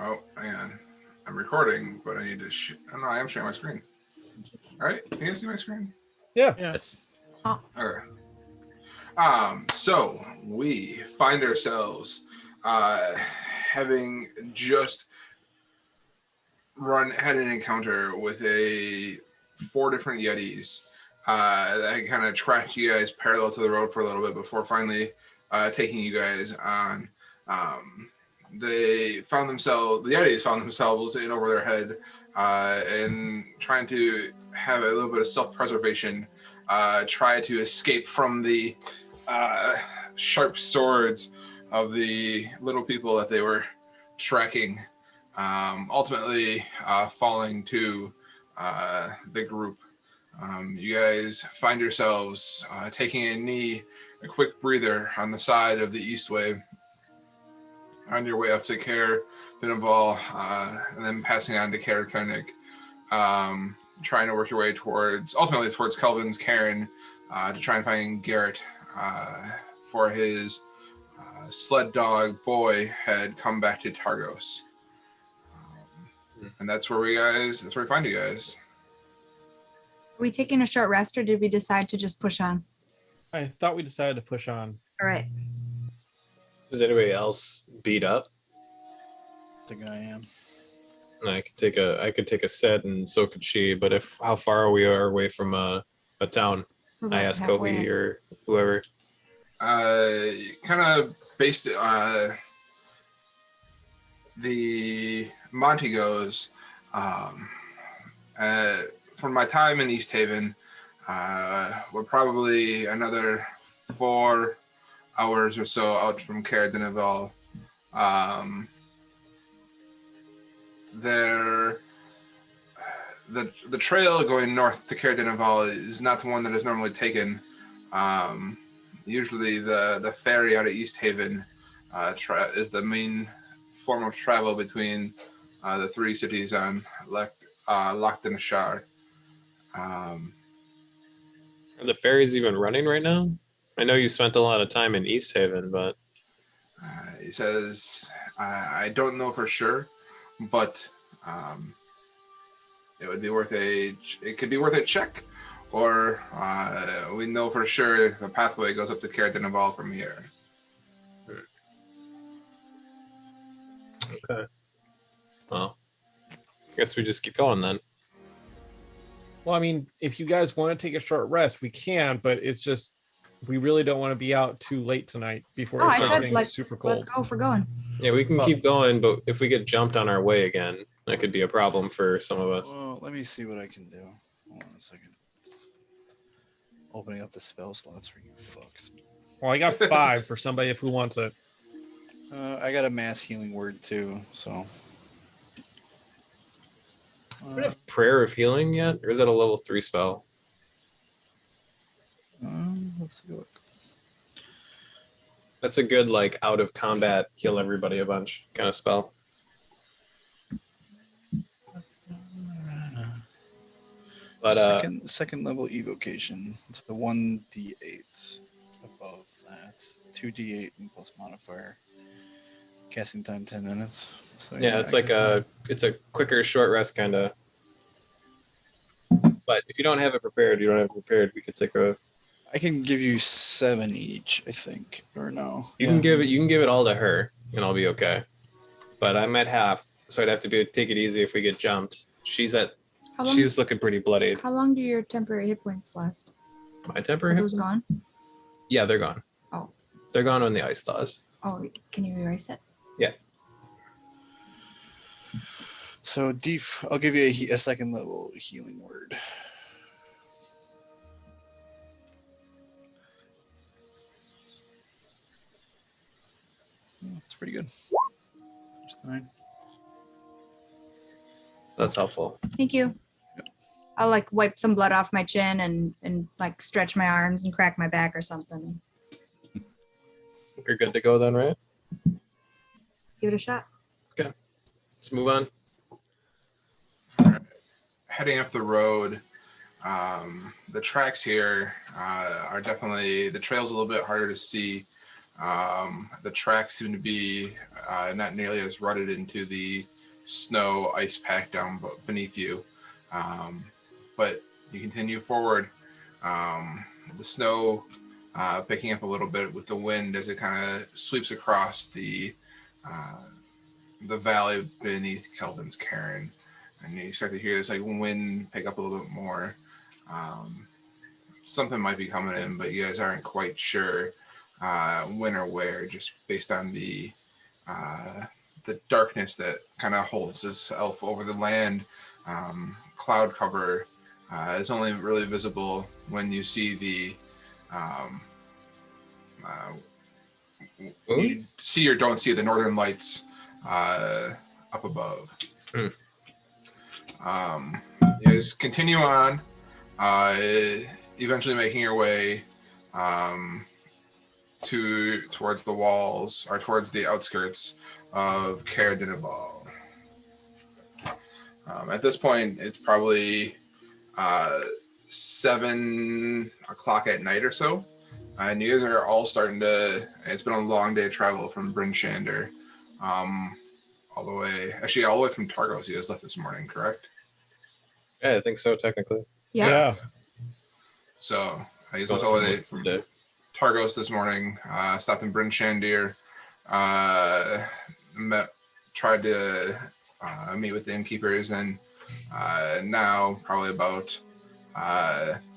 Oh, hang on. I'm recording, but I need to. Oh, no, I am sharing my screen. All right, can you guys see my screen? Yeah. Yes. Oh. Okay. So we find ourselves having just had an encounter with 4 different Yetis that kind of tracked you guys parallel to the road for a little bit before finally taking you guys on. The Yetis found themselves in over their head and trying to have a little bit of self-preservation, try to escape from the sharp swords of the little people that they were tracking, ultimately falling to the group. You guys find yourselves taking a quick breather on the side of the Eastway on your way up to Care Beneval, and then passing on to Care Koenig, trying to work your way ultimately towards Kelvin's Cairn, to try and find Garrett, for his sled dog boy had come back to Targos. And that's where we find you guys. Are we taking a short rest, or did we decide to just push on? I thought we decided to push on. All right. Is anybody else beat up? I think I am. I could take a set, and so could she. But how far are we away from a town? I asked Kobe or whoever. Kind of based the Monty goes. From my time in East Haven, we're probably another 4 hours or so out from Care Beneval. The trail going north to Care Beneval is not the one that is normally taken. Usually the ferry out of East Haven is the main form of travel between the 3 cities on Loch Shar. Are the ferries even running right now? I know you spent a lot of time in East Haven, but he says, I don't know for sure, but it could be worth a check, or we know for sure the pathway goes up to Care Beneval from here. Okay. Well, I guess we just keep going then. Well, I mean, if you guys want to take a short rest, we can, but it's just we really don't want to be out too late tonight before it starts getting super cold. Let's go if we're going. Yeah, we can keep going, but if we get jumped on our way again, that could be a problem for some of us. Well, let me see what I can do. Hold on a second. Opening up the spell slots for you fucks. Well, I got 5 for somebody who wants it. I got a mass healing word too, so. Do we have Prayer of Healing yet, or is that a level 3 spell? Let's take a look. That's a good, like, out of combat, kill everybody a bunch kind of spell. But second level evocation. It's a 1d8 above that. 2d8 and plus modifier. Casting time 10 minutes. So yeah, it's a quicker short rest kind of. But if you don't have it prepared, we could take a. I can give you 7 each, I think, or no. You can give it all to her, and I'll be okay. But I'm at half, so I'd have to take it easy if we get jumped. She's looking pretty bloodied. How long do your temporary hit points last? My temporary hit Are those gone? Yeah, they're gone. Oh. They're gone when the ice thaws. Oh, can you erase it? Yeah. So, I'll give you a second level healing word. That's pretty good. Just 9. That's helpful. Thank you. I'll wipe some blood off my chin and stretch my arms and crack my back or something. You're good to go then, right? Let's give it a shot. Okay. Let's move on. Heading up the road, the tracks here are definitely, the trail's a little bit harder to see. The tracks seem to be not nearly as rutted into the snow ice pack down beneath you. But you continue forward. The snow picking up a little bit with the wind as it kind of sweeps across the valley beneath Kelvin's Cairn. And you start to hear this like wind pick up a little bit more. Something might be coming in, but you guys aren't quite sure when or where, just based on the darkness that kind of holds itself over the land. Cloud cover is only really visible when you see the you see or don't see the northern lights up above. You guys continue on, eventually making your way towards the walls, or towards the outskirts of Caer Dineval. At this point, it's probably 7 o'clock at night or so. And you guys are all starting to, it's been a long day of travel from Bryn Shander. All the way from Targos you guys left this morning, correct? Yeah, I think so, technically. Yeah. So I guess left all the way from Targos this morning, stopped in Bryn Shander, tried to meet with the innkeepers, and now probably about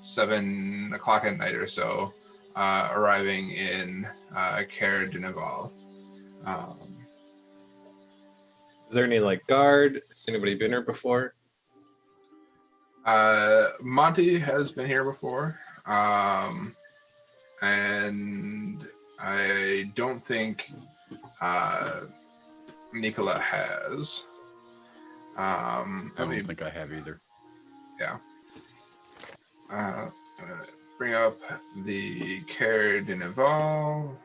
7 o'clock at night or so, arriving in Caer Dineval. Is there any like guard? Has anybody been here before? Monty has been here before, and I don't think Nicola has. I don't think I have either. Yeah. Bring up the Caer Dineval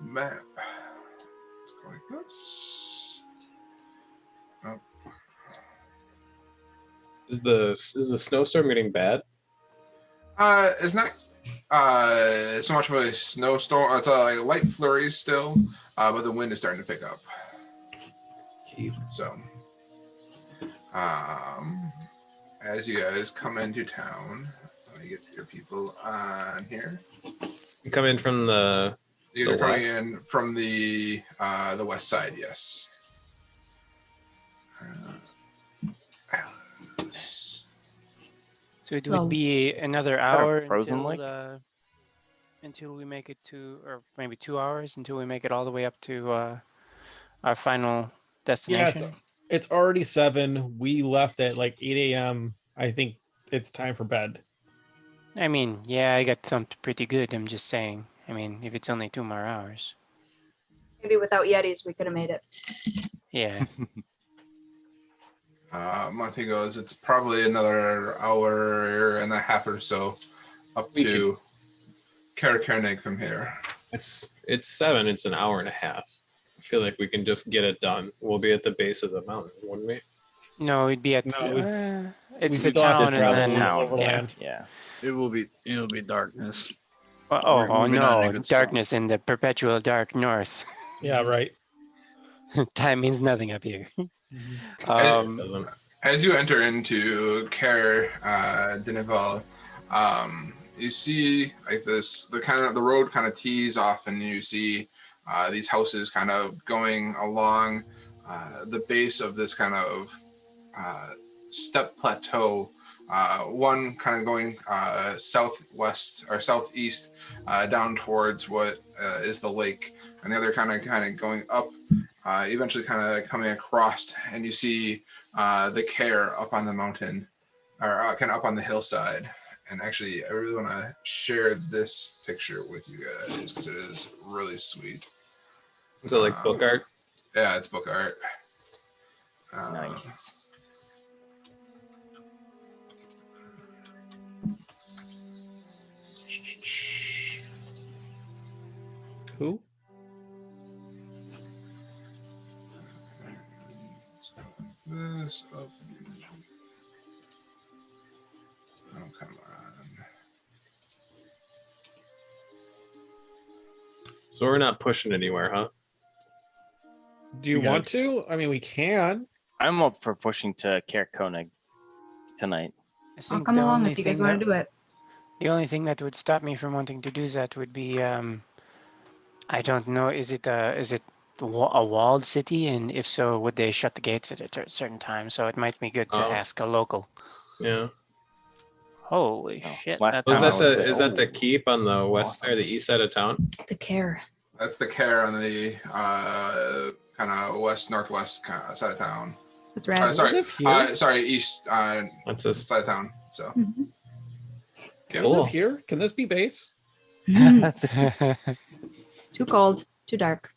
map. Let's go like this. Oh. Is the snowstorm getting bad? It's not so much of a snowstorm. It's like light flurries still, but the wind is starting to pick up. So, as you guys come into town, let me get your people on here. You come in from the. You guys are coming in from the west side, yes. So it would be another hour frozen until we make it to, or maybe 2 hours until we make it all the way up to our final destination. Yeah, it's already 7. We left at like 8 a.m. I think it's time for bed. I mean, yeah, I got thumped pretty good. I'm just saying. I mean, if it's only 2 more hours. Maybe without Yetis, we could have made it. Yeah. Monty goes, it's probably another hour and a half or so up to Caer from here. It's 7. It's an hour and a half. I feel like we can just get it done. We'll be at the base of the mountain, wouldn't we? No, it'd be at it's the town and then overland. Yeah. It'll be darkness. Oh no, darkness in the perpetual dark north. Yeah, right. Time means nothing up here. As you enter into Caer Dineval, you see like the road kind of tees off, and you see these houses kind of going along the base of this kind of step plateau. One kind of going southwest or southeast down towards what is the lake, and the other kind of going up, eventually kind of coming across, and you see the Caer up on the mountain, or kind of up on the hillside. And actually, I really want to share this picture with you guys because it is really sweet. Is it like book art? Yeah, it's book art. Nice. Who? This up. Oh, come on. So we're not pushing anywhere, huh? Do you want to? I mean, we can. I'm up for pushing to Koenig tonight. I'll come along if you guys want to do it. The only thing that would stop me from wanting to do that would be, I don't know, is it a walled city? And if so, would they shut the gates at a certain time? So it might be good to ask a local. Yeah. Holy shit. Is that the keep on the west or the east side of town? The care. That's the care on the kind of west-northwest side of town. That's right. Sorry, east side of town. So. Mm-hmm. Can we live here? Can this be base? Too cold, too dark.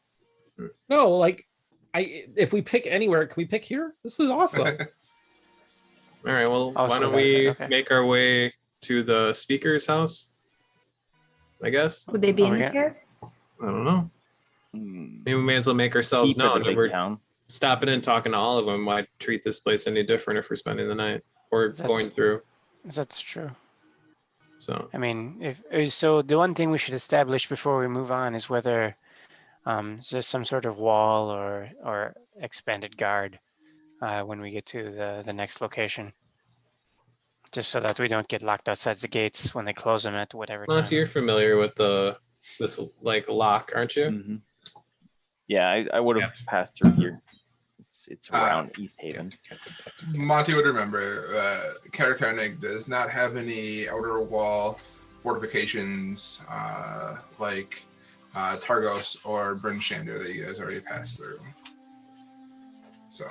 No, like, if we pick anywhere, can we pick here? This is awesome. All right, well, why don't we make our way to the speaker's house? I guess. Would they be in the care? I don't know. Maybe we may as well make ourselves known. If we're stopping and talking to all of them, why treat this place any different if we're spending the night or going through? That's true. So I mean, so the one thing we should establish before we move on is whether there's some sort of wall or expanded guard when we get to the next location, just so that we don't get locked outside the gates when they close them at whatever time. Monty, you're familiar with this like lock, aren't you? Mm-hmm. Yeah, I would have passed through here. It's around East Haven. Monty would remember Koenig does not have any outer wall fortifications like Targos or Bryn Shander that you guys already passed through. So.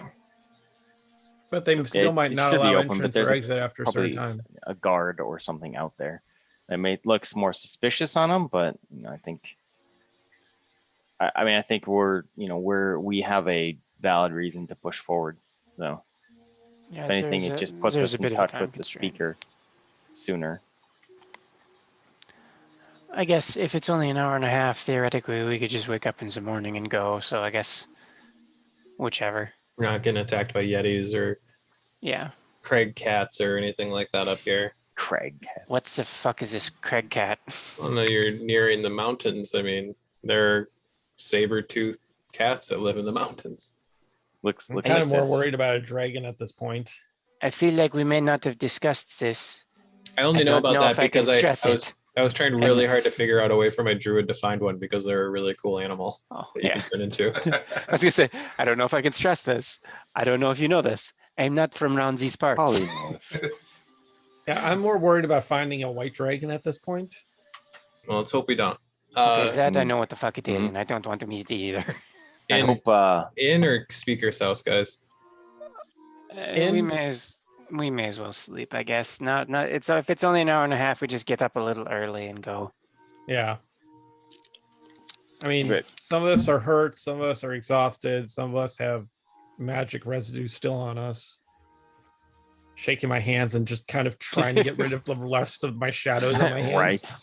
But they still might not allow entrance or exit after a certain time. A guard or something out there that may looks more suspicious on them, but I think. I think we have a valid reason to push forward. So, yeah, if anything, it just puts us in touch with the speaker sooner. I guess if it's only an hour and a half, theoretically, we could just wake up in the morning and go. So I guess whichever. We're not getting attacked by Yetis or Craig cats or anything like that up here. Craig cat. What the fuck is this Craig cat? Well, no, you're nearing the mountains. I mean, they're saber-toothed cats that live in the mountains. I'm kind of more worried about a dragon at this point. I feel like we may not have discussed this. I only know about that because I was trying really hard to figure out a way for my druid to find one because they're a really cool animal that you can turn into. I was gonna say, I don't know if I can stress this. I don't know if you know this. I'm not from around these parts. Yeah, I'm more worried about finding a white dragon at this point. Well, let's hope we don't. Because that I know what the fuck it is, and I don't want to meet it either. I hope in or speaker's house, guys. We may as well sleep, I guess. Not it's if it's only an hour and a half, we just get up a little early and go. Yeah. I mean, some of us are hurt, some of us are exhausted, some of us have magic residue still on us. Shaking my hands and just kind of trying to get rid of the rest of my shadows on my hands. Right.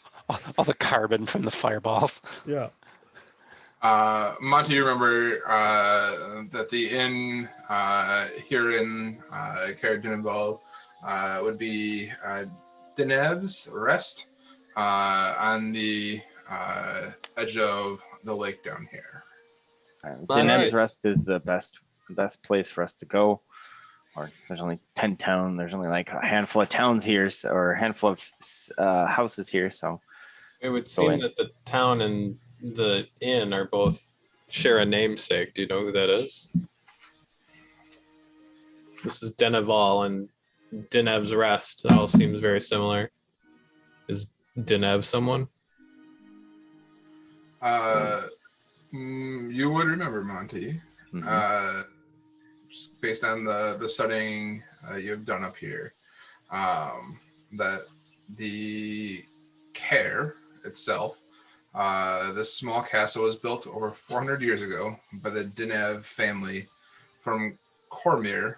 All the carbon from the fireballs. Yeah. Monty, you remember that the inn here in Caradinabal would be Denev's Rest on the edge of the lake down here. Denev's Rest is the best place for us to go. Or there's only 10 towns. There's only like a handful of towns here, or a handful of houses here. So it would seem that the town and the inn are both share a namesake. Do you know who that is? This is Deneval and Denev's Rest. It all seems very similar. Is Denev someone? You would remember, Monty. Mm-hmm. Just based on the studying you've done up here, that the care itself, this small castle was built over 400 years ago by the Denev family from Cormyr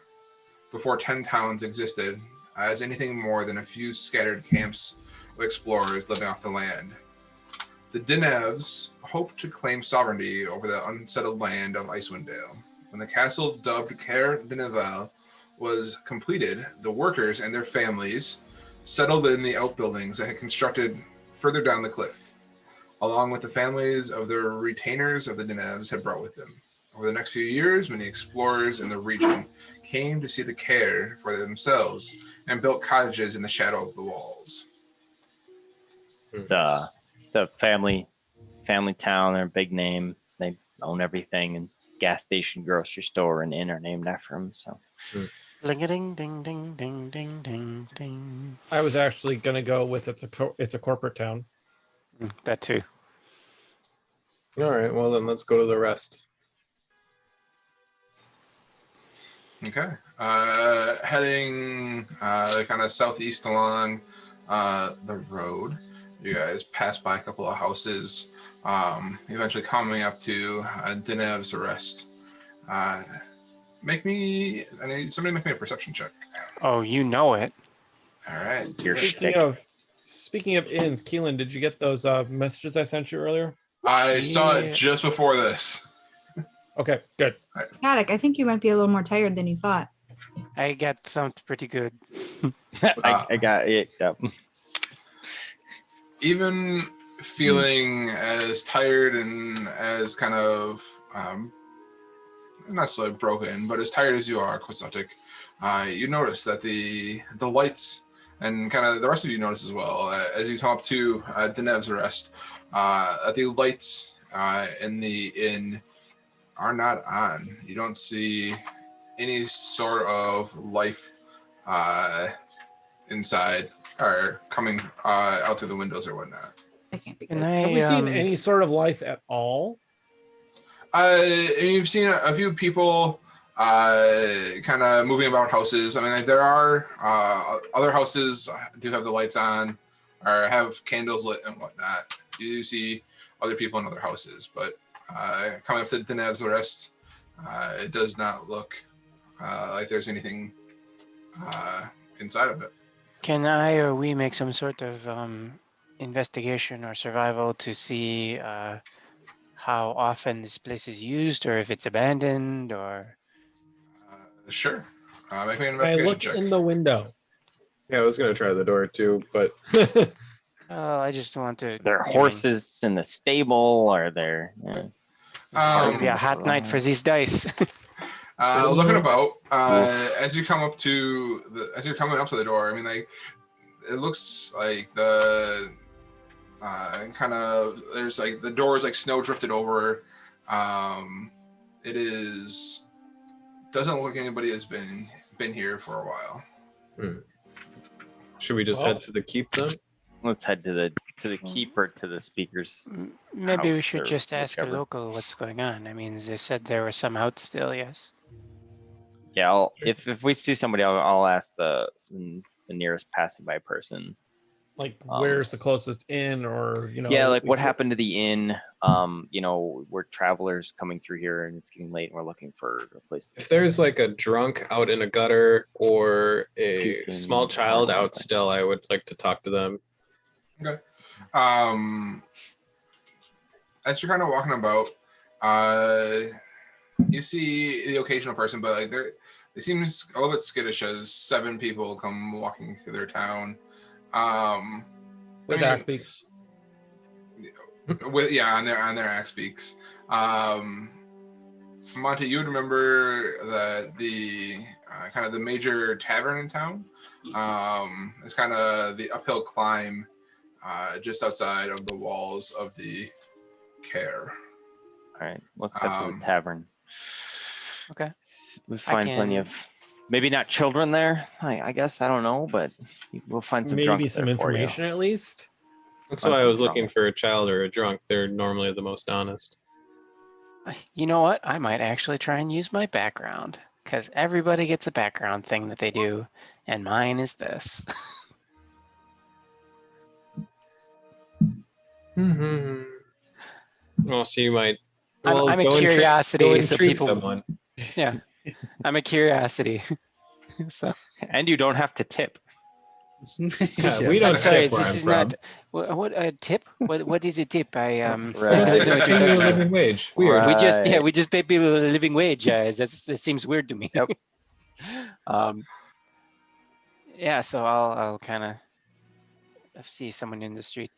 before 10 towns existed as anything more than a few scattered camps of explorers living off the land. The Denevs hoped to claim sovereignty over the unsettled land of Icewind Dale. When the castle dubbed Caer Dineval was completed, the workers and their families settled in the outbuildings that had constructed further down the cliff. along with the families of the retainers of the Denevs had brought with them. Over the next few years, many explorers in the region came to see the care for themselves and built cottages in the shadow of the walls. It's a family town. They're a big name. They own everything, and gas station, grocery store, and inn are named after them. So. Ding ding ding ding ding ding ding. I was actually gonna go with it's a corporate town. That too. All right, well then let's go to the rest. Okay. Heading kind of southeast along the road, you guys pass by a couple of houses, eventually coming up to Denev's Rest. Somebody make me a perception check. Oh, you know it. All right. Speaking of inns, Keelan, did you get those messages I sent you earlier? I saw it just before this. Okay, good. Static, I think you might be a little more tired than you thought. I got something pretty good. I got it. Yep. Even feeling as tired and as kind of not so broken, but as tired as you are, Quixotic, you notice that the lights, and kind of the rest of you notice as well, as you come up to Denev's Rest, that the lights in the inn are not on. You don't see any sort of life inside or coming out through the windows or whatnot. I can't be Can good. Have we seen any sort of life at all? You've seen a few people kind of moving about houses. I mean, like, there are other houses do have the lights on or have candles lit and whatnot. You do see other people in other houses, but coming up to Denev's Rest, it does not look like there's anything inside of it. Can I or we make some sort of investigation or survival to see how often this place is used, or if it's abandoned, or? Sure. Make me an Can I investigation look check. in the window? Yeah, I was gonna try the door too, but Oh, I just want to. There are horses in the stable. Are there? Yeah. It'll be a hot night for these dice. Looking about, as you come up to as you're coming up to the door, I mean, like, it looks like the kind of there's like the door is like snow drifted over. It doesn't look like anybody has been here for a while. Should we just head to the keep then? Let's head to the keep or to the speakers. Maybe we house should or just ask a whichever. local what's going on. I mean, they said there were some out still. Yes. Yeah, if we see somebody, I'll ask the nearest passing by person. Like, where's the closest inn, or Yeah, like what happened to the inn? We're travelers coming through here, and it's getting late, and we're looking for a place. If there's like a drunk out in a gutter or a small child out still, I would like to talk to them. Okay. As you're kind of walking about, you see the occasional person, but like it seems a little bit skittish as 7 people come walking through their town. With axe beaks. On their axe beaks. Monty, you would remember that the kind of the major tavern in town is kind of the uphill climb just outside of the walls of the care. All right, let's head to the tavern. Okay. We find plenty of, maybe not children there. I guess, I don't know, but we'll find some maybe some information at least. That's why I was looking for a child or a drunk. They're normally the most honest. You know what? I might actually try and use my background, because everybody gets a background thing that they do, and mine is this. Oh, so you might. I'm a curiosity, so people. Someone. Yeah, I'm a curiosity. So. And you don't have to tip. Yeah, we don't. Sorry, tip where this I'm is from. not. What a tip? What is a tip? I Right. don't know what you're talking about. Living wage. Weird. We just pay people a living wage. That seems weird to me. Yep. Yeah, so I'll kind of see someone in the street.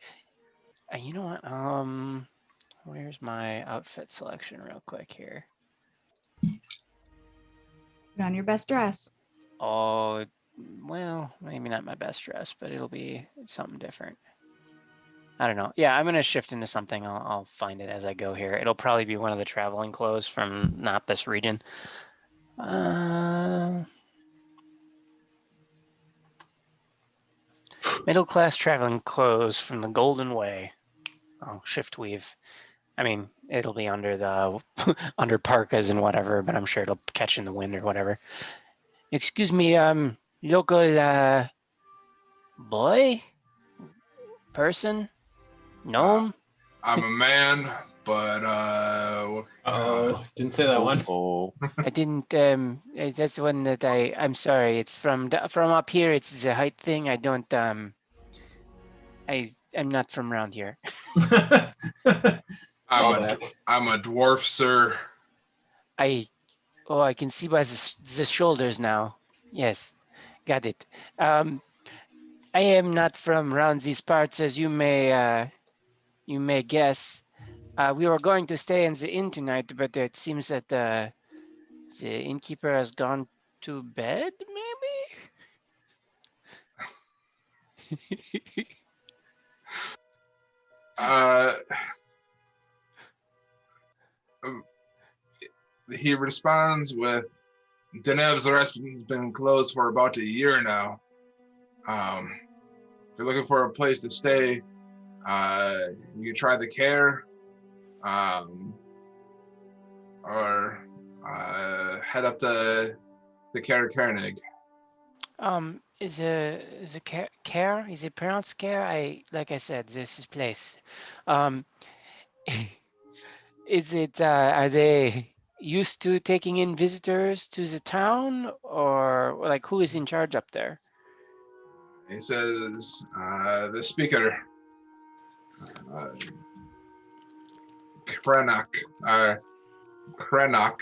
You know what? Where's my outfit selection real quick here? Put on your best dress. Oh, well, maybe not my best dress, but it'll be something different. I don't know. Yeah, I'm gonna shift into something. I'll find it as I go here. It'll probably be one of the traveling clothes from not this region. Middle class traveling clothes from the Golden Way. Oh, shift weave. I mean, it'll be under the under parkas and whatever, but I'm sure it'll catch in the wind or whatever. Excuse me, local boy, person, gnome. I'm a man, but Oh, didn't say that one. Oh, I didn't. That's one that I'm sorry. It's from up here. It's a height thing. I don't. I'm not from around here. I'm a dwarf, sir. I can see by the shoulders now. Yes, got it. I am not from around these parts, as you may guess. We were going to stay in the inn tonight, but it seems that the innkeeper has gone to bed. Maybe. He responds with, Denev's restaurant has been closed for about a year now. If you're looking for a place to stay, you can try the Care, or head up to the Care Koenig. Is a care? Is it pronounced care? Like I said, this is place. Is it? Are they used to taking in visitors to the town, or like who is in charge up there? He says, the speaker, Krenak, Krenak.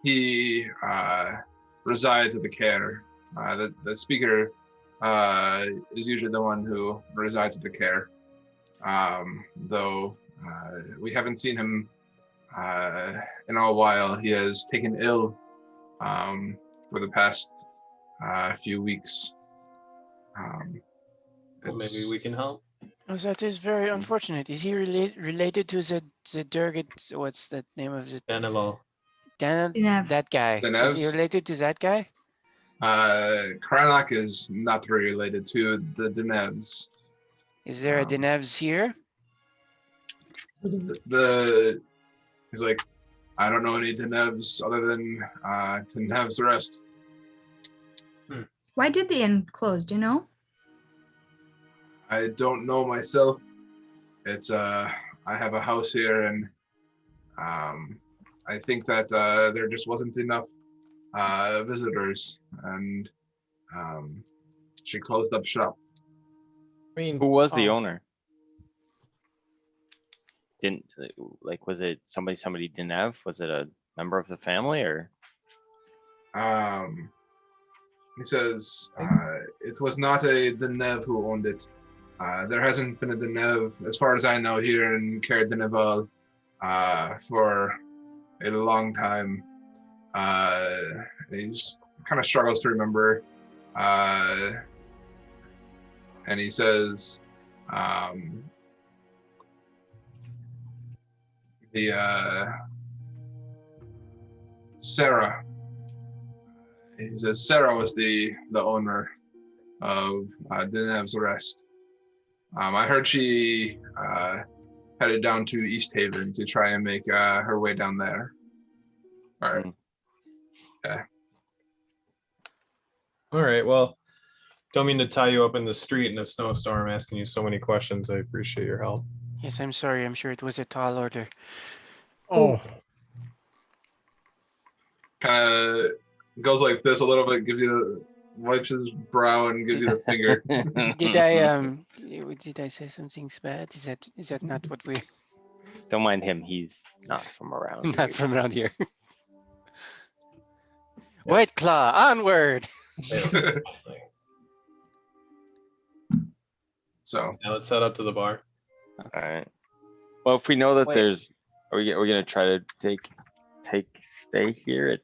He resides at the Care. The speaker is usually the one who resides at the Care. Though we haven't seen him in a while. He has taken ill for the past few weeks. Well, maybe we can help. Oh, that is very unfortunate. Is he related to the Deurgar? What's the name of the Danival. Denev. That guy. Denevs? Is he related to that guy? Krenak is not related to the Denevs. Is there a Denevs here? He's like, I don't know any Denevs other than Denev's rest. Why did the inn close? Do you know? I don't know myself. It's I have a house here, and I think that there just wasn't enough visitors, and she closed up shop. I mean, who was the owner? Was it somebody didn't have? Was it a member of the family or? He says it was not a Denev who owned it. There hasn't been a Denev, as far as I know, here in Caer Deneval for a long time. He kind of struggles to remember. And he says, Sarah. He says Sarah was the owner of Denev's Rest. I heard she headed down to East Haven to try and make her way down there. All right. Yeah. All right. Well, don't mean to tie you up in the street in a snowstorm asking you so many questions. I appreciate your help. Yes, I'm sorry. I'm sure it was a tall order. oh, Kind of goes like this a little bit, wipes his brow and gives you the finger. Did I say something bad? Is that not what we? Don't mind him. He's not from around. Not from around here. White Claw, onward. So Now let's head up to the bar. All right. Well, if we know that Wait. there's, are we gonna try to stay here? It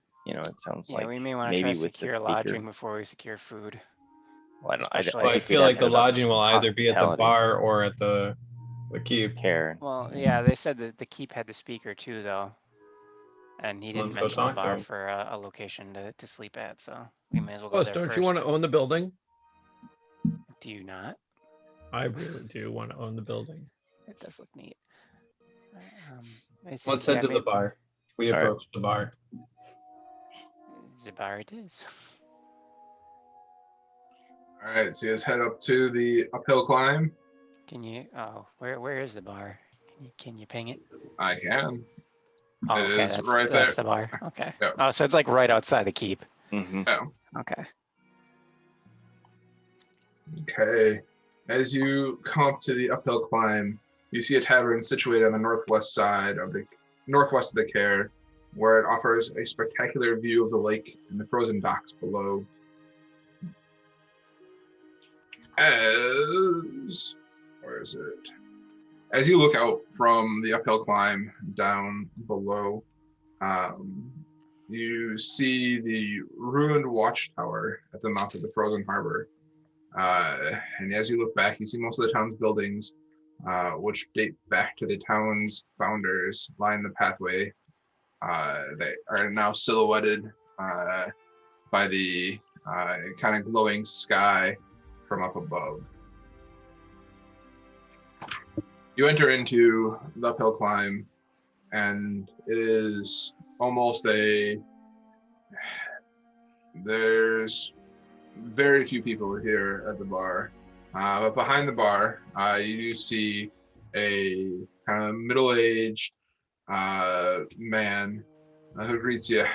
sounds Yeah, like we may want to maybe try with the secure speaker. lodging before we secure food. Well, especially- Well, I think feel we'd like the have to have lodging will either be at the hospitality bar or at the keep. care. Well, yeah, they said that the keep had the speaker too, though. And he didn't Let's go mention the talk to bar him. for a location to sleep at, so we may as well go Plus, there don't first. you want to own the building? Do you not? I really do want to own the building. It does look neat. It's- Let's yeah, head to the maybe- bar. We All right. approach the bar. The bar it is. all right, so you guys head up to the uphill climb. Can you? Oh, where is the bar? Can you ping it? I can. Oh, It okay, is that's, right that's there. the bar. Okay. Yeah. Oh, so it's like right outside the keep. Mm-hmm. Okay. Okay. As you come up to the uphill climb, you see a tavern situated on the northwest of the Care, where it offers a spectacular view of the lake and the frozen docks below. Where is it? As you look out from the uphill climb down below, you see the ruined watchtower at the mouth of the frozen harbor. And as you look back, you see most of the town's buildings, which date back to the town's founders, line the pathway. They are now silhouetted by the kind of glowing sky from up above. You enter into the uphill climb, and it is almost there's very few people here at the bar. But behind the bar, you see a kind of middle-aged man who greets you.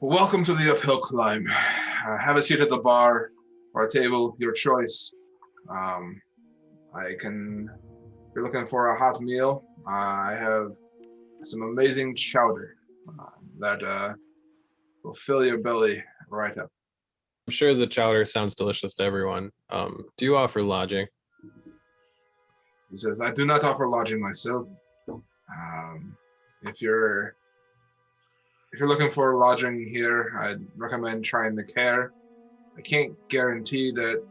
Welcome to the uphill climb. Have a seat at the bar or a table, your choice. If you're looking for a hot meal, I have some amazing chowder that will fill your belly right up. I'm sure the chowder sounds delicious to everyone. Do you offer lodging? He says, I do not offer lodging myself. If you're looking for lodging here, I'd recommend trying the Care. I can't guarantee that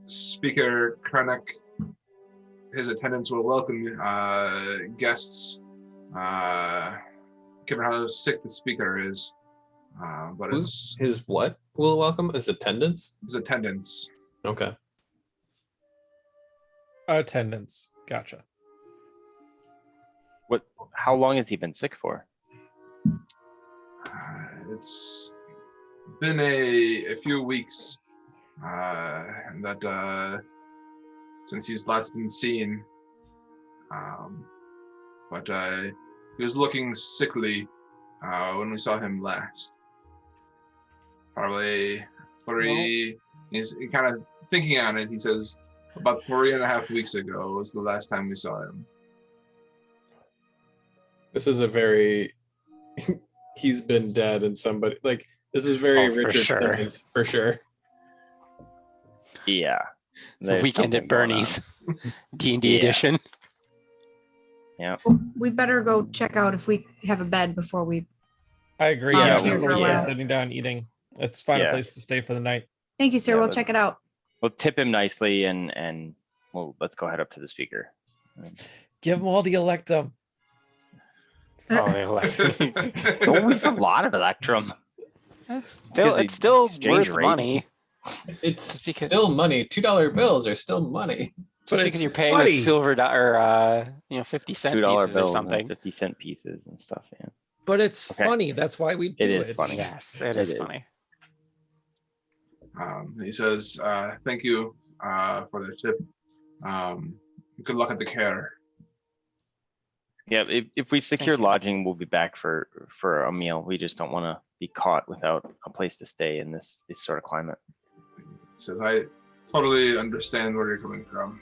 Speaker Krennic, his attendants will welcome guests, given how sick the speaker is. But it's His what will welcome? His attendance? his attendants. Okay. Attendance. Gotcha. How long has he been sick for? It's been a few weeks that since he's last been seen. But he was looking sickly when we saw him last. Probably he's kind of thinking on it. He says about 3.5 weeks ago was the last time we saw him. This is a very he's been dead and somebody like this is very for Richard sure. Simmons for sure. Yeah. The there's weekend at something going on. Bernie's D&D Yeah. edition. Yeah. We better go check out if we have a bed before we. I agree. Yeah, Yeah, here before for we a start while. sitting down eating, let's find a Yeah. place to stay for the night. Thank you, sir. Yeah, We'll check it let's- out. We'll tip him nicely and let's go head up to the speaker. Give them all the Electum. Oh, they're like, Oh, we've a lot of Electrum. it's the still exchange worth rate. money. It's Just because- still money. $2 bills are still money. Just But because it's you're paying funny. with silver or 50-cent $2 pieces or bills something. and 50-cent pieces and stuff. Yeah. But it's Okay. funny. That's why we do It it. is funny. Yes, it It is is. funny. He says, thank you for the tip. Good luck at the Care. Yeah. If we secure you. lodging, we'll be back for a meal. We just don't want to be caught without a place to stay in this sort of climate. He says, I totally understand where you're coming from.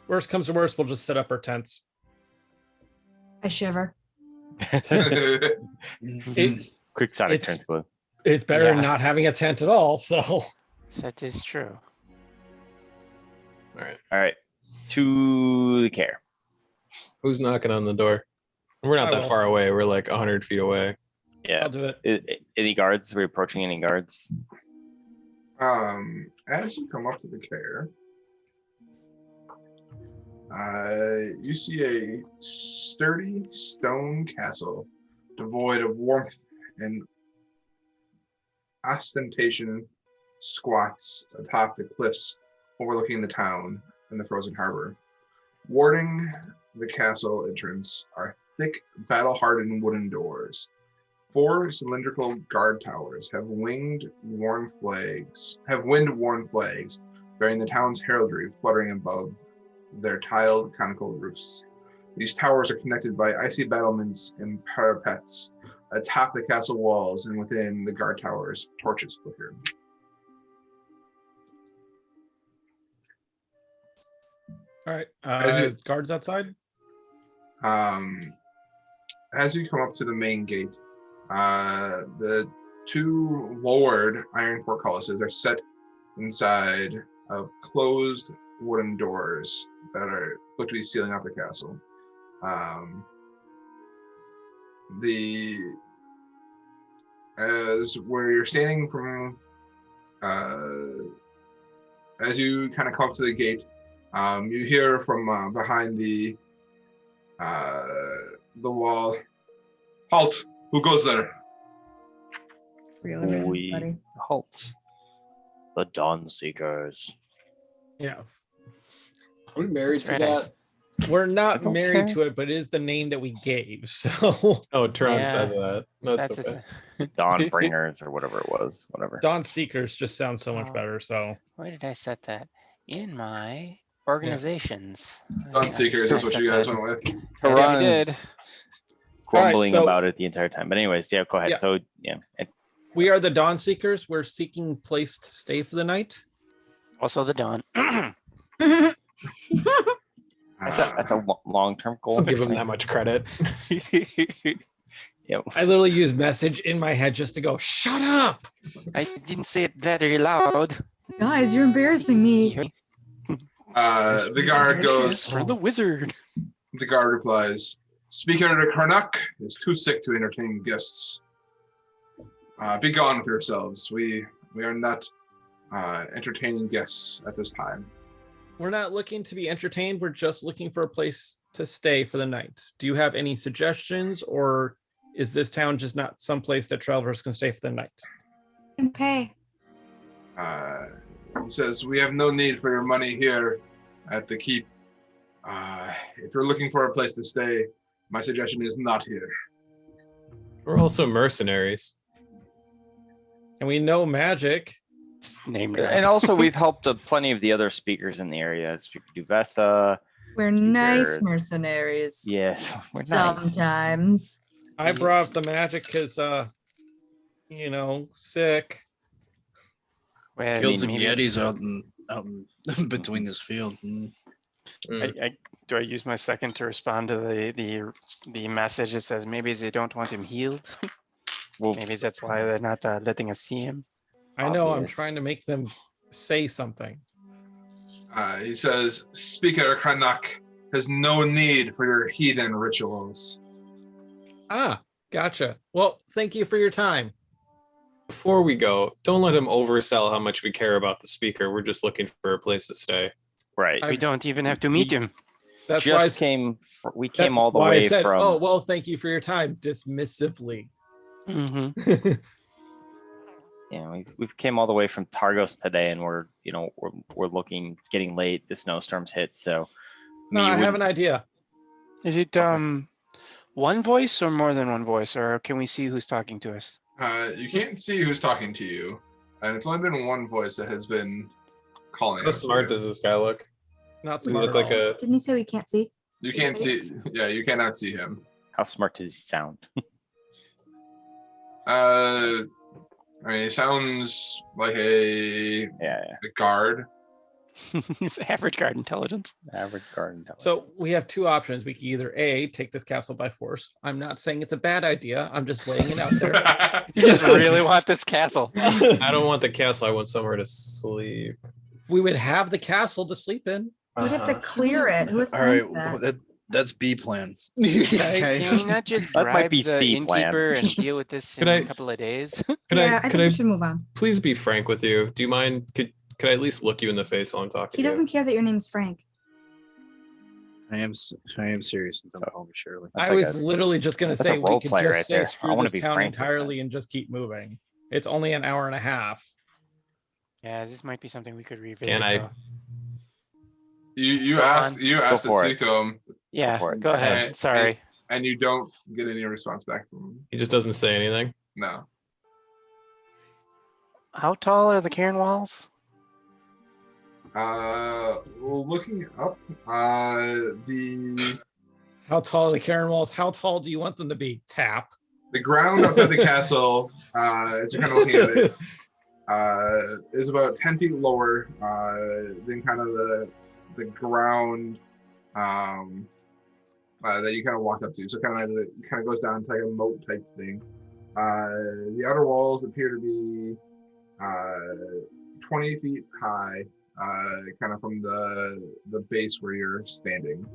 Worst comes to worst, we'll just set up our tents. I shiver. It, Quick sonic It's- turns blue. it's better Yeah. than not having a tent at all. So That is true. All right. To the care. Who's knocking on the door? We're not I that will. far away. We're like 100 feet away. Yeah. I'll do it. Any guards? Are we approaching any guards? As you come up to the care, you see a sturdy stone castle devoid of warmth and ostentation squats atop the cliffs overlooking the town and the frozen harbor. Warding the castle entrance are thick, battle-hardened wooden doors. 4 cylindrical guard towers have wind-worn flags bearing the town's heraldry fluttering above their tiled conical roofs. These towers are connected by icy battlements and parapets atop the castle walls, and within the guard towers, torches flicker. All right. As Guards outside. As you come up to the main gate, the 2 lowered iron portcullises are set inside of closed wooden doors that are look to be sealing off the castle. As where you're standing from, as you kind of come up to the gate, you hear from behind the wall, "Halt! Who goes there?" Really, buddy. Halt. The Dawn Seekers. Yeah. Are we married That's right. We're not don't married care. to it, but it is the name that we gave. So Oh, Tron Yeah. says that. No, That's it's okay. Dawn Bringers or whatever it was. Whatever. Dawn Seekers just sounds so much Oh. better. So Where did I set that? In my organizations. Dawn Seekers is I what set you guys that. went with. Yeah, Haran we is did. grumbling so- about it the entire time. But anyways, yeah, go ahead. Yeah. So yeah, we are the Dawn Seekers. We're seeking place to stay for the night. Also the dawn. that's a long-term goal. Don't give him that much credit. Yep. I literally use message in my head just to go, shut up. I didn't say it very loud. Guys, you're embarrassing me. The guard goes. For the wizard. The guard replies, "Speaker de Karnak is too sick to entertain guests. Be gone with yourselves. We are not entertaining guests at this time." We're not looking to be entertained. We're just looking for a place to stay for the night. Do you have any suggestions, or is this town just not some place that travelers can stay for the night? And pay. He says, "We have no need for your money here at the keep. If you're looking for a place to stay, my suggestion is not here." We're also mercenaries. And we know magic. Named And also, we've helped plenty of the other speakers in the area. Speaker Duvessa. We're nice mercenaries. Yes, we're nice. Sometimes. I brought up the magic because, sick. Well, Killed some maybe- Yetis out in between this field. Do I use my second to respond to the message that says maybe they don't want him healed? Well, Maybe that's why they're not letting us see him. I know, I'm Obvious. trying to make them say something. He says, "Speaker Karnak has no need for your heathen rituals." Ah, gotcha. Well, thank you for your time. Before we go, don't let him oversell how much we care about the speaker. We're just looking for a place to stay. right. I- We don't even have to meet him. That's why I Just s- we that's came all the why I way said, from. oh, well, thank you for your time, dismissively. Mm-hmm. We've came all the way from Targos today, and we're looking. It's getting late. The snowstorms hit, so. No, I have an idea. Is it one voice or more than one voice, or can we see who's talking to us? You can't see who's talking to you, and it's only been one voice that has been calling. How out to smart you. does this guy look? Not Does he smart look at like all. a Didn't you say we can't see? You can't see. Yeah, you cannot see him. How smart does he sound? He sounds like a Yeah, guard. It's average guard intelligence. average garden. So we have two options. We can either A, take this castle by force. I'm not saying it's a bad idea. I'm just laying it out there. You just really want this castle. I don't want the castle. I want somewhere to sleep. we would have the castle to sleep in. We'd have to clear it. Who has All time right, for that? that's B plan. Okay. Can we not just That might bribe be the C plan. innkeeper and deal with this in Could I- a couple of days? I think we should move on. please be frank with you? Do you mind? Could I at least look you in the face while I'm talking He to you? doesn't care that your name's Frank. I am serious and don't call me Shirley. I was literally just gonna that's say a we role could play just right say there. I screw wanna this be town frank with entirely and just keep moving. It's only an hour and a half. Yeah, this might be something we could revisit. Can I- though. You Go asked on. you asked to for speak to him, Yeah, for it. go ahead. And- Sorry. and you don't get any response back from him. He just doesn't say anything. No. How tall are the cairn walls? Looking up, the How tall are the Karen walls? How tall do you want them to be? Tap. the ground outside the castle, as you're kind of looking at it, is about 10 feet lower than kind of the ground that you kind of walk up to. So kind of goes down to like a moat type thing. The outer walls appear to be 20 feet high, kind of from the base where you're standing.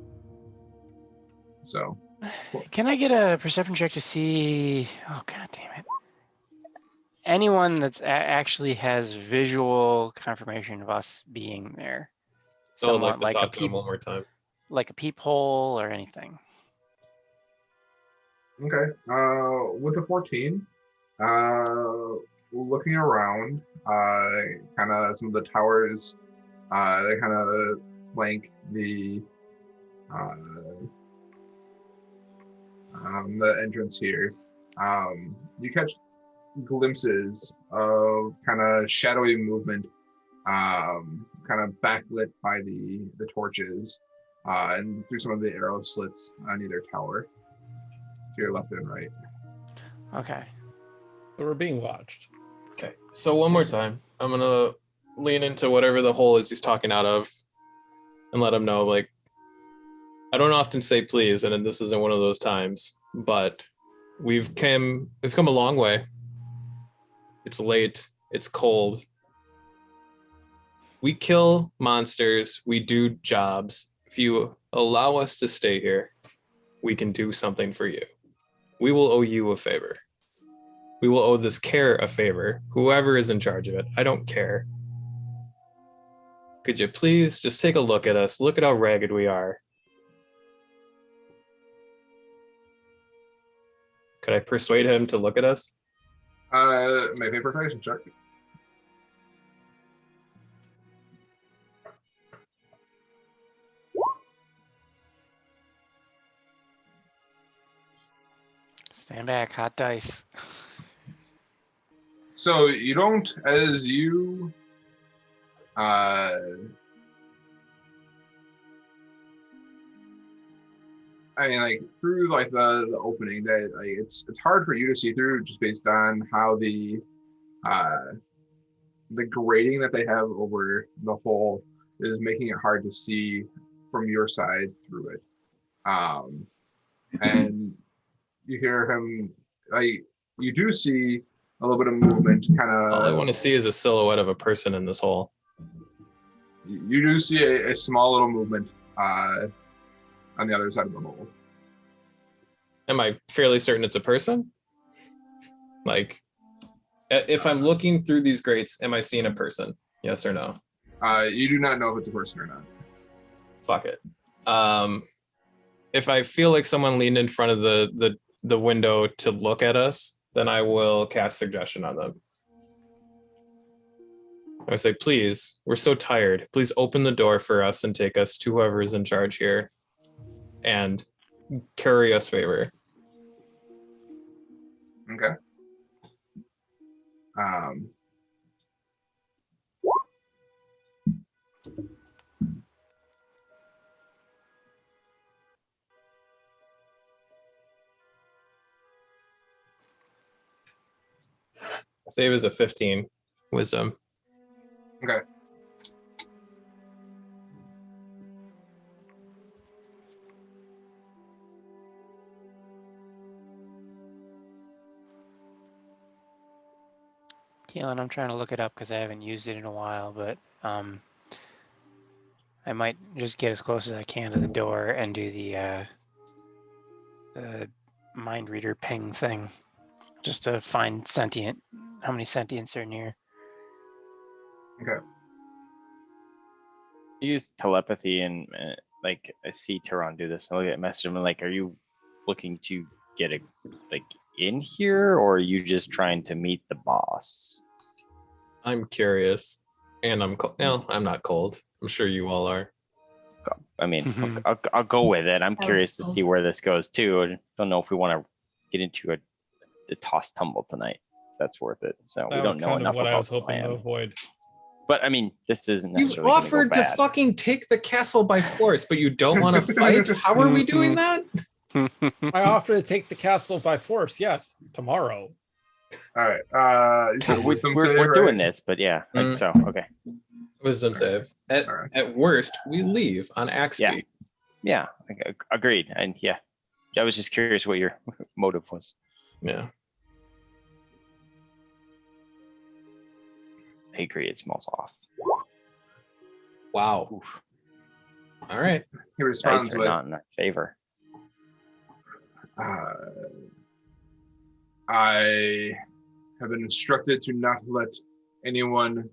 So, Can I get a perception check to see? Oh, god damn it. Anyone that's actually has visual confirmation of us being there. So I'd like Somewhat to like a talk to him peep, one more time. like a peephole or anything. okay. With the 14, looking around, kind of some of the towers, they kind of flank the entrance here. You catch glimpses of kind of shadowy movement, kind of backlit by the torches, and through some of the arrow slits on either tower, to your left and right. Okay. So we're being watched. Okay. So one more time, I'm gonna lean into whatever the hole is he's talking out of, and let him know. Like, I don't often say please, and this isn't one of those times, but we've come a long way. It's late. It's cold. We kill monsters. We do jobs. If you allow us to stay here, we can do something for you. We will owe you a favor. We will owe this care a favor. Whoever is in charge of it, I don't care. Could you please just take a look at us? Look at how ragged we are. Could I persuade him to look at us? Make a persuasion check. Stand back, hot dice. So you don't, as you I mean, like through like the opening, that like it's hard for you to see through just based on how the grating that they have over the hole is making it hard to see from your side through it. And you hear him, like, you do see a little bit of movement, kind of. All I want to see is a silhouette of a person in this hole. You do see a small little movement on the other side of the hole. Am I fairly certain it's a person? Like, if I'm looking through these grates, am I seeing a person? Yes or no? You do not know if it's a person or not. Fuck it. If I feel like someone leaned in front of the window to look at us, then I will cast suggestion on them. I say, please, we're so tired. Please open the door for us and take us to whoever is in charge here and curry us favor. Okay. Save is a 15 wisdom. Okay. Keelan, I'm trying to look it up because I haven't used it in a while, but I might just get as close as I can to the door and do the mind reader ping thing, just to find how many sentients are near. Okay. Use telepathy and like I see Tehran do this. I'll get a message him like, are you looking to get in here, or are you just trying to meet the boss? I'm curious, and I'm cold. No, I'm not cold. I'm sure you all are. I mean, I'll go with it. I'm That was curious to cool. see where this goes too. I don't know if we want to get into a toss tumble tonight. If that's worth it. So we That was don't know kind of enough what I about was the hoping to plan. avoid. But I mean, this isn't You necessarily going to go offered to bad. fucking take the castle by force, but you don't want to fight? How are we doing that? I offer to take the castle by force. Yes, tomorrow. All right. You said wisdom save, We're doing right? this, but yeah. So okay. Wisdom save. At worst, we leave on axe Yeah. speed. Yeah, agreed. And yeah, I was just curious what your motive was. Yeah. I agree. It smells off. Wow. Oof. All right. He responds Dice are with, not in our favor. I have been instructed to not let anyone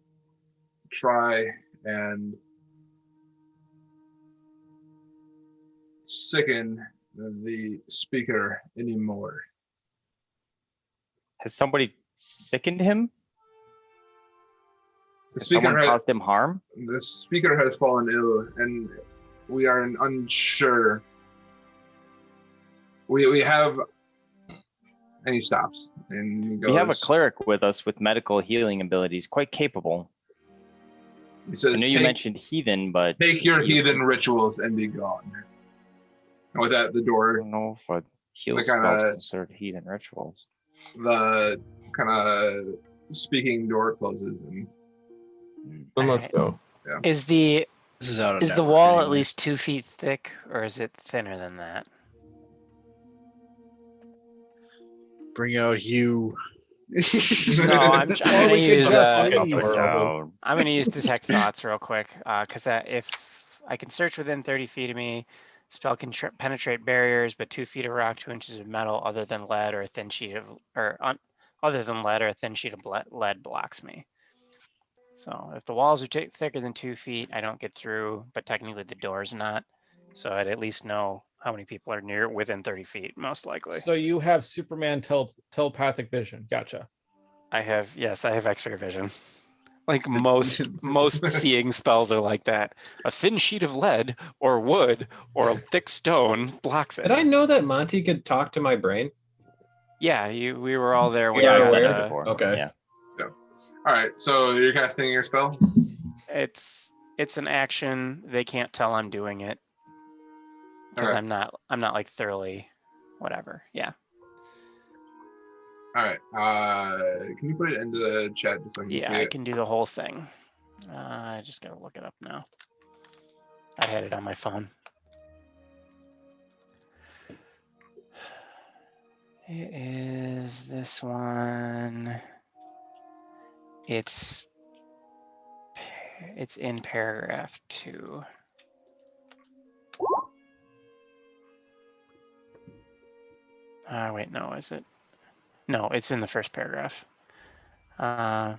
try and sicken the speaker anymore. Has somebody sickened him? The Has someone caused him harm? The speaker has fallen ill, and we are unsure. We have, and he stops and he goes. We have a cleric with us with medical healing abilities, quite capable. He says, I know you mentioned heathen, but take your heathen rituals and be gone. And with that, the I door, don't know if heal The spells kinda- considered heathen rituals. the kind of speaking door closes, and Then let's go. Is the This is out of is the network wall at anyways. least 2 feet thick, or is it thinner than that? Bring out you. No, I'm gonna we could use just Up leave. or down. I'm gonna use detect thoughts real quick, because if I can search within 30 feet of me, spell can penetrate barriers, but 2 feet of rock, 2 inches of metal, other than lead or a thin sheet of other than lead or a thin sheet of lead blocks me. So if the walls are thicker than 2 feet, I don't get through, but technically the door's not. So I'd at least know how many people are within 30 feet, most likely. So you have Superman telepathic vision. Gotcha. I have X-ray vision. Like most seeing spells are like that. A thin sheet of lead or wood or a thick stone blocks it. Did I know that Monty could talk to my brain? Yeah, we were all there when Yeah, you aware. got Okay. Yeah. all right. So you're casting your spell. it's an action. They can't tell I'm doing it because Okay. I'm not like thoroughly whatever. Yeah. All right. Can you put it into the chat just so I can see Yeah, I it? can do the whole thing. I just gotta look it up now. I had it on my phone. It is this one. It's in paragraph 2. Wait, no, is it? No, it's in the first paragraph. No.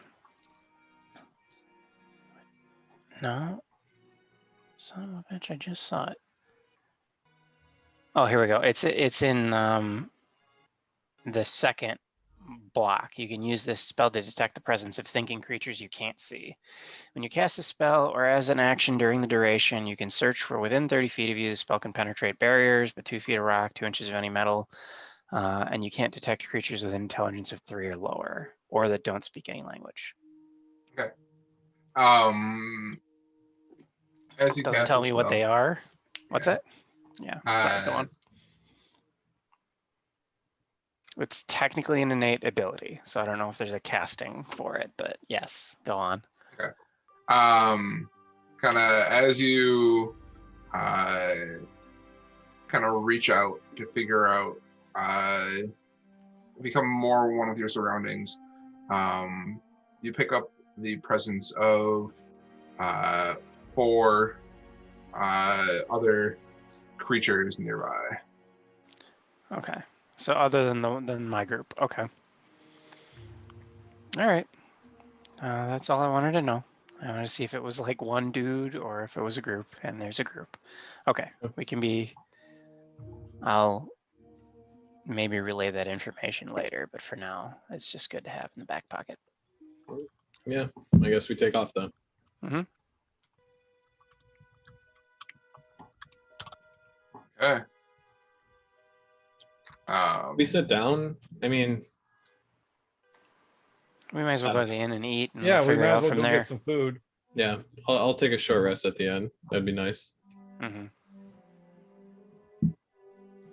Son of a bitch, I just saw it. Oh, here we go. It's in the second block. You can use this spell to detect the presence of thinking creatures you can't see. When you cast a spell or as an action during the duration, you can search for within 30 feet of you. The spell can penetrate barriers, but 2 feet of rock, 2 inches of any metal, and you can't detect creatures with intelligence of 3 or lower, or that don't speak any language. Okay. As you Doesn't cast tell the me what spell- they are. What's Yeah. that? Yeah, sorry, go on. It's technically an innate ability, so I don't know if there's a casting for it, but yes, go on. kind of as you kind of reach out to figure out become more one with your surroundings, you pick up the presence of 4 other creatures nearby. Okay. So other than my group. Okay. All right. That's all I wanted to know. I wanted to see if it was like one dude or if it was a group, and there's a group. Okay. We can be. I'll maybe relay that information later, but for now, it's just good to have in the back pocket. Yeah, I guess we take off then. Mm-hmm. Okay. We sit down. I mean, We might as well go to the inn and eat, and Yeah, we'll we figure might it as out well from go there. get some food. yeah, I'll take a short rest at the end. That'd be nice. Mm-hmm.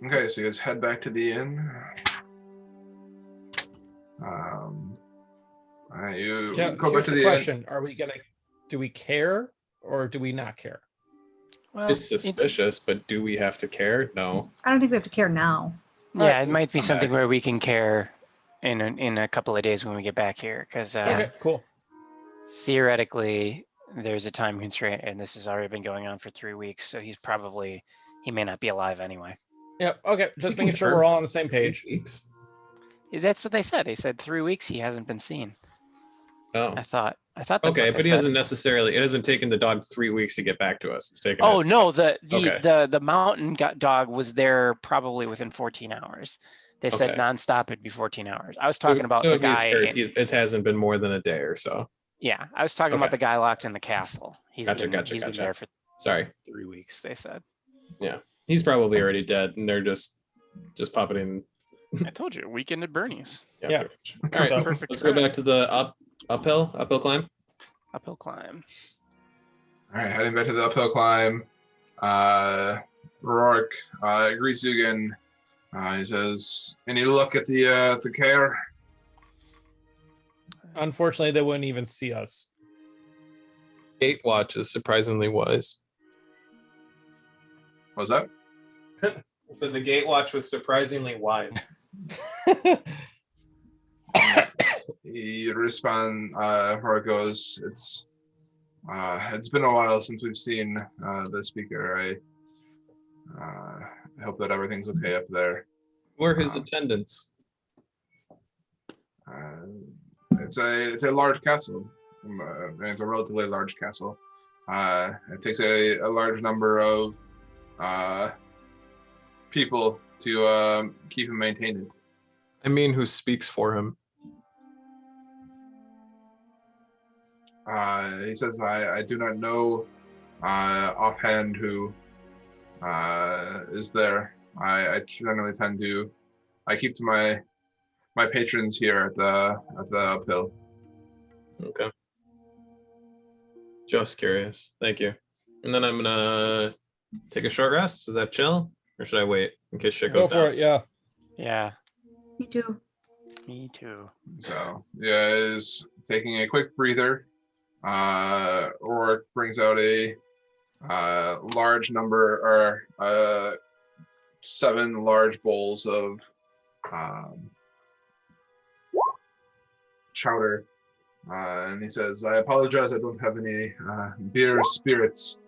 Okay, so you guys head back to the inn. All right, you Yeah, go back here's to the the inn. question: are we gonna? Do we care or do we not care? Well, It's suspicious, but do we have to care? No. I don't think we have to care now. yeah, it Alright, might be come something back. where we can care in a couple of days when we get back here, because Okay, cool. theoretically there's a time constraint, and this has already been going on for 3 weeks, so he may not be alive anyway. Yep. Okay, just We making can sure turn we're all on the same 3 page. weeks. That's what they said. They said 3 weeks he hasn't been seen. Oh, I thought that's okay, what they but he said. hasn't necessarily. It hasn't taken the dog 3 weeks to get back to us. It's taken. Oh it- no, Okay. the mountain dog was there probably within 14 hours. They said Okay. nonstop it'd be 14 hours. I was talking about so the if he's guy. hurt, it hasn't been more than a day or so. Yeah, I was talking Okay. about the guy locked in the castle. He's Gotcha, been gotcha. there for Sorry, 3 weeks. They said. he's probably already dead, and they're just puppeting. I told you, weekend at Bernie's. Yeah. pretty much. All right, So- Perfect let's go crime. back to the uphill climb. Uphill climb. All right, heading back to the uphill climb. Rourke greets you again. He says, "Any look at the care?" Unfortunately, they wouldn't even see us. Gate watch is surprisingly wise. What's that? So the gate watch was surprisingly wise. He responds. Rourke goes, "It's been a while since we've seen the speaker. I hope that everything's okay up there." Who are his attendants? It's a large castle. It's a relatively large castle. It takes a large number of people to keep and maintain it. I mean, who speaks for him? He says, I do not know offhand who is there. I generally tend to, I keep to my patrons here at the uphill. Okay. Just curious. Thank you. And then I'm gonna take a short rest. Is that chill, or should I wait in case shit Go goes for down? it. Yeah. Yeah, Me too. me too. So yeah, is taking a quick breather. Rourke brings out a large number, or 7 large bowls of chowder, and he says, "I apologize, I don't have any beer spirits,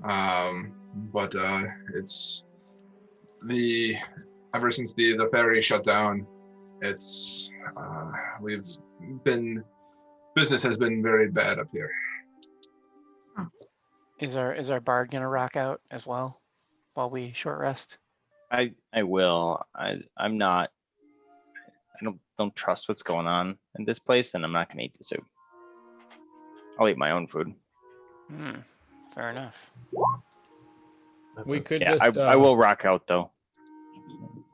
but it's ever since the ferry shut down, it's business has been very bad up here." Is our bard gonna rock out as well while we short rest? I will. I'm not. I don't trust what's going on in this place, and I'm not gonna eat the soup. I'll eat my own food. Fair enough. That's We it. could Yeah, just. I will rock out though,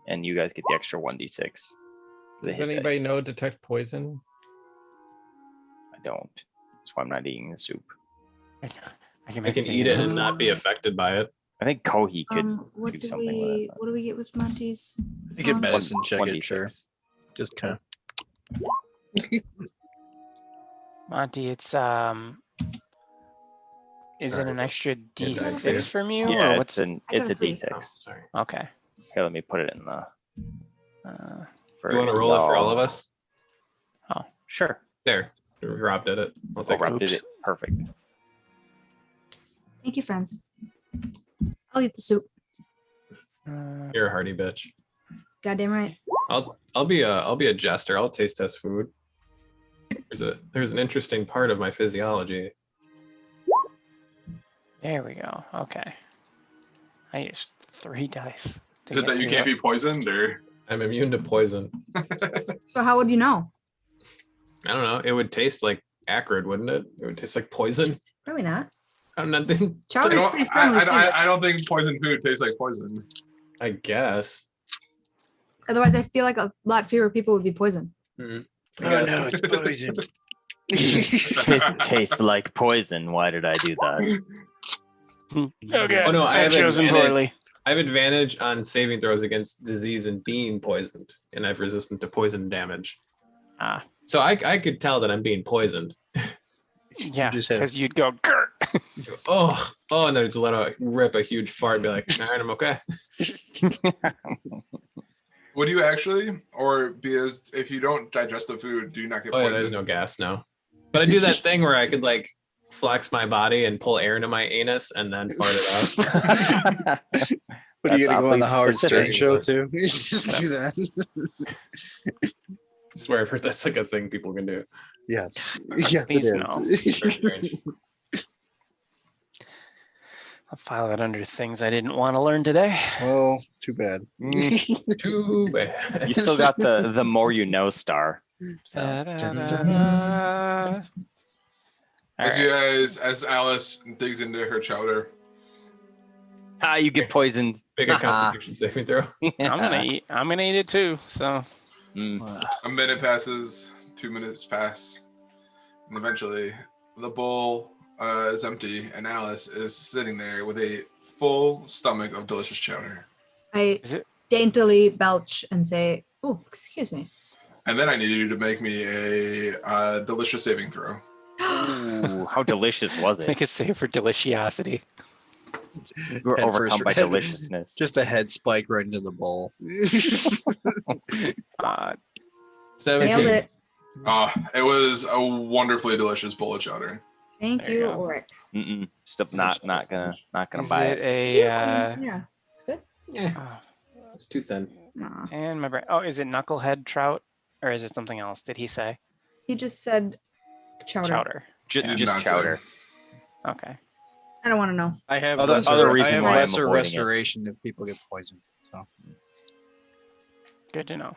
and you guys get the extra 1d6. for the Does hit anybody dice. know detect poison? I don't. That's why I'm not eating the soup. I can I can eat it and not be affected by it. I think Kohi could What do do something with it. what do we get with Monty's? You get song? medicine check it, 1d6. sure. Just kind of. Monty, it's is it an extra Is that D6 clear? from you, Yeah, or it's what's? it's a got a 3. d6. Oh, sorry. Okay. Here, let me put it in the. You want to roll it for all of y'all. us? Sure. There. Rob did it. I'll Oh, take Rob it. did it. Perfect. Thank you, friends. I'll eat the soup. You're a hardy bitch. Goddamn right. I'll be a jester. I'll taste test food. There's an interesting part of my physiology. There we go. Okay. I used 3 dice. Is it that you can't be poisoned, or? I'm immune to poison. So how would you know? I don't know. It would taste like acrid, wouldn't it? It would taste like poison. Probably not. I'm nothing. Chowder's pretty similar. I don't think poison food tastes like poison. I guess. Otherwise, I feel like a lot fewer people would be poisoned. Oh no, it's poison. It tastes like poison. Why did I do that? Okay. Oh no, I have chosen poorly. I have advantage on saving throws against disease and being poisoned, and I've resistant to poison damage. Ah. So I could tell that I'm being poisoned. Yeah, because you'd go, Gert. oh, and then just rip a huge fart and be like, all right, I'm okay. Would you actually? Or because if you don't digest the food, do you not get Oh, poisoned? yeah, there's no gas, no. But I do that thing where I could like flex my body and pull air into my anus and then fart it out. What are you gonna go on the Howard Stern specific. show too? You just do that. I swear I've heard that's like a thing people can do. Yes. Yes, it Please, no. is. Very strange. I'll file it under things I didn't want to learn today. Well, too bad. Too bad. You still got the more you know star. So. As Alice digs into her chowder. You get poisoned. Make a constitution saving throw. I'm gonna eat it too. So A minute passes, 2 minutes pass, and eventually the bowl is empty, and Alice is sitting there with a full stomach of delicious chowder. I daintily belch and say, "Oh, excuse me." And then I need you to make me a delicious saving throw. Ooh, how delicious was it? make a save for deliciosity. We were Head overcome first, by head- deliciousness. Just a head spike right into the bowl. 17. Nailed it. It was a wonderfully delicious bowl of chowder. Thank There you you, go. Ulrich. Still not gonna Is buy it it. Yeah, it's good. oh, It's too thin. Nah. and my brain. Oh, is it knucklehead trout or is it something else? Did he say He just said chowder. chowder? He did Just not say. chowder. Okay. I don't want to know. I have Other lesser, I reason have why I'm lesser avoiding it. restoration if people get poisoned. So Good to know.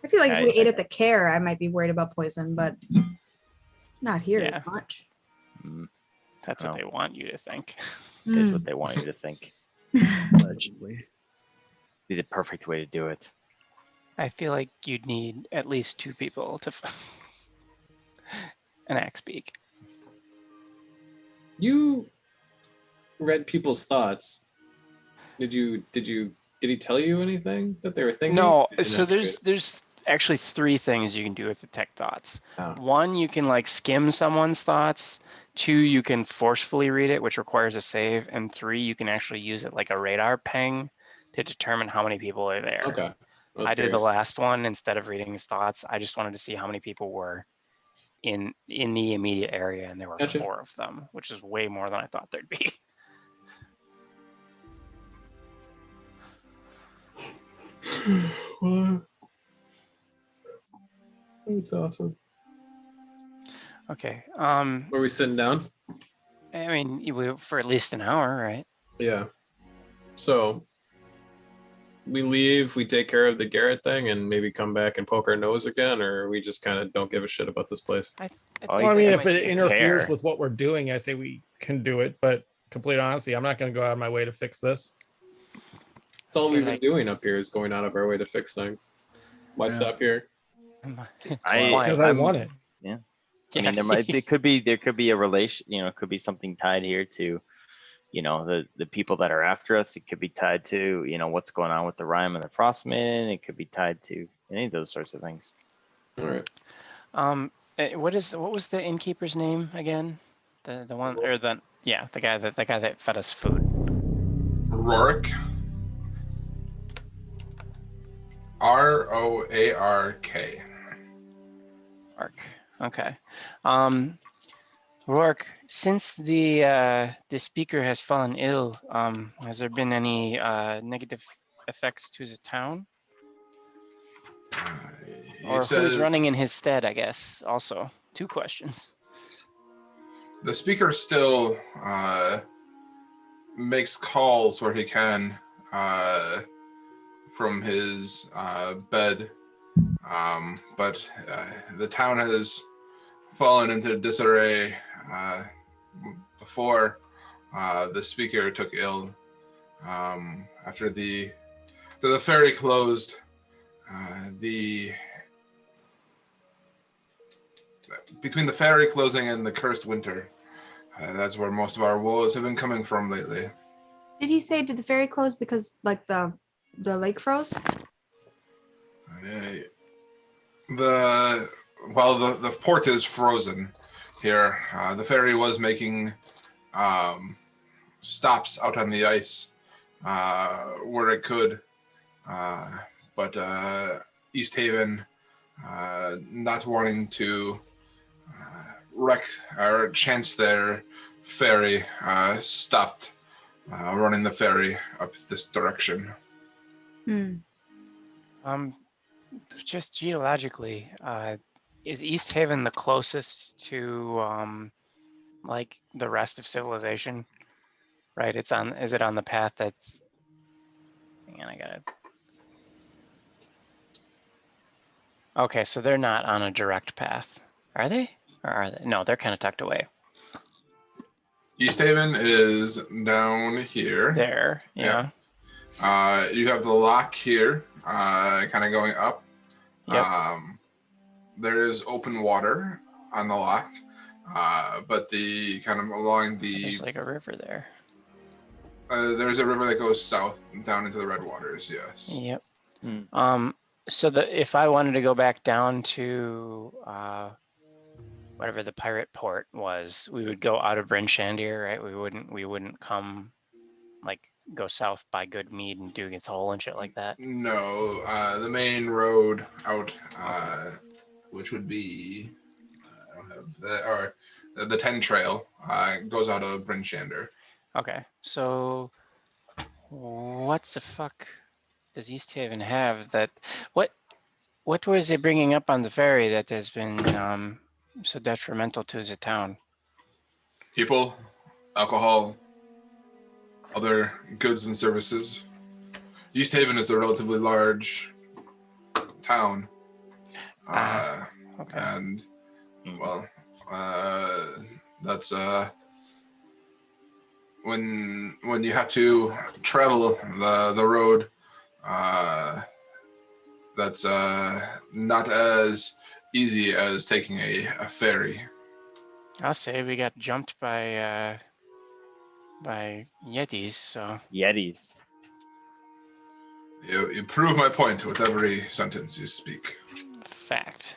I feel like if I- we ate at the care, I might be worried about poison, but not here Yeah. as much. That's what Oh. they want you to think. Is what they want you to think. allegedly. Be the perfect way to do it. I feel like you'd need at least 2 people to an axe beak. You read people's thoughts. Did he tell you anything that they were thinking? No, Did so not? there's actually 3 things you can do with the tech thoughts. Oh. 1, you can like skim someone's thoughts. 2, you can forcefully read it, which requires a save. And 3, you can actually use it like a radar ping to determine how many people are there. Okay. I did the last one instead of reading his thoughts. I just wanted to see how many people were in the immediate area, and there were Gotcha. 4 of them, which is way more than I thought there'd be. That's awesome. Okay. Were we sitting down? I mean, for at least an hour, right? Yeah. So we leave, we take care of the Garrett thing, and maybe come back and poke our nose again, or we just kind of don't give a shit about this place. Oh, Well, I mean, yeah, if it interferes care. with what we're doing, I say we can do it. But complete honesty, I'm not going to go out of my way to fix this. That's all feel we've been like- doing up here is going out of our way to fix things. Why Yeah. stop here? Because I want it. I mean, there could be a relation, it could be something tied here to, the people that are after us. It could be tied to, what's going on with the Rhyme and the Frostman. It could be tied to any of those sorts of things. All right. What was the innkeeper's name again? The one or the guy that fed us food. Roark. Roark. Ark. Okay. Rourke, since the speaker has fallen ill, has there been any negative effects to the town? He Or who's says running in his stead, I guess, also. 2 questions. the speaker still makes calls where he can from his bed, but the town has fallen into disarray before the speaker took ill. After the ferry closed, the between the ferry closing and the cursed winter, that's where most of our woes have been coming from lately. Did he say did the ferry close because like the lake froze? The port is frozen here. The ferry was making stops out on the ice where it could, but East Haven, not wanting to wreck or chance their ferry, stopped running the ferry up this direction. Just geologically, is East Haven the closest to like the rest of civilization? Right, is it on the path that's, hang on, I got it. Okay, so they're not on a direct path, are they? Or are they? No, they're kind of tucked away. East Haven is down here. There, yeah. You have the lock here, kind of going up. Yep. There is open water on the lock, but the kind of along the There's like a river there. there's a river that goes south down into the Red Waters. Yes. Yep. So if I wanted to go back down to whatever the pirate port was, we would go out of Bryn Shandir, right? We wouldn't come like go south by Good Mead and Dugan's Hole and shit like that. No, the main road out, which would be I don't have that, or the 10 trail, goes out of Bryn Shandir. Okay, so what the fuck does East Haven have that? What was it bringing up on the ferry that has been so detrimental to the town? People, alcohol, other goods and services. East Haven is a relatively large town, Okay. and well, that's when you have to travel the road, that's not as easy as taking a ferry. I'll say we got jumped by Yetis, so. Yetis. You prove my point with every sentence you speak. Fact.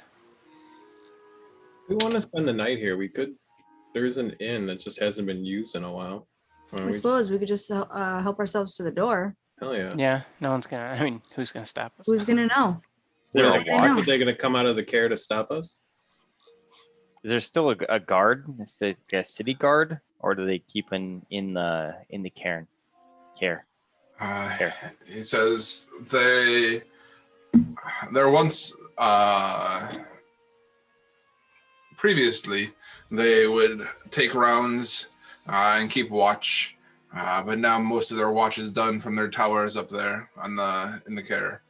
We want to spend the night here. We could. There's an inn that just hasn't been used in a while. I suppose we could just help ourselves to the door. Hell yeah. Yeah, no one's gonna. I mean, who's gonna stop us? Who's gonna know? Is there How a would they watch? know? Are they going to come out of the care to stop us? Is there still a guard? Is there a city guard, or do they keep in the cairn? Care. He says there once previously they would take rounds and keep watch, but now most of their watch is done from their towers up there in the care.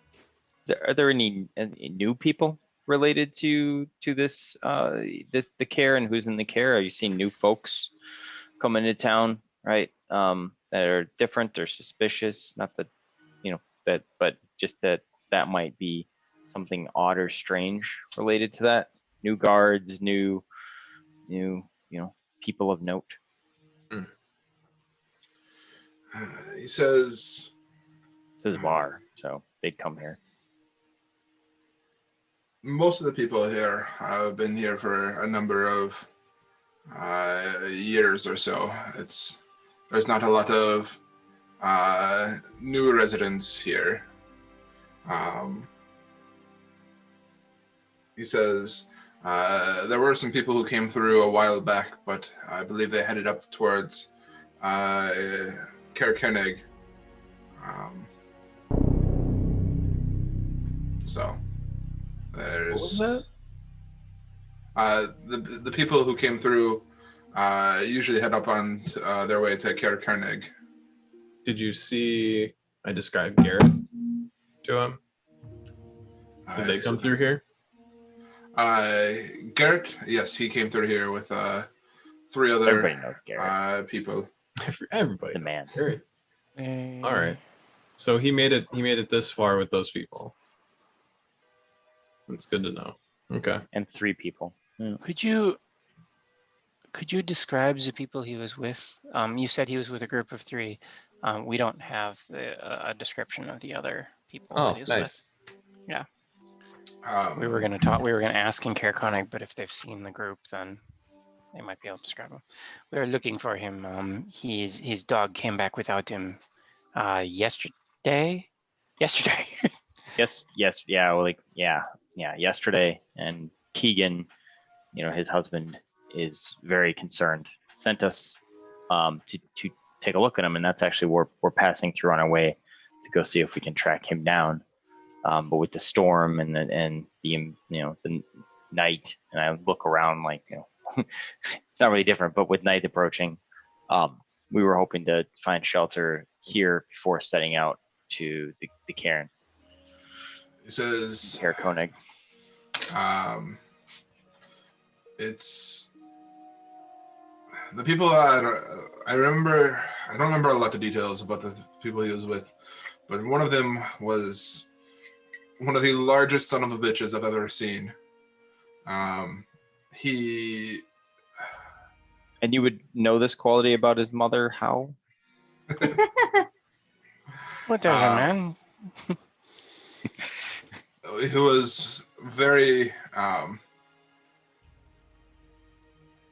Are there any new people related to this the care and who's in the care? Are you seeing new folks come into town, right? That are different or suspicious? Not that that, but just that might be something odd or strange related to that. New guards, new people of note. He says This is a bar, so they'd come here. most of the people here have been here for a number of years or so. There's not a lot of new residents here. He says There were some people who came through a while back, but I believe they headed up towards Kerkenig. So there's What was the people who came through usually head up on their way to Kerkenig. Did you see I described Garrett to him? Did they come through here? Garrett, yes, he came through here with 3 other Everybody knows Garrett. people. Everybody. The man. Garrett. All right. So he made it this far with those people. That's good to know. Okay. And 3 people. Could you describe the people he was with? You said he was with a group of 3. We don't have a description of the other people that he was nice. with. Yeah. We were gonna ask in Kerkonig, but if they've seen the group, then they might be able to describe him. We were looking for him. His dog came back without him yesterday. Yesterday. Yes. Yeah. Well, yesterday. And Keegan, his husband, is very concerned. Sent us to take a look at him, and that's actually we're passing through on our way to go see if we can track him down. But with the storm and the night, and I look around like it's not really different. But with night approaching, we were hoping to find shelter here before setting out to the cairn. It says Koenig. It's the people I remember. I don't remember a lot of details about the people he was with, but one of them was one of the largest son of a bitches I've ever seen. He And you would know this quality about his mother? How? Whatever, man. He was very.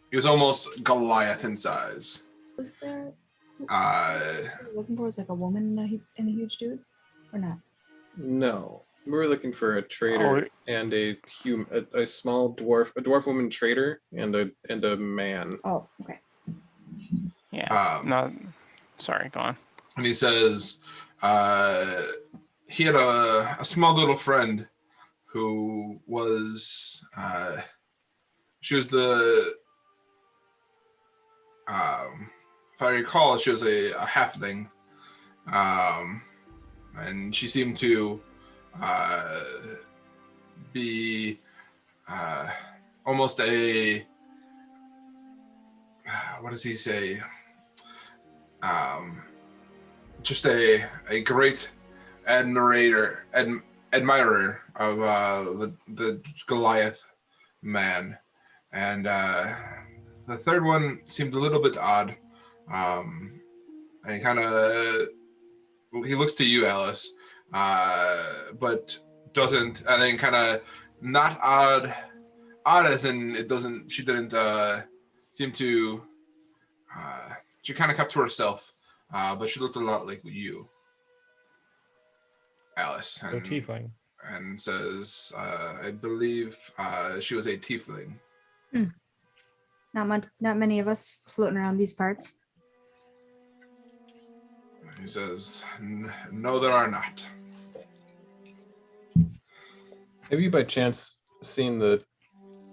He was almost Goliath in size. Was there? Uh, Looking for was like a woman and a huge dude, or not? No. We were looking for a trader and a small dwarf, a dwarf woman trader, and a man. Oh, okay. Yeah. No. Sorry. Go on. and he says he had a small little friend who was she was the if I recall, she was a halfling, and she seemed to be almost a what does he say? Just a great admirer of the Goliath man, and the third one seemed a little bit odd. And he looks to you, Alice, but doesn't, and then kind of not odd as in it doesn't. She didn't seem to. She kind of kept to herself, but she looked a lot like you, Alice. No tiefling. And says, I believe she was a tiefling. Not many of us floating around these parts. He says, no, there are not. Have you by chance seen the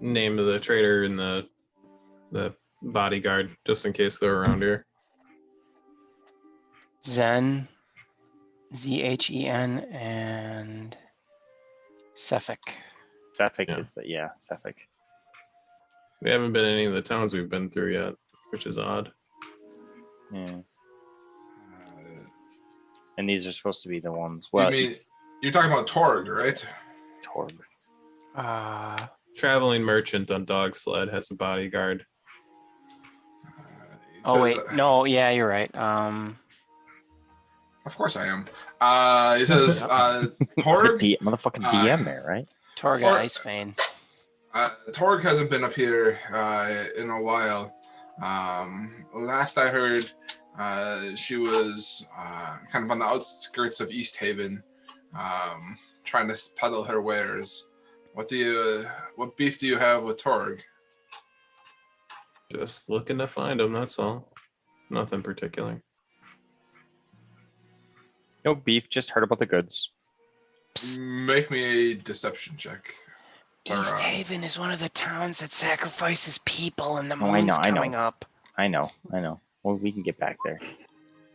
name of the trader and the bodyguard, just in case they're around here? Zen, Zhen, and Sefik. Sefik Yeah. is Sefik. We haven't been in any of the towns we've been through yet, which is odd. Yeah. And these are supposed to be the ones. Well, you're talking about Torg, right? Torg. Traveling merchant on dog sled has a bodyguard. Oh wait, no, yeah, you're right. Of course I am. He says, Torg. Motherfucking DM there, right? Torg Icefane. Torg hasn't been up here in a while. Last I heard, she was kind of on the outskirts of East Haven, trying to peddle her wares what beef do you have with Torg? Just looking to find him, that's all. Nothing particular. No beef, just heard about the goods. Make me a deception check. East Haven is one of the towns that sacrifices people, and the Oh, I know, moon's I know. coming up. I know. Well, we can get back there.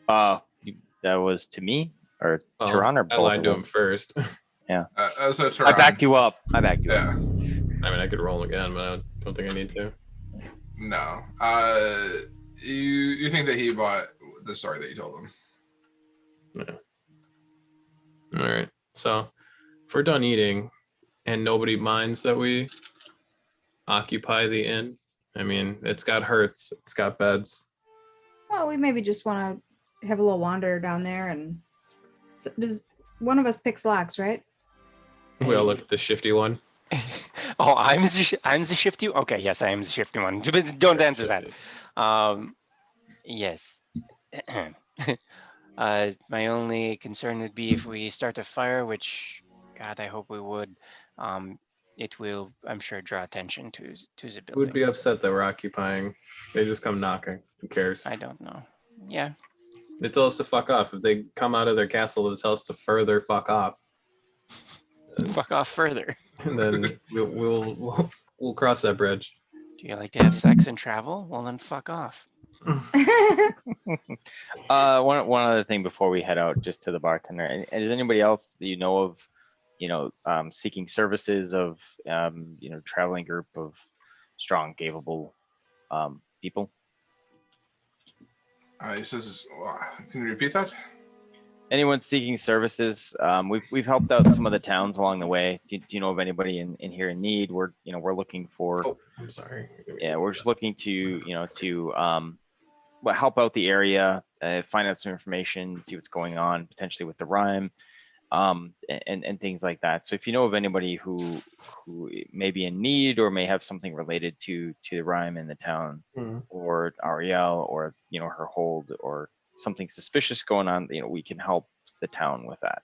That was to me or Tehran or both I lied of to him us? first. Yeah. Also, I Tehran. backed you up. Yeah. I mean, I could roll again, but I don't think I need to. No. You think that he bought the story that you told him? Yeah. All right. So, if we're done eating, and nobody minds that we occupy the inn, I mean, it's got hearths, it's got beds. Well, we maybe just want to have a little wander down there. And so does one of us picks locks, right? We all look at the shifty one. Oh, I'm the shifty. Okay, yes, I am the shifty one. But don't answer that. Yes. My only concern would be if we start a fire, which, God, I hope we would. It will, I'm sure, draw attention to the Who would building. be upset that we're occupying? They just come knocking. Who cares? I don't know. Yeah. They tell us to fuck off. If they come out of their castle to tell us to further fuck off, Fuck off further. and then we'll cross that bridge. Do you like to have sex and travel? Well, then fuck off. One other thing before we head out, just to the bartender. And is anybody else that you know of, seeking services of, traveling group of strong, capable people? He says, can you repeat that? Anyone seeking services? We've helped out some of the towns along the way. Do you know of anybody in here in need? We're looking for. Oh, I'm sorry. Yeah, we're just looking to help out the area, find out some information, see what's going on potentially with the rhyme, and things like that. So if you know of anybody who may be in need or may have something related to the rhyme in the town, or Ariel, or her hold, or something suspicious going on, we can help the town with that,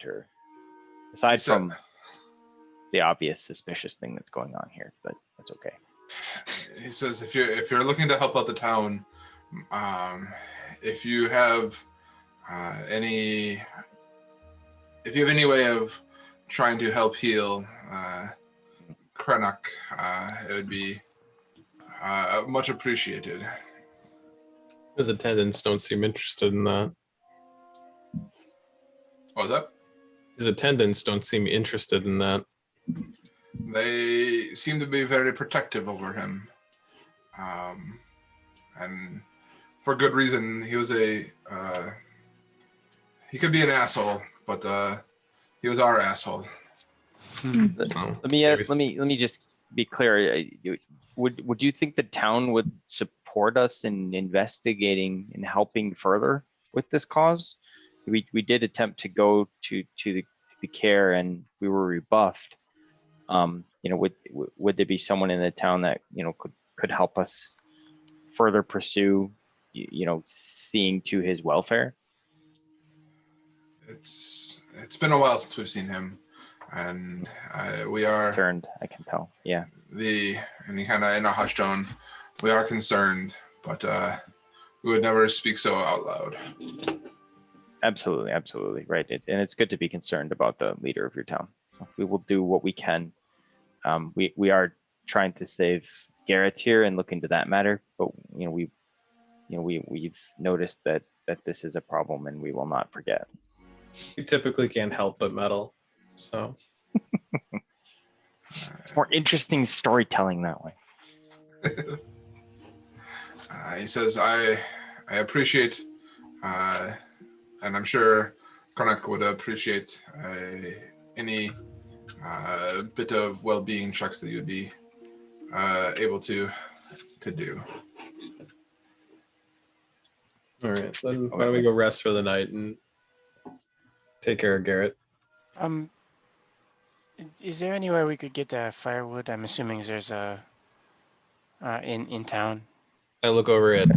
or aside from the obvious suspicious thing that's going on here, but that's okay. He says, if you're looking to help out the town, if you have any way of trying to help heal Krenok, it would be much appreciated. His attendants don't seem interested in that. What was that? His attendants don't seem interested in that. They seem to be very protective over him, and for good reason. He was he could be an asshole, but he was our asshole. Let me just be clear. Would you think the town would support us in investigating and helping further with this cause? We did attempt to go to the care, and we were rebuffed. Would there be someone in the town that could help us further pursue seeing to his welfare? It's been a while since we've seen him, and we are concerned. I can tell. Yeah. And he kind of in a hushed tone, we are concerned, but we would never speak so out loud. Absolutely right. And it's good to be concerned about the leader of your town. So we will do what we can. We are trying to save Garrett here and look into that matter, but we've noticed that this is a problem, and we will not forget. You typically can't help but meddle, so it's more interesting storytelling that way. He says, I appreciate, and I'm sure Karnak would appreciate any bit of well-being checks that you would be able to do. All right, then why don't we go rest for the night and take care of Garrett? Is there any way we could get the firewood? I'm assuming there's a in town. I look over at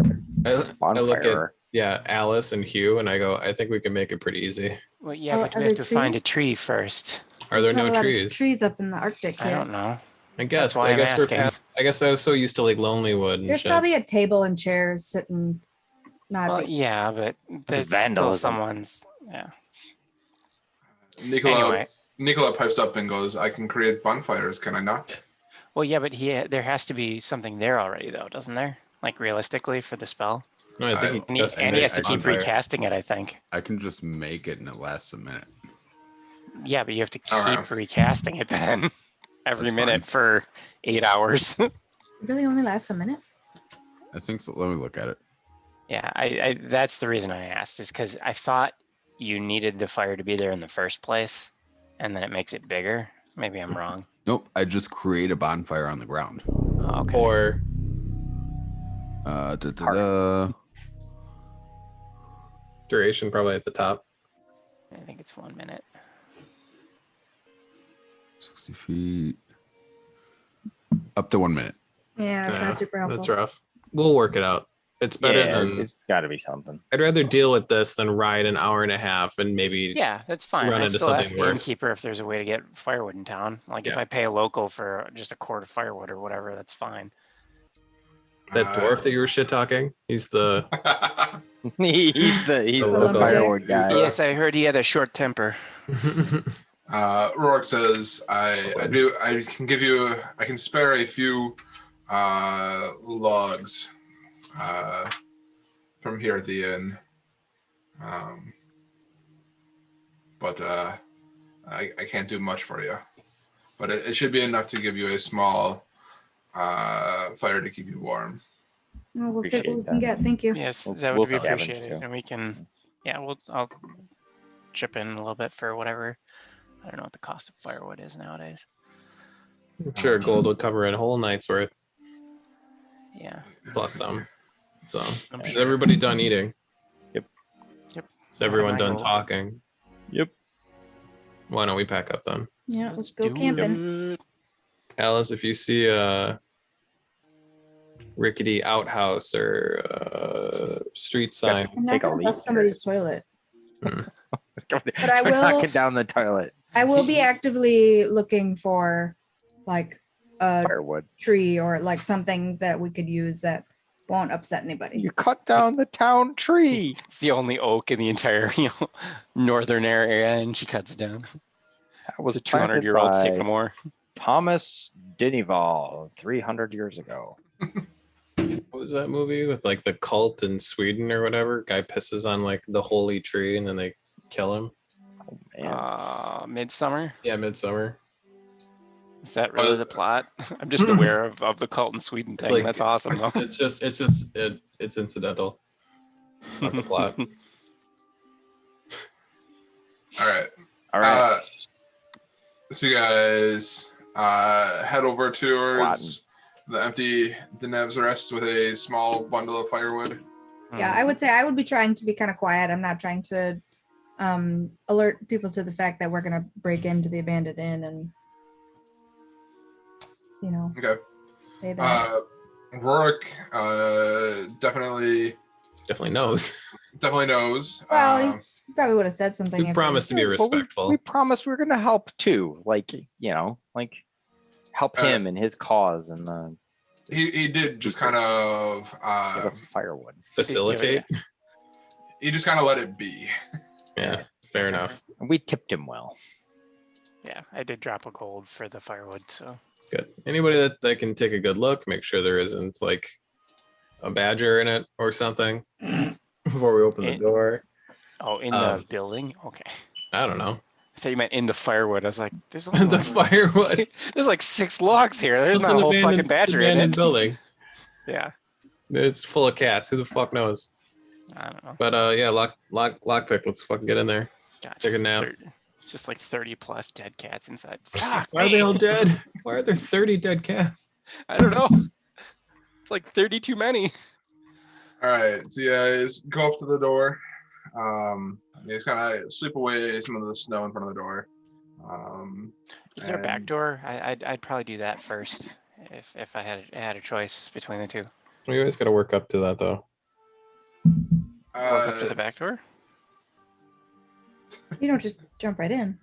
Alice and Hugh, and I go, I think we can make it pretty easy. Well, yeah, but we have to find a tree first. Are there no trees? Trees up in the Arctic I here. don't know. I guess. why I I'm guess asking. I guess I was so used to like Lonelywood and There's shit. probably a table and chairs sitting. Not Well, big. yeah, but that's still vandalism. someone's. Yeah. Nicola, Anyway. Nicola pipes up and goes, "I can create bonfires, can I not?" Well, yeah, but there has to be something there already, though, doesn't there? Like realistically for the spell, No, I think and he has to keep recasting it. I think. I can just make it and it lasts a minute. Yeah, but you have to keep Alright. recasting it then every That's minute fine. for 8 hours. It really only lasts a minute. I think so. Let me look at it. Yeah, I that's the reason I asked, is because I thought you needed the fire to be there in the first place, and then it makes it bigger. Maybe I'm wrong. Nope. I just create a bonfire on the ground. Oh, okay. Or duration probably at the top. I think it's 1 minute. 60 feet. Up to 1 minute. Yeah, that's Yeah, not super helpful. That's rough. We'll work it out. It's better than. It's got to be something. I'd rather deal with this than ride an hour and a half and maybe. Yeah, that's fine. Run I into still ask something the worse. innkeeper if there's a way to get firewood in town. Like if Yeah. I pay a local for just a quart of firewood or whatever, that's fine. That dwarf that you were shit talking. He's the. he's the local- firewood guy. Yes, I heard he had a short temper. Rourke says, I can spare a few logs from here at the inn. But I can't do much for you. But it should be enough to give you a small fire to keep you warm. Well, we'll take what we Appreciate can that. get. Thank you. Yes, We'll- that we'll would be scavenge appreciated, too. and we can. Yeah, I'll chip in a little bit for whatever. I don't know what the cost of firewood is nowadays. I'm sure gold would cover a whole night's worth Yeah. plus some. So I'm is sure. everybody done eating? Yep. Yep. Is everyone my done goal. talking? Yep. Why don't we pack up then? Yeah, let's go camping. it. Alice, if you see a rickety outhouse or street sign, I'm not Take a gonna leak bust somebody's toilet. But I will- knocking down the toilet. I will be actively looking for like a Firewood. tree or like something that we could use that won't upset anybody. You cut down the town tree. It's the only oak in the entire northern area, and she cuts it down. That was It's a planted 200-year-old by sycamore. Thomas Dinival 300 years ago. what was that movie with like the cult in Sweden or whatever? Guy pisses on like the holy tree and then they kill him. Oh, man. Midsummer. Yeah, Midsummer. Is that really the plot? I'm just aware of the cult in Sweden It's thing. like- That's awesome, though. It's incidental. It's not the plot. All right. All right. So you guys head over towards the empty Denev's Rest with a small bundle of firewood. Yeah, I would say I would be trying to be kind of quiet. I'm not trying to alert people to the fact that we're gonna break into the abandoned inn and Okay. stay there. Rourke definitely knows. knows. Well, you probably would have said something. We if promised to be But respectful. we promised we were going to help too. Like, help him in his cause and he did just kind of give us firewood. Facilitate. he just kind of let it be. Yeah, fair enough. And we tipped him well. Yeah, I did drop a gold for the firewood, so. Good. Anybody that can take a good look, make sure there isn't like a badger in it or something before we open the door. Oh, in the building? Okay. I don't know. I thought you meant in the firewood. I was like, there's only The firewood. There's like 6 logs here. There's It's not an a whole fucking abandoned- badger in abandoned it. building. Yeah, It's full of cats. Who the fuck knows? I don't know. But yeah, lockpick. Let's fucking get in there. God, Take a just nap. It's just like 30 plus dead cats inside. Why are they all dead? Why are there 30 dead cats? I don't know. It's like 30 too many. All right, so you guys go up to the door. You just kind of sweep away some of the snow in front of the door. Is there a back and, door? I'd probably do that first if I had a choice between the two. We always got to work up to that though. Walk up to the back door. You don't just jump right in.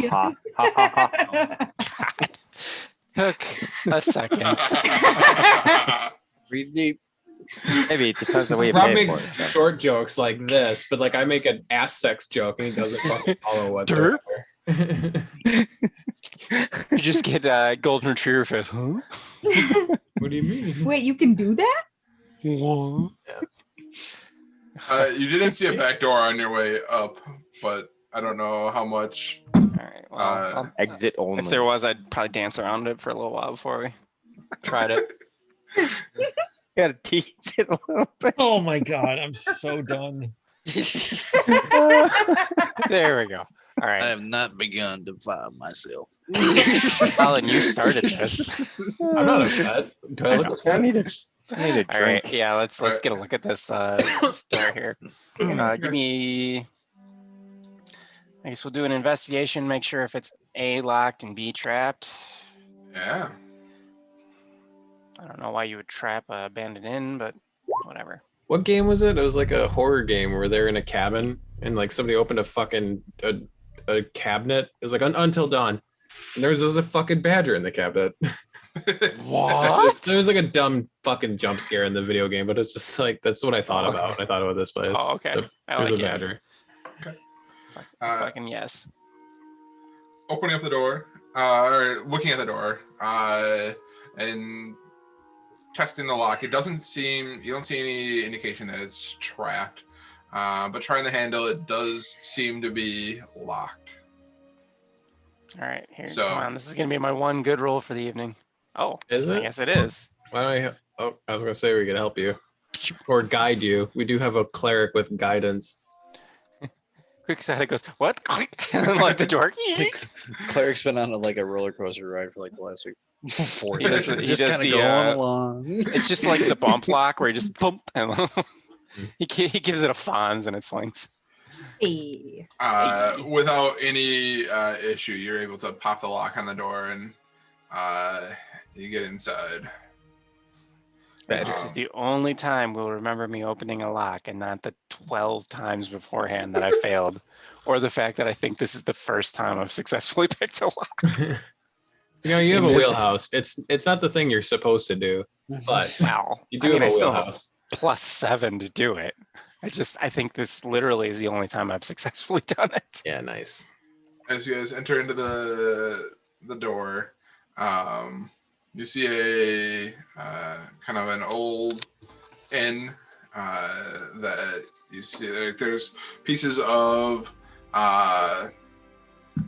ha ha ha ha ha. Took a second. Breathe deep. Maybe it depends on the way you Rob pay makes for it. So. short jokes like this, but like I make an ass sex joke and he doesn't fucking follow whatsoever. You just get golden retriever face. Huh? What do you mean? Wait, you can do that? What? You didn't see a back door on your way up, but I don't know how much. All right. Well, Exit only. if there was, I'd probably dance around it for a little while before we tried it. Gotta tease it a little bit. Oh my god, I'm so done. There we go. All I right. have not begun to find myself. Alan, you started this. I'm not upset. Do I look I upset? need a drink. All right. Yeah. Let's All right. get a look at this store here. Give me. I guess we'll do an investigation. Make sure if it's A, locked, and B, trapped. Yeah. I don't know why you would trap a abandoned inn, but whatever. What game was it? It was like a horror game where they're in a cabin and like somebody opened a fucking a cabinet. It was like Until Dawn. And there was a fucking badger in the cabinet. What? There was like a dumb fucking jump scare in the video game, but it's just like that's what I thought about when I thought about this place. Oh, okay. So I there's like a it. badger. Fucking yes. Opening up the door, or looking at the door, and testing the lock. It doesn't seem, you don't see any indication that it's trapped, but trying the handle, it does seem to be locked. All right, here. So- Come on. This is gonna be my one good roll for the evening. Oh, Is I it? guess it is. Why don't I was gonna say we could help you. Or guide you. We do have a cleric with guidance. Quick side, it goes, what? And then like the door. Cleric's been on a roller coaster ride for like the last week. 4 He does- sessions. he Just does kind of the, going along. It's just like the bump lock where you just bump and he gives it a Fonz and it swings. Hey. Without any issue, you're able to pop the lock on the door and you get inside. This is the only time we'll remember me opening a lock and not the 12 times beforehand that I failed. Or the fact that I think this is the first time I've successfully picked a lock. You know, you have a wheelhouse. It's not the thing you're supposed to do, but Wow. you do have I a still have wheelhouse. +7 to do it. I think this literally is the only time I've successfully done it. Yeah, nice. As you guys enter into the door, you see a kind of an old inn that you see. Like, there's pieces of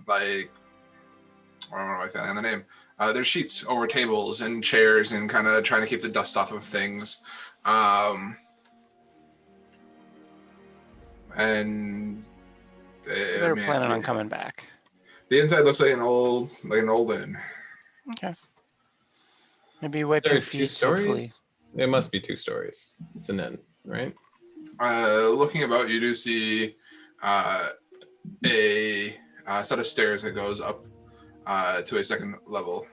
like, what am I feeling on the name? There's sheets over tables and chairs and kind of trying to keep the dust off of things. And They're planning on coming back. The inside looks like an old inn. Okay. Maybe wipe There your are 2 feet, stories? hopefully. It must be 2 stories. It's an inn, right? Looking about, you do see a set of stairs that goes up to a second level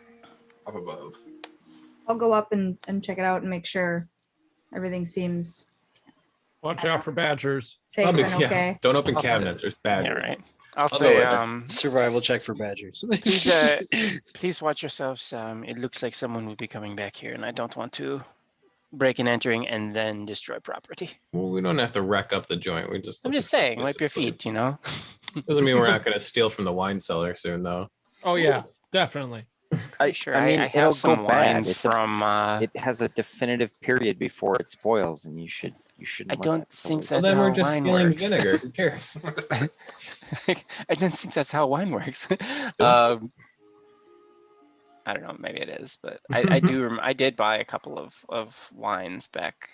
up above. I'll go up and check it out and make sure everything seems Watch out for badgers. safe I'll be- and yeah, okay. Don't open I'll say- cabinets. There's bad. Yeah, right. I'll I'll say, go with Survival check for badgers. please watch yourselves. It looks like someone will be coming back here, and I don't want to break and entering and then destroy property. Well, we don't have to wreck up the joint. We just. I'm just saying, wipe your feet, you know? Doesn't mean we're not going to steal from the wine cellar soon, though. Oh yeah, definitely. Sure, I it'll have some go bad. wines It's a- from. It has a definitive period before it spoils, and you shouldn't. I don't think Well, that's then we're how just wine stealing works. vinegar. Who cares? I don't think that's how wine works. I don't know. Maybe it is, but I do. I did buy a couple of wines back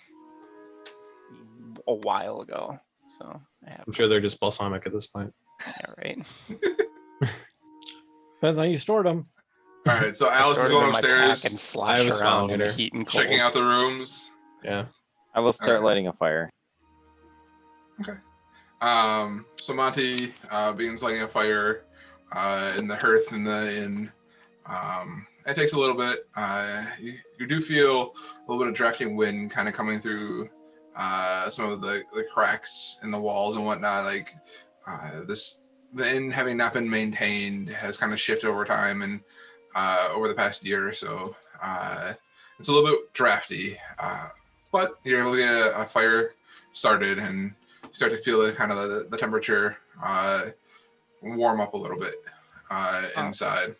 a while ago, so I have. I'm sure they're just balsamic at this point. Yeah, right. Depends on how you stored them. All right, so I Alice is stored going them in my pack and upstairs, slosh I was around in the following her. heat and cold. checking out the rooms. Yeah. I will start Alright. lighting a fire. So Monty begins lighting a fire in the hearth in the inn. It takes a little bit. You do feel a little bit of drafting wind kind of coming through some of the cracks in the walls and whatnot. Like this the inn having not been maintained has kind of shifted over time and over the past year or so. It's a little bit drafty, but you're able to get a fire started and start to feel the temperature warm up a little bit inside.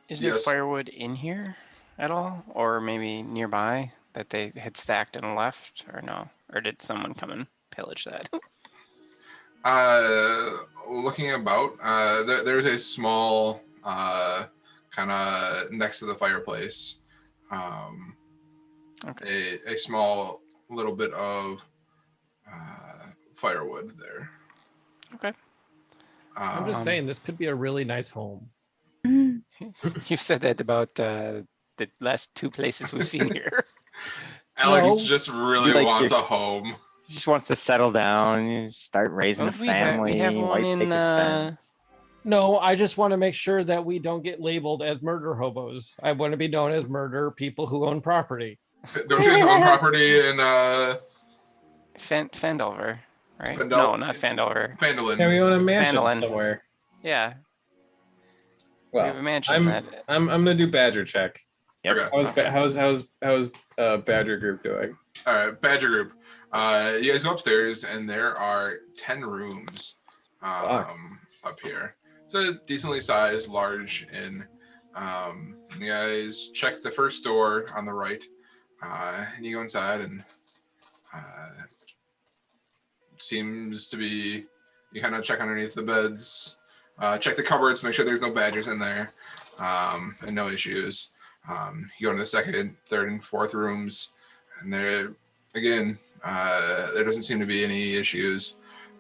Is there firewood in here at all, or maybe nearby that they had stacked and left, or no? Or did someone come and pillage that? Looking about, there's a small kind of next to the fireplace. Okay. A small little bit of firewood there. Okay. I'm just saying this could be a really nice home. You've said that about the last two places we've seen here. Alex No. just really wants a home. He just wants to settle down, you know, start raising a family. We have one white in. picket fence. No, I just want to make sure that we don't get labeled as murder hobos. I want to be known as murder people who own property. Don't you guys own property in Fandover, right? Fandel- No, not Fandover. Phandalin? Yeah, we own a mansion Mandolin. somewhere. Yeah, we have a Well, mansion. I'm gonna do Badger check. Yep. Okay. How's Badger Group doing? All right, Badger Group. You guys go upstairs, and there are 10 rooms up here. It's a decently sized, large inn. You guys check the first door on the right, and you go inside, and seems to be. You kind of check underneath the beds, check the cupboards, make sure there's no badgers in there, and no issues. You go into the second, third, and fourth rooms, and there, again, there doesn't seem to be any issues.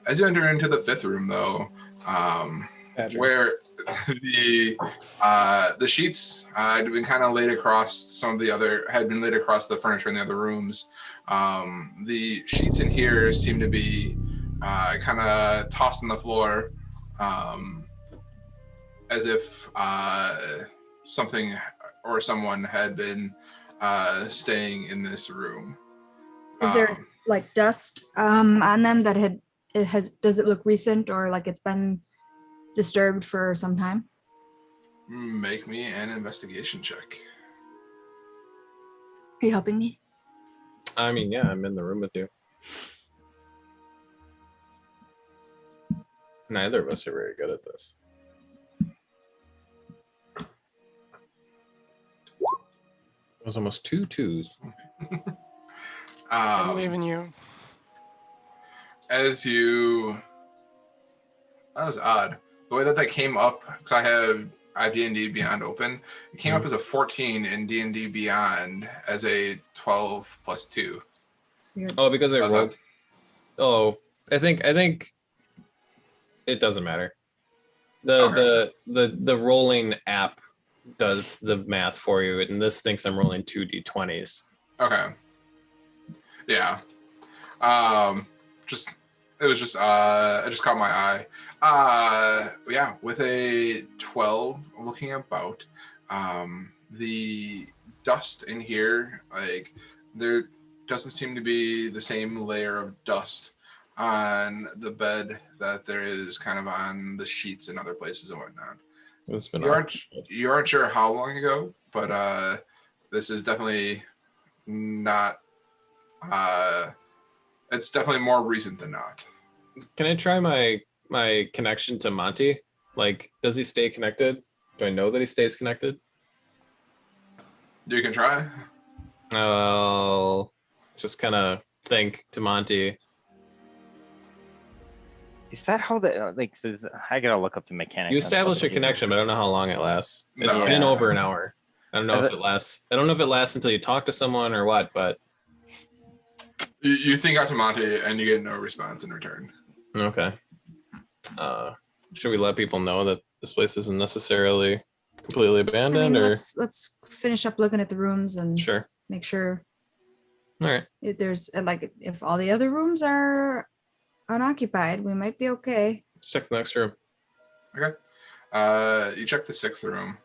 As you enter into the fifth room, though, where the sheets had been kind of laid across had been laid across the furniture in the other rooms. The sheets in here seem to be kind of tossed on the floor, as if something or someone had been staying in this room. Is there like dust on them that does it look recent or like it's been disturbed for some time? Make me an investigation check. Are you helping me? I mean, yeah, I'm in the room with you. Neither of us are very good at this. It was almost 2 2s. I believe in you. That was odd. The way that came up, because I have D&D Beyond open, it came up as a 14 in D&D Beyond as a 12 plus 2. Oh, because I How's rolled. Oh, I think it doesn't matter. The rolling app does the math for you, and this thinks I'm rolling 2 d20s. Okay. Yeah. It just caught my eye. Yeah, with a 12 looking about, the dust in here, like, there doesn't seem to be the same layer of dust on the bed that there is kind of on the sheets and other places and whatnot. It's been You aren't sure how long ago, but this is definitely not. It's definitely more recent than not. Can I try my connection to Monty? Like, does he stay connected? Do I know that he stays connected? You can try. I'll just kind of think to Monty. Is that how so I gotta look up the mechanics. You establish a connection, but I don't know how long it lasts. It's No. been over an hour. I don't know if it lasts. I don't know if it lasts until you talk to someone or what, but You think out to Monty and you get no response in return. okay. Should we let people know that this place isn't necessarily completely abandoned, or let's finish up looking at the rooms and sure? make sure All right. if all the other rooms are unoccupied, we might be okay. Let's check the next room. Okay. You check the sixth room.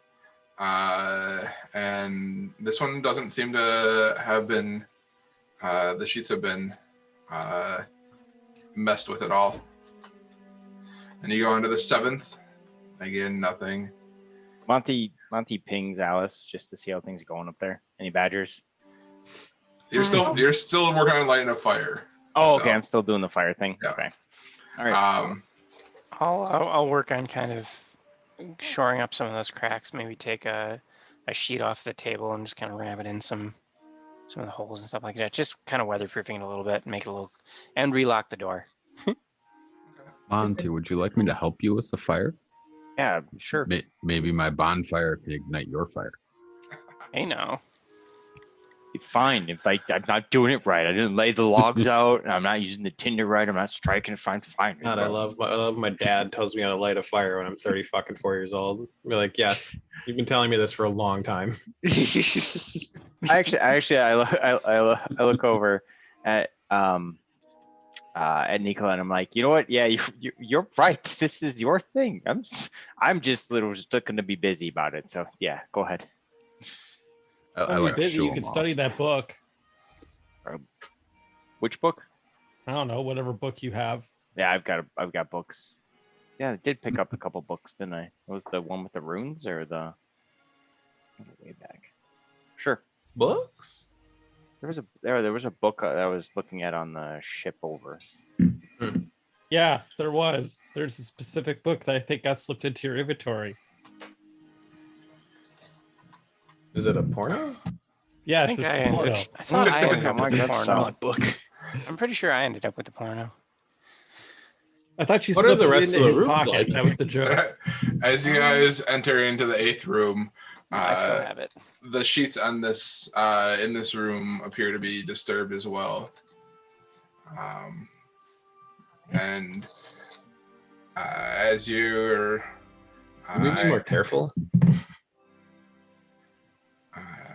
And this one doesn't seem to have been, the sheets have been messed with at all. And you go into the 7th. Again, nothing. Monty pings Alice just to see how things are going up there. Any badgers? You're still working on lighting a fire. Oh, so. okay. I'm still doing the fire thing. Yeah. Okay. All right. I'll work on kind of shoring up some of those cracks. Maybe take a sheet off the table and just kind of ram it in some of the holes and stuff like that. Just kind of weatherproofing it a little bit, make it a little, and relock the door. Monty, would you like me to help you with the fire? Yeah, sure. Maybe my bonfire can ignite your fire. Hey, no. Fine. If I'm not doing it right, I didn't lay the logs out, and I'm not using the tinder right. I'm not striking it fine. God, I love my dad tells me how to light a fire when I'm 34 years old. Be like, yes, you've been telling me this for a long time. I look over at Nicola and I'm like, you know what? Yeah, you're right. This is your thing. I'm just looking to be busy about it. So yeah, go ahead. I like to busy. show You 'em could off. study that book. Which book? I don't know, whatever book you have. Yeah, I've got books. Yeah, I did pick up a couple books, didn't I? Was the one with the runes or the way back? Sure. Books? There was a book that I was looking at on the ship over. Yeah, there was. There's a specific book that I think got slipped into your inventory. Is it a porno? Yes, I think it's I the ended. porno. I thought I ended up with the That's a porno. solid book. I'm pretty sure I ended up with the porno. I thought you What are slipped the it rest into of the his rooms pocket. like? That was the joke. As you guys enter into the 8th room, I still have it. the sheets on this in this room appear to be disturbed as well. And as you're Can we be more careful?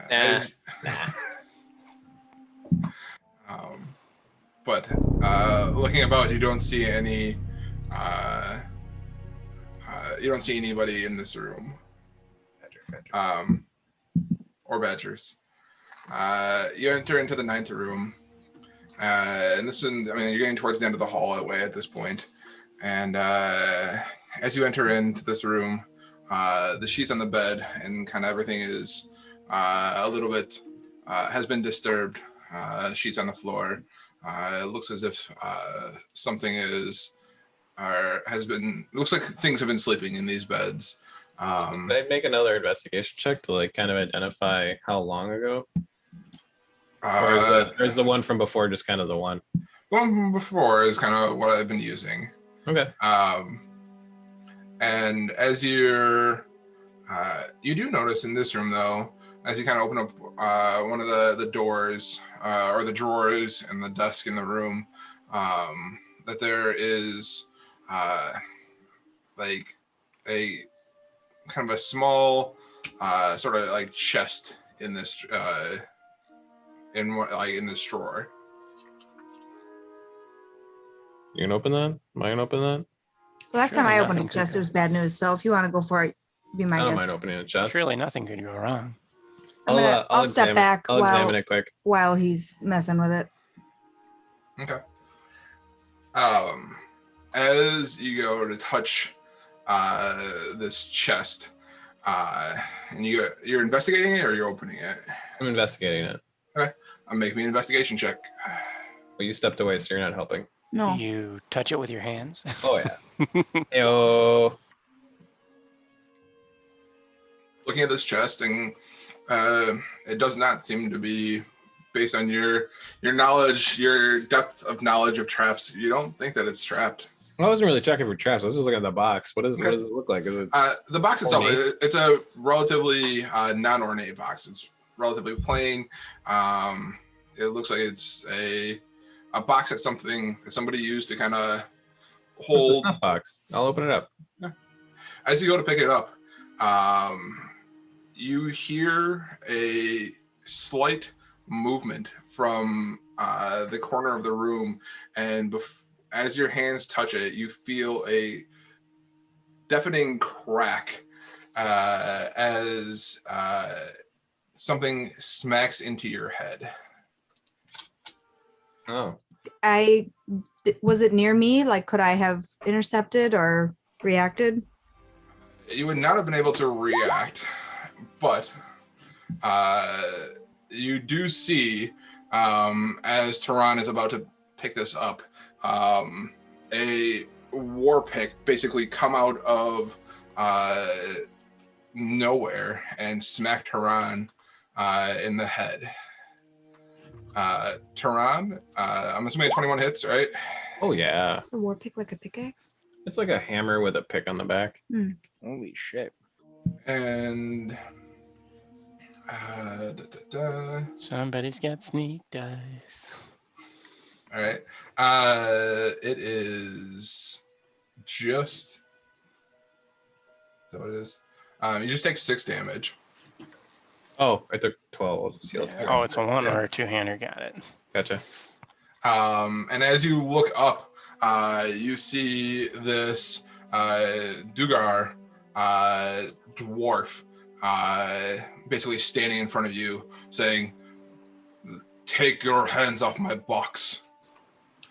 as- but looking about, you don't see any you don't see anybody in this room. Or badgers. You enter into the 9th room, and this is, I mean, you're getting towards the end of the hallway at this point. And as you enter into this room, the sheets on the bed and kind of everything is a little bit has been disturbed. Sheets on the floor. It looks as if something is or has been. It looks like things have been sleeping in these beds. Can I make another investigation check to like kind of identify how long ago? Or is the one from before just kind of the one? The one from before is kind of what I've been using. Okay. And as you do notice in this room, though, as you kind of open up one of the doors or the drawers and the desk in the room, that there is like a kind of a small sort of like chest in this in this drawer. You gonna open that? Am I gonna open that? Last Surely time I opened a nothing could chest, go- it was bad news. So if you want to go for it, be my I don't guest. mind opening a chest. Surely nothing could go wrong. I'll step back I'll examine it quick. while he's messing with it. Okay. As you go to touch this chest, and you're investigating it or you're opening it? I'm investigating it. Make me an investigation check. Well, you stepped away, so you're not helping. No. You touch it with your hands. Oh yeah. Yo. Looking at this chest, and it does not seem to be, based on your knowledge, your depth of knowledge of traps. You don't think that it's trapped. I wasn't really checking for traps. I was just looking at the box. What does it look like? Is it The box itself, ornate? it's a relatively non-ornate box. It's relatively plain. It looks like it's a box that somebody used to kind of It's a hold. snuff box? I'll open it up. As you go to pick it up, you hear a slight movement from the corner of the room, and as your hands touch it, you feel a deafening crack as something smacks into your head. Oh. I Was it near me? Like, could I have intercepted or reacted? You would not have been able to react, but you do see, as Tehran is about to pick this up, a war pick basically come out of nowhere and smack Tehran in the head. Tehran, I'm assuming 21 hits, right? Oh yeah, It's a war pick like a pickaxe. it's like a hammer with a pick on the back. Holy shit. And Somebody's got sneak dice. all right. It is just. Is that what it is? You just take 6 damage. Oh, I took 12. I'll just heal. Oh, it's a one or a two-hander. Got it. Gotcha. And as you look up, you see this Deurgar dwarf basically standing in front of you saying, "Take your hands off my box."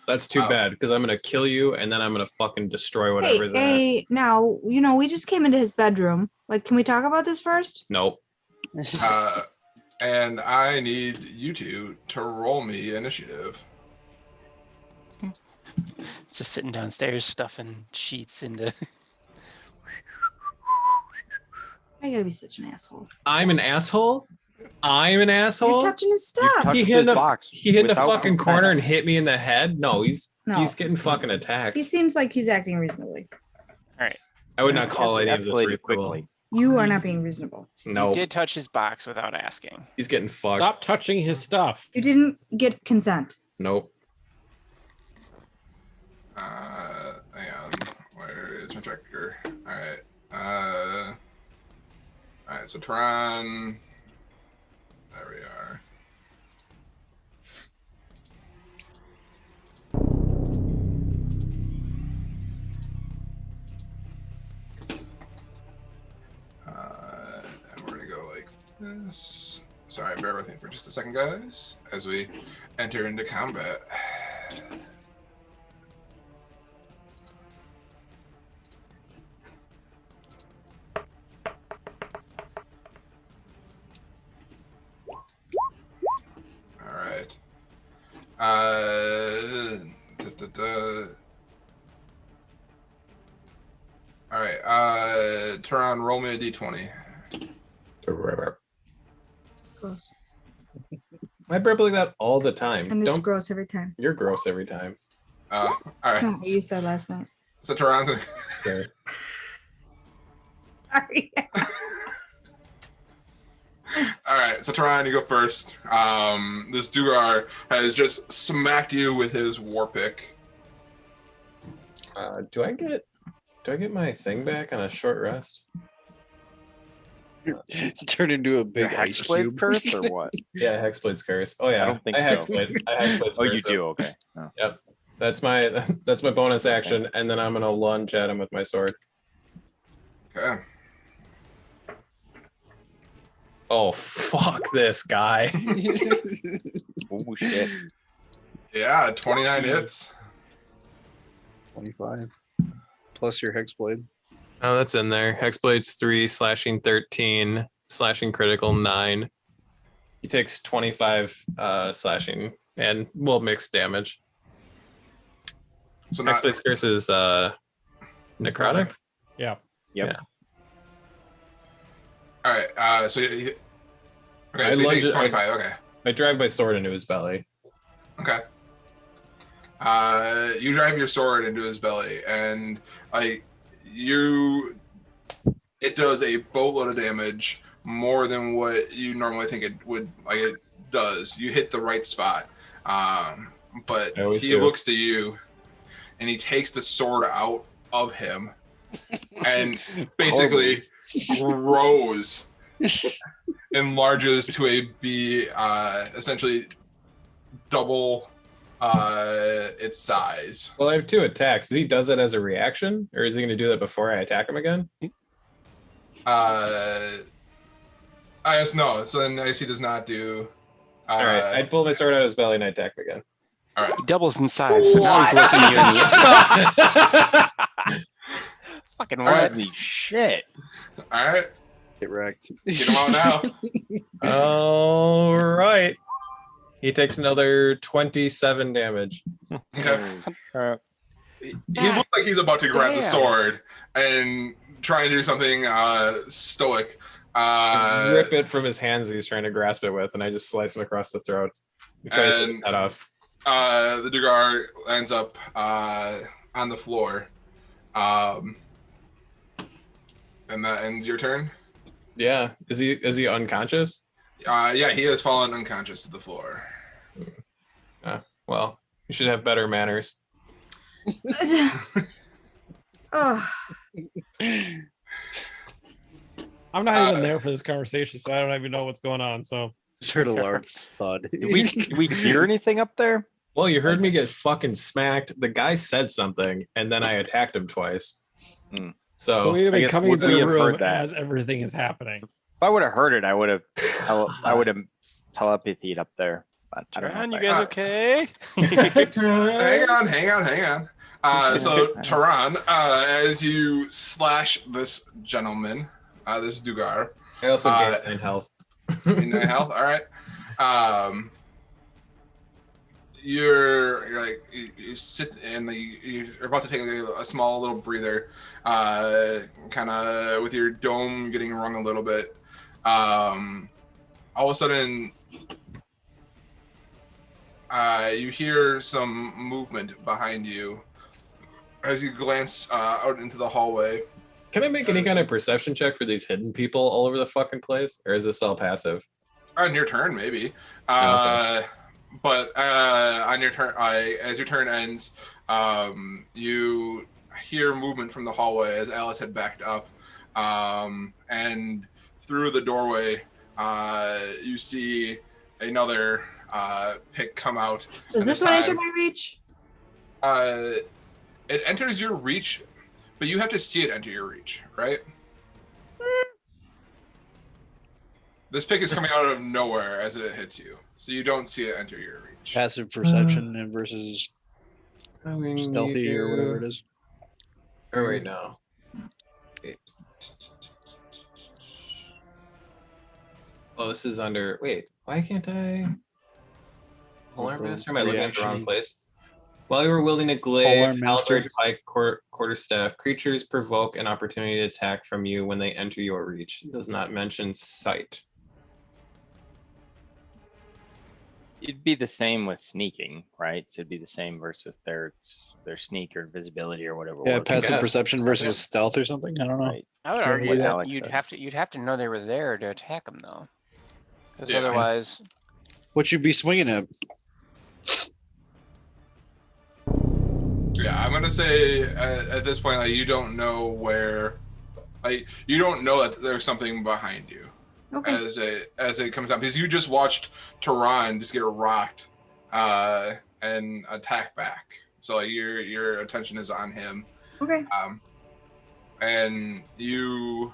That's too bad because I'm gonna kill you and then I'm gonna fucking destroy whatever's in it. Hey, now, we just came into his bedroom. Like, can we talk about this first? Nope. And I need you two to roll me initiative. Just sitting downstairs stuffing sheets into. I gotta be such an asshole. I'm an asshole. I'm an You're asshole. touching his stuff. He hit in the fucking corner and hit me in the head. No, he's getting fucking attacked. He seems like he's acting reasonably. All right. I would not call any of this Escalated reasonable. quickly. You are not being reasonable. No, You did touch his box without asking. he's getting fucked. Stop touching his stuff. You didn't get consent. Nope. Hang on. Where is my tracker? All right, so Tehran. There we are. And we're gonna go like this. Sorry, bear with me for just a second, guys, as we enter into combat. All right. All right. Tehran, roll me a d20. Gross. I burp like that all the time. And it's Don't. gross every time. You're gross every time. All right. Not what you said last night. So Tehran's. Okay. Sorry. All right, so Tehran, you go first. This Deurgar has just smacked you with his war pick. Do I get my thing back on a short rest? Turn into a big Your ice Hexblade cube. curse or what? Yeah, Hexblade's curse. Oh yeah, I don't think so. Hexblade. I Hexblade Oh, you curse, do? though. Okay. Oh. Yep. That's my bonus action, and then I'm gonna lunge at him with my sword. Okay. Oh fuck this guy. Oh shit. Yeah, 29 hits. 25. Plus your Hexblade. Oh, that's in there. Hexblade's 3, slashing 13, slashing critical 9. He takes 25 slashing and mixed damage. So not. Hexblade's curse is necrotic. Yeah. Yep. Yeah. All right. So he takes 25. Okay. I drive my sword into his belly. Okay. You drive your sword into his belly, and it does a boatload of damage, more than what you normally think it would. Like it does. You hit the right spot, but he looks to you, and he takes the sword out of him, and basically grows, enlarges to be essentially double its size. Well, I have 2 attacks. He does it as a reaction, or is he going to do that before I attack him again? I guess no. So then I guess he does not do. All right, I'd pull my sword out of his belly and I attack him again. All right. He doubles in size, so now he's looking you in the eye. Fucking All right. what? Holy shit. All right. Get wrecked. Get him out now. All right. He takes another 27 damage. Okay. He God looks like he's about to grab the damn. sword and try and do something stoic. I rip it from his hands that he's trying to grasp it with, and I just slice him across the throat. He tries to take his head off. The Deurgar ends up on the floor. And that ends your turn. Yeah. Is he unconscious? Yeah, he has fallen unconscious to the floor. Well, you should have better manners. Oh, I'm not even there for this conversation, so I don't even know what's going on. So Just heard a large thud. Did we hear anything up there? Well, you heard me get fucking smacked. The guy said something, and then I attacked him twice. Hmm. So we have I been guess coming would into we the have room heard that? as everything is happening. If I would have heard it, I would have telepathied up there. But I don't know Tehran, if you I- guys okay? Hang on. So Tehran, as you slash this gentleman, this Deurgar, I also gained 9 health. in the health. All right. You're like you sit and you're about to take a small little breather, kind of with your dome getting rung a little bit. All of a sudden, you hear some movement behind you as you glance out into the hallway. Can I make any kind of perception check for these hidden people all over the fucking place? Or is this all passive? On your turn, maybe. Oh, okay. But on your turn, as your turn ends, you hear movement from the hallway as Alice had backed up, and through the doorway, you see another pick come out. does And this one enter my reach? It enters your reach, but you have to see it enter your reach, right? This pick is coming out of nowhere as it hits you, so you don't see it enter your reach. Passive perception versus stealthy or whatever it is. Or wait, no. Oh, this is under. Wait, why can't I? Polearm Master? Am I looking at the wrong place? While you were wielding a glaive, Polearm Master. halberd, pike, quarterstaff, creatures provoke an opportunity to attack from you when they enter your reach. It does not mention sight. It'd be the same with sneaking, right? So it'd be the same versus their sneak or visibility or whatever. Yeah, works. passive Yeah. perception versus stealth or something. I don't know. Right. I would Yeah, argue what that Alex you'd said. have to know they were there to attack them, though. Because Yeah. otherwise, What you'd be swinging at? Yeah, I'm gonna say at this point, like, you don't know where, like, you don't know that there's something behind you Okay. as it comes down, because you just watched Tehran just get rocked and attack back. So like, your attention is on him, Okay. and you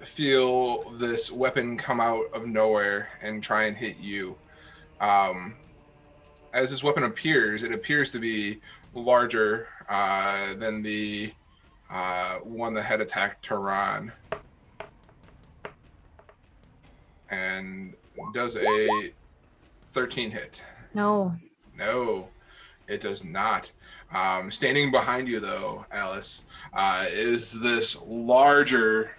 feel this weapon come out of nowhere and try and hit you. As this weapon appears, it appears to be larger than the one that had attacked Tehran, and does a 13 hit. No. No, it does not. Standing behind you, though, Alice, is this larger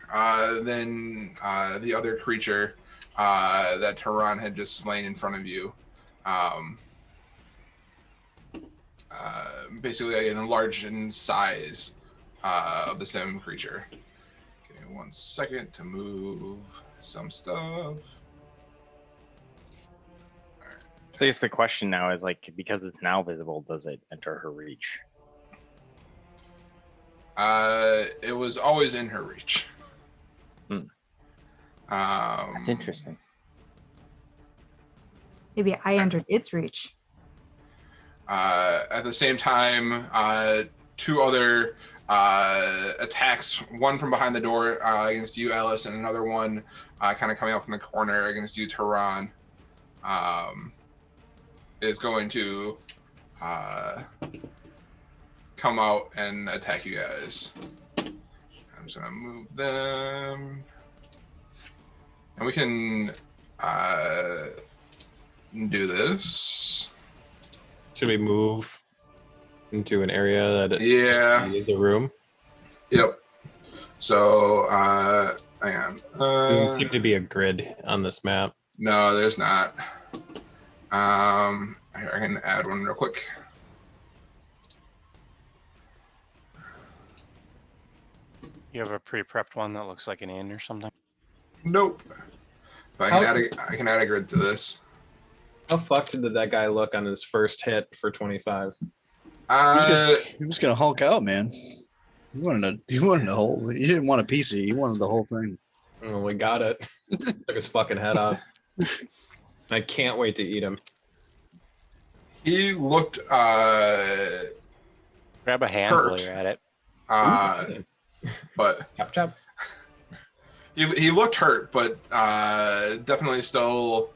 than the other creature that Tehran had just slain in front of you. Basically an enlarged in size of the same creature. Give me 1 second to move some stuff. So I guess the question now is like, because it's now visible, does it enter her reach? It was always in her reach. That's interesting. Maybe I entered its reach. At the same time, 2 other attacks, one from behind the door against you, Alice, and another one kind of coming out from the corner against you, Tehran. is going to come out and attack you guys. I'm just gonna move them, and we can do this. Should we move into an area that Yeah. the room? Yep. So hang on. Doesn't seem to be a grid on this map. No, there's not. Here, I can add one real quick. You have a pre-prepped one that looks like an inn or something? Nope. But I can add a grid to this. How fucked did that guy look on his first hit for 25? He was gonna Hulk out, man. He wanted a whole. He didn't want a PC. He wanted the whole thing. Oh, we got it. Took his fucking head off. I can't wait to eat him. He looked Grab a hand hurt. while you're at it. But Chop chop. he looked hurt, but definitely still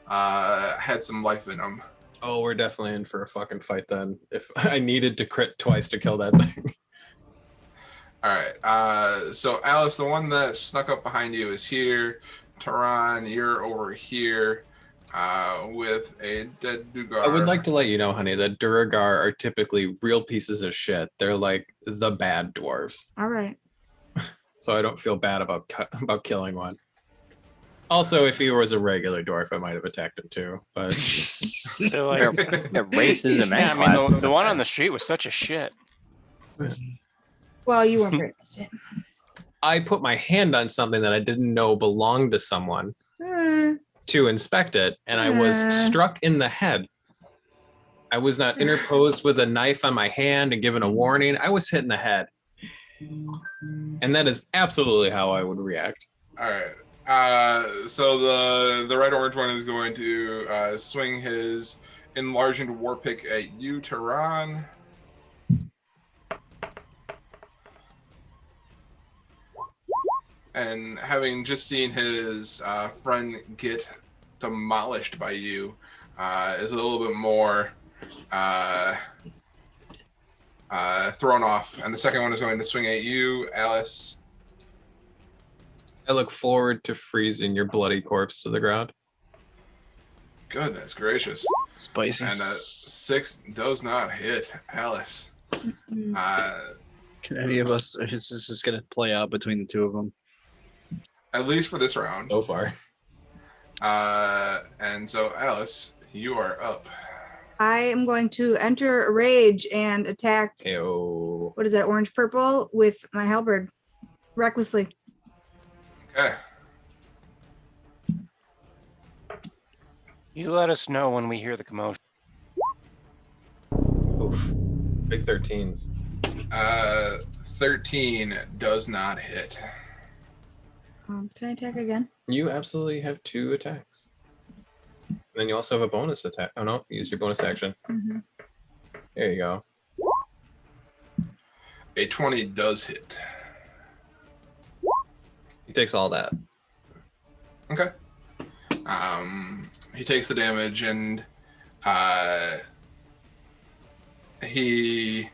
had some life in him. Oh, we're definitely in for a fucking fight then. If I needed to crit twice to kill that thing. All right. So Alice, the one that snuck up behind you is here. Tehran, you're over here with a dead Deurgar. I would like to let you know, honey, that Deurgar are typically real pieces of shit. They're like the bad dwarves. All right. So I don't feel bad about killing one. Also, if he was a regular dwarf, I might have attacked him too. But They're like, They're racism and yeah, I mean, classism. the one on the street was such a shit. Well, you weren't witness it. I put my hand on something that I didn't know belonged to someone to inspect it, and I was struck in the head. I was not interposed with a knife on my hand and given a warning. I was hit in the head. And that is absolutely how I would react. All right. So the red orange one is going to swing his enlarged war pick at you, Tehran. And having just seen his friend get demolished by you, is a little bit more thrown off. And the second one is going to swing at you, Alice. I look forward to freezing your bloody corpse to the ground. Goodness gracious. Spicy. And 6 does not hit Alice. Mm. Can any of us? Is this just gonna play out between the two of them? At least for this round. So far. And so Alice, you are up. I am going to enter a rage and attack. Ayo. What is that? Orange purple with my halberd, recklessly. Okay. You let us know when we hear the commotion. Oof. Big 13s. 13 does not hit. Can I attack again? You absolutely have 2 attacks. And then you also have a bonus attack. Oh no, use your bonus action. Mm-hmm. There you go. A 20 does hit. He takes all that. Okay. He takes the damage and he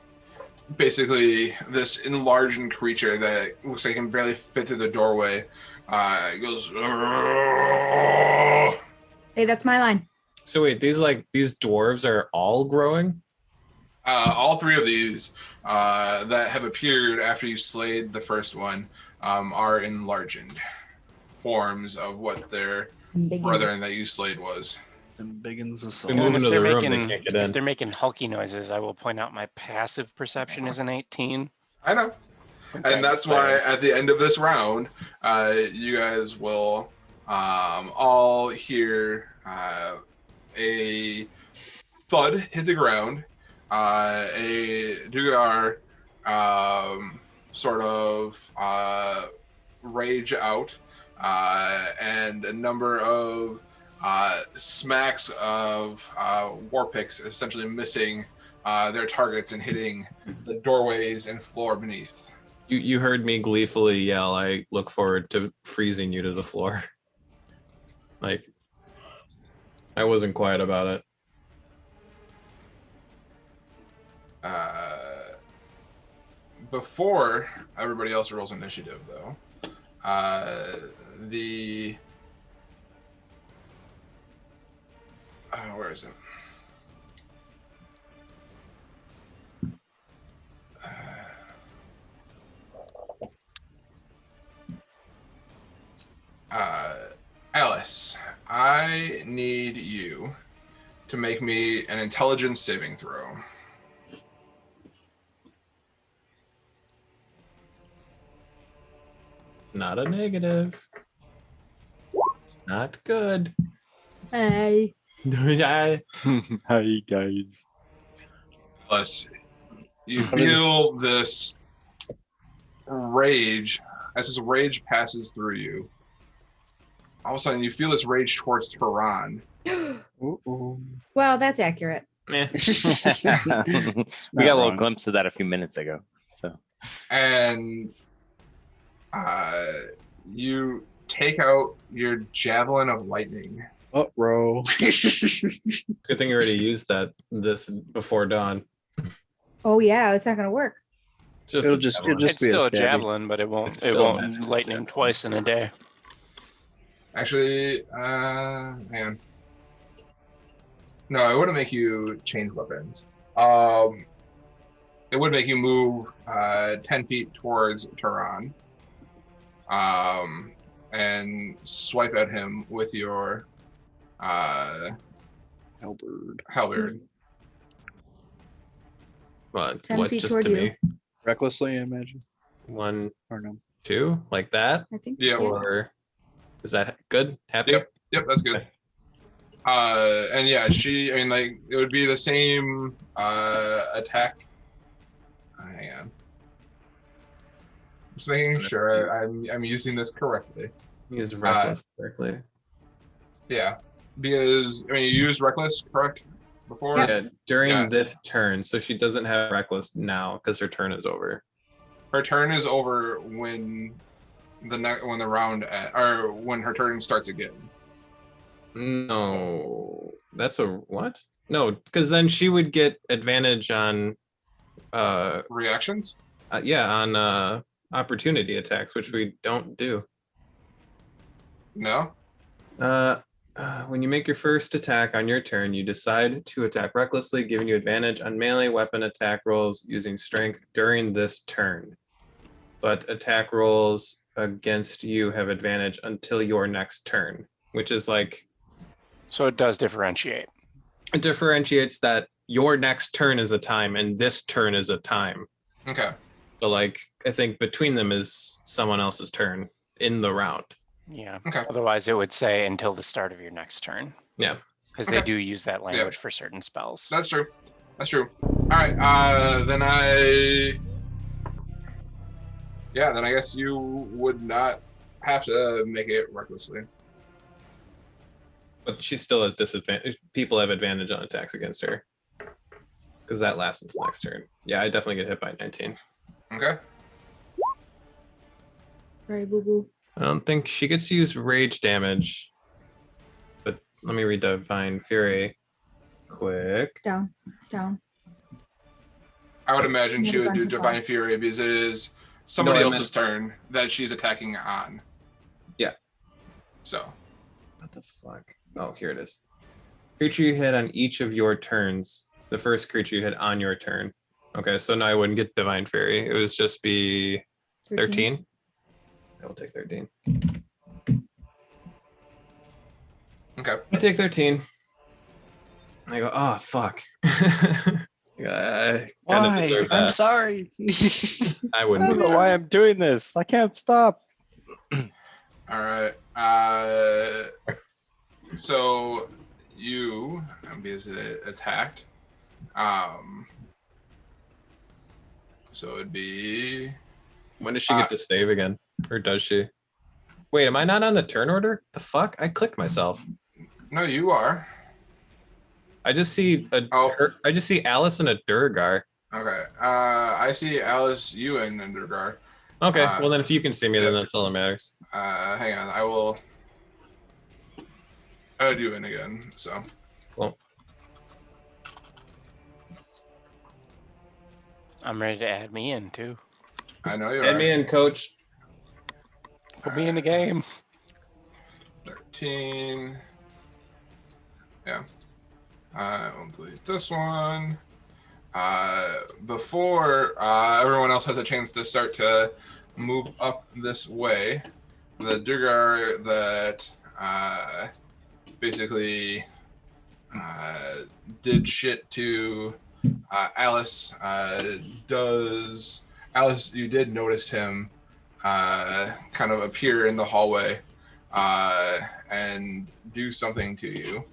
basically, this enlarged creature that looks like he can barely fit through the doorway goes. Hey, that's my line. So wait, these dwarves are all growing? All 3 of these that have appeared after you slayed the first one are enlarged forms of what their brethren that you slayed was. Them biggins the We soul. move And into if the they're room, they making, can't get if in. they're making hulky noises, I will point out my passive perception is an 18. I know. And that's why at the end of this round, you guys will all hear a thud hit the ground, a Deurgar sort of rage out, and a number of smacks of war picks essentially missing their targets and hitting the doorways and floor beneath. You heard me gleefully yell, I look forward to freezing you to the floor. Like, I wasn't quiet about it. Before everybody else rolls initiative, though, where is it? Alice, I need you to make me an intelligence saving throw. It's not a negative. It's not good. Hey. Yeah. Hi guys. Alice, you feel this rage. As this rage passes through you, all of a sudden you feel this rage towards Tehran. Well, that's accurate. Meh. We got a little glimpse of that a few minutes ago. So, And you take out your javelin of lightning. Bro. Good thing you already used this before dawn. Oh yeah, it's not gonna work. It's just It'll a just javelin. it'll just It's be still a stabby. javelin, but it won't. It's It still a won't magical lightning javelin. twice in a day. Actually, man. No, it wouldn't make you change weapons. It would make you move 10 feet towards Tehran. And swipe at him with your halberd. What? 10 What? feet Just toward to you. me? Recklessly, I imagine. 1, Or no. 2, like that? I think. Yeah. Or is that good? Happy? Yep, that's good. And yeah, I mean, like, it would be the same attack. Hang on. Just making sure I'm using this correctly. Use reckless correctly. Yeah, because I mean, you used reckless, correct? Before. Yeah, during Yeah. this turn, so she doesn't have reckless now because her turn is over. Her turn is over when when the round or when her turn starts again. No, that's a what? No, because then she would get advantage on Reactions. on opportunity attacks, which we don't do. No. When you make your first attack on your turn, you decide to attack recklessly, giving you advantage on melee weapon attack rolls using strength during this turn. But attack rolls against you have advantage until your next turn, which is like. So it does differentiate. It differentiates that your next turn is a time and this turn is a time. Okay. But like, I think between them is someone else's turn in the round. Yeah. Okay. Otherwise, it would say until the start of your next turn. Yeah. Because Okay. they do use that language for certain spells. That's true. That's true. All right. Then I guess you would not have to make it recklessly. But she still has disadvantage. People have advantage on attacks against her. Because that lasts until next turn. Yeah, I definitely get hit by 19. Okay. Sorry, boo boo. I don't think she gets to use rage damage. But let me read Divine Fury quick. Down. I would imagine she would do Divine Divine Fury because it is somebody No, I else's turn that she's attacking on. Yeah. So. What the fuck? Oh, here it is. Creature you hit on each of your turns. The first creature you hit on your turn. Okay, so now I wouldn't get Divine Fury. It would just be 13. I will take 13. Okay. I take 13. I go, oh, fuck. I kinda Why? deserve I'm that. sorry. I I wouldn't don't know deserve why it. I'm doing this. I can't stop. All right. So you because it attacked. So it'd be. When does she get to save again? Or does she? Wait, am I not on the turn order? The fuck? I clicked myself. No, you are. I just see I just see Alice and a Deurgar. Okay. I see Alice, you, and Deurgar. Okay, well then if you can see me, then that's all that matters. Hang on. I will add you in again. So. Cool. I'm ready to add me in too. I know you Add are. me in, coach. Put me in the game. 13. Yeah. We'll delete this one. Before everyone else has a chance to start to move up this way, the Deurgar that basically did shit to Alice Alice, you did notice him kind of appear in the hallway and do something to you.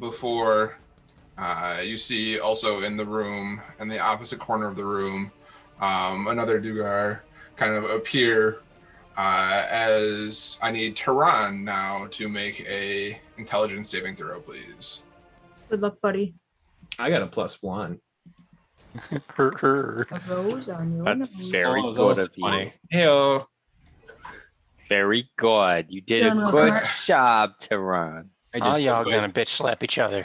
Before you see also in the room, in the opposite corner of the room, another Deurgar kind of appear as I need Tehran now to make a intelligence saving throw, please. Good luck, buddy. I got a +1. A rose on your That's nose. very Oh, it's good almost of a you. 20. Heyo. Very good. You did Feeling a real good smart. job, Tehran. I All did y'all good. gonna bitch slap each other.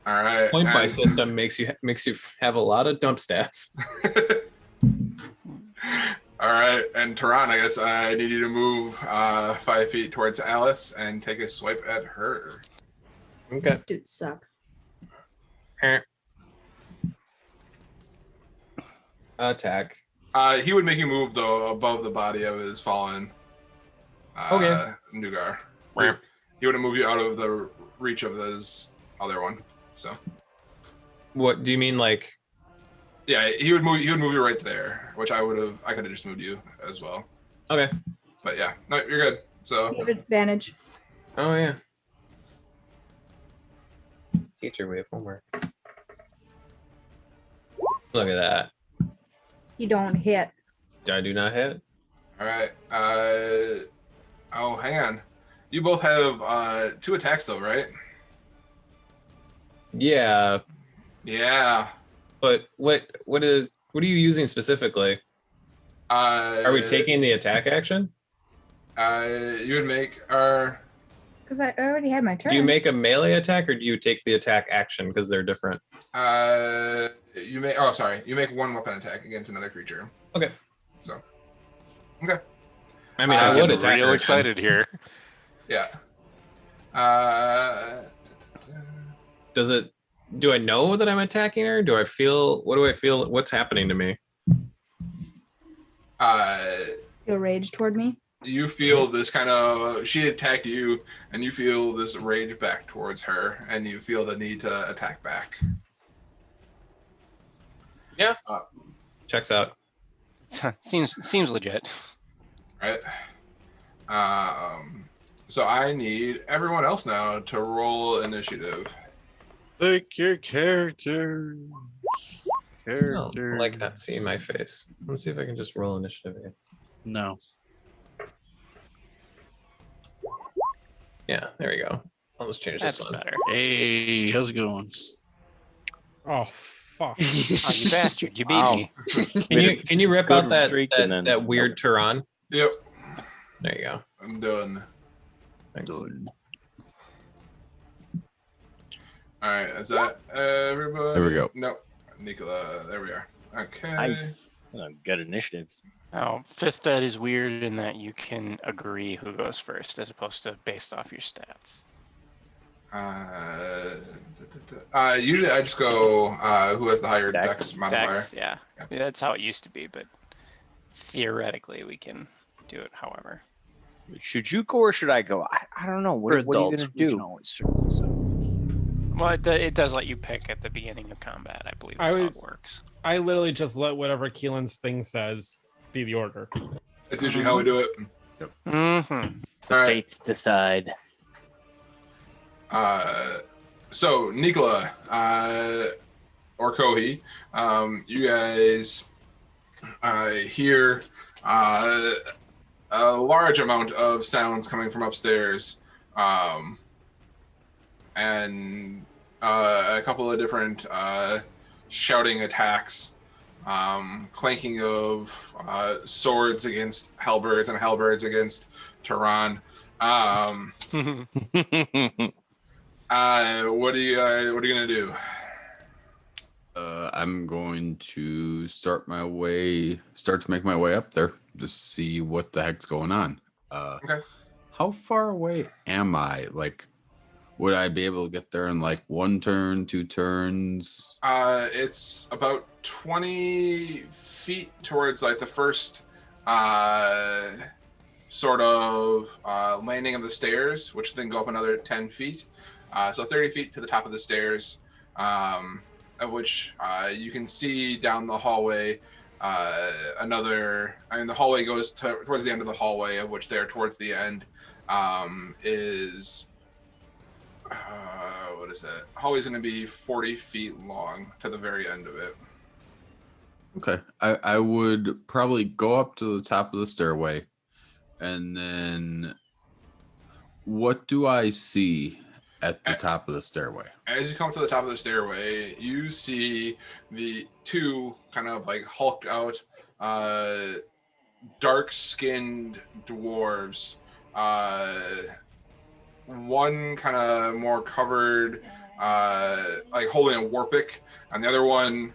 All right. Point buy and- system makes you have a lot of dump stats. All right, and Tehran, I guess I need you to move 5 feet towards Alice and take a swipe at her. Okay. These dudes suck. Attack. He would make you move though above the body of his fallen Okay. Deurgar. He would move you out of the reach of his other one. So What do you mean, like? yeah, he would move you right there, which I could have just moved you as well. Okay. But yeah, no, you're good. So You have advantage. Oh yeah. Teacher, we have homework. Look at that. You don't hit. I do not hit. all right. Oh, hang on. You both have 2 attacks though, right? Yeah, Yeah. but what are you using specifically? Are we taking the attack action? You would make our. Because I already had my turn. Do you make a melee attack or do you take the attack action because they're different? You make. Oh, sorry. You make 1 weapon attack against another creature. Okay. So. Okay. I mean, I I was would Getting attack. real her excited here. Yeah. Does it? Do I know that I'm attacking her? Do I feel? What do I feel? What's happening to me? Feel rage toward me. You feel this kind of. She attacked you, and you feel this rage back towards her, and you feel the need to attack back. Yeah. Checks out. Seems legit. Right. So I need everyone else now to roll initiative. Pick your character. Oh, I like not seeing my face. Let's see if I can just roll initiative again. No. Yeah, there we go. I'll just change That's this one. better. Hey, how's it going? Oh fuck! Oh, you bastard! You beat Wow. me. Can you rip Good out that streak and then- that weird Tehran? Yep. There you go. I'm done. Thanks. Done. All right. Is that everybody? There we go. Nope. Nicola. There we are. Okay. Nice. Good initiatives. Oh, 5th ed is weird in that you can agree who goes first as opposed to based off your stats. Usually I just go who has the higher dex modifier. Dex, yeah. Yeah. That's how it used to be, but theoretically we can do it however. Should you go or should I go? I don't know. What are you gonna we can do? always figure this out. Well, it does let you pick at the beginning of combat, I believe is how it works. I literally just let whatever Keelan's thing says be the order. That's usually how we do it. Mm-hmm. The All right. fates decide. So Nicola or Kohi, you guys hear a large amount of sounds coming from upstairs, and a couple of different shouting attacks, clanking of swords against halberds and halberds against Tehran. What are you gonna do? I'm going to start to make my way up there to see what the heck's going on. Okay. How far away am I? Like, would I be able to get there in like 1 turn, 2 turns? It's about 20 feet towards like the first sort of landing of the stairs, which then go up another 10 feet. So 30 feet to the top of the stairs, of which you can see down the hallway the hallway goes towards the end of the hallway, of which there towards the end is what is it? Hallway's going to be 40 feet long to the very end of it. Okay. I would probably go up to the top of the stairway, and then what do I see at the top of the stairway? As you come to the top of the stairway, you see the two kind of like hulked out, dark-skinned dwarves. One kind of more covered, like holding a warpick, and the other one,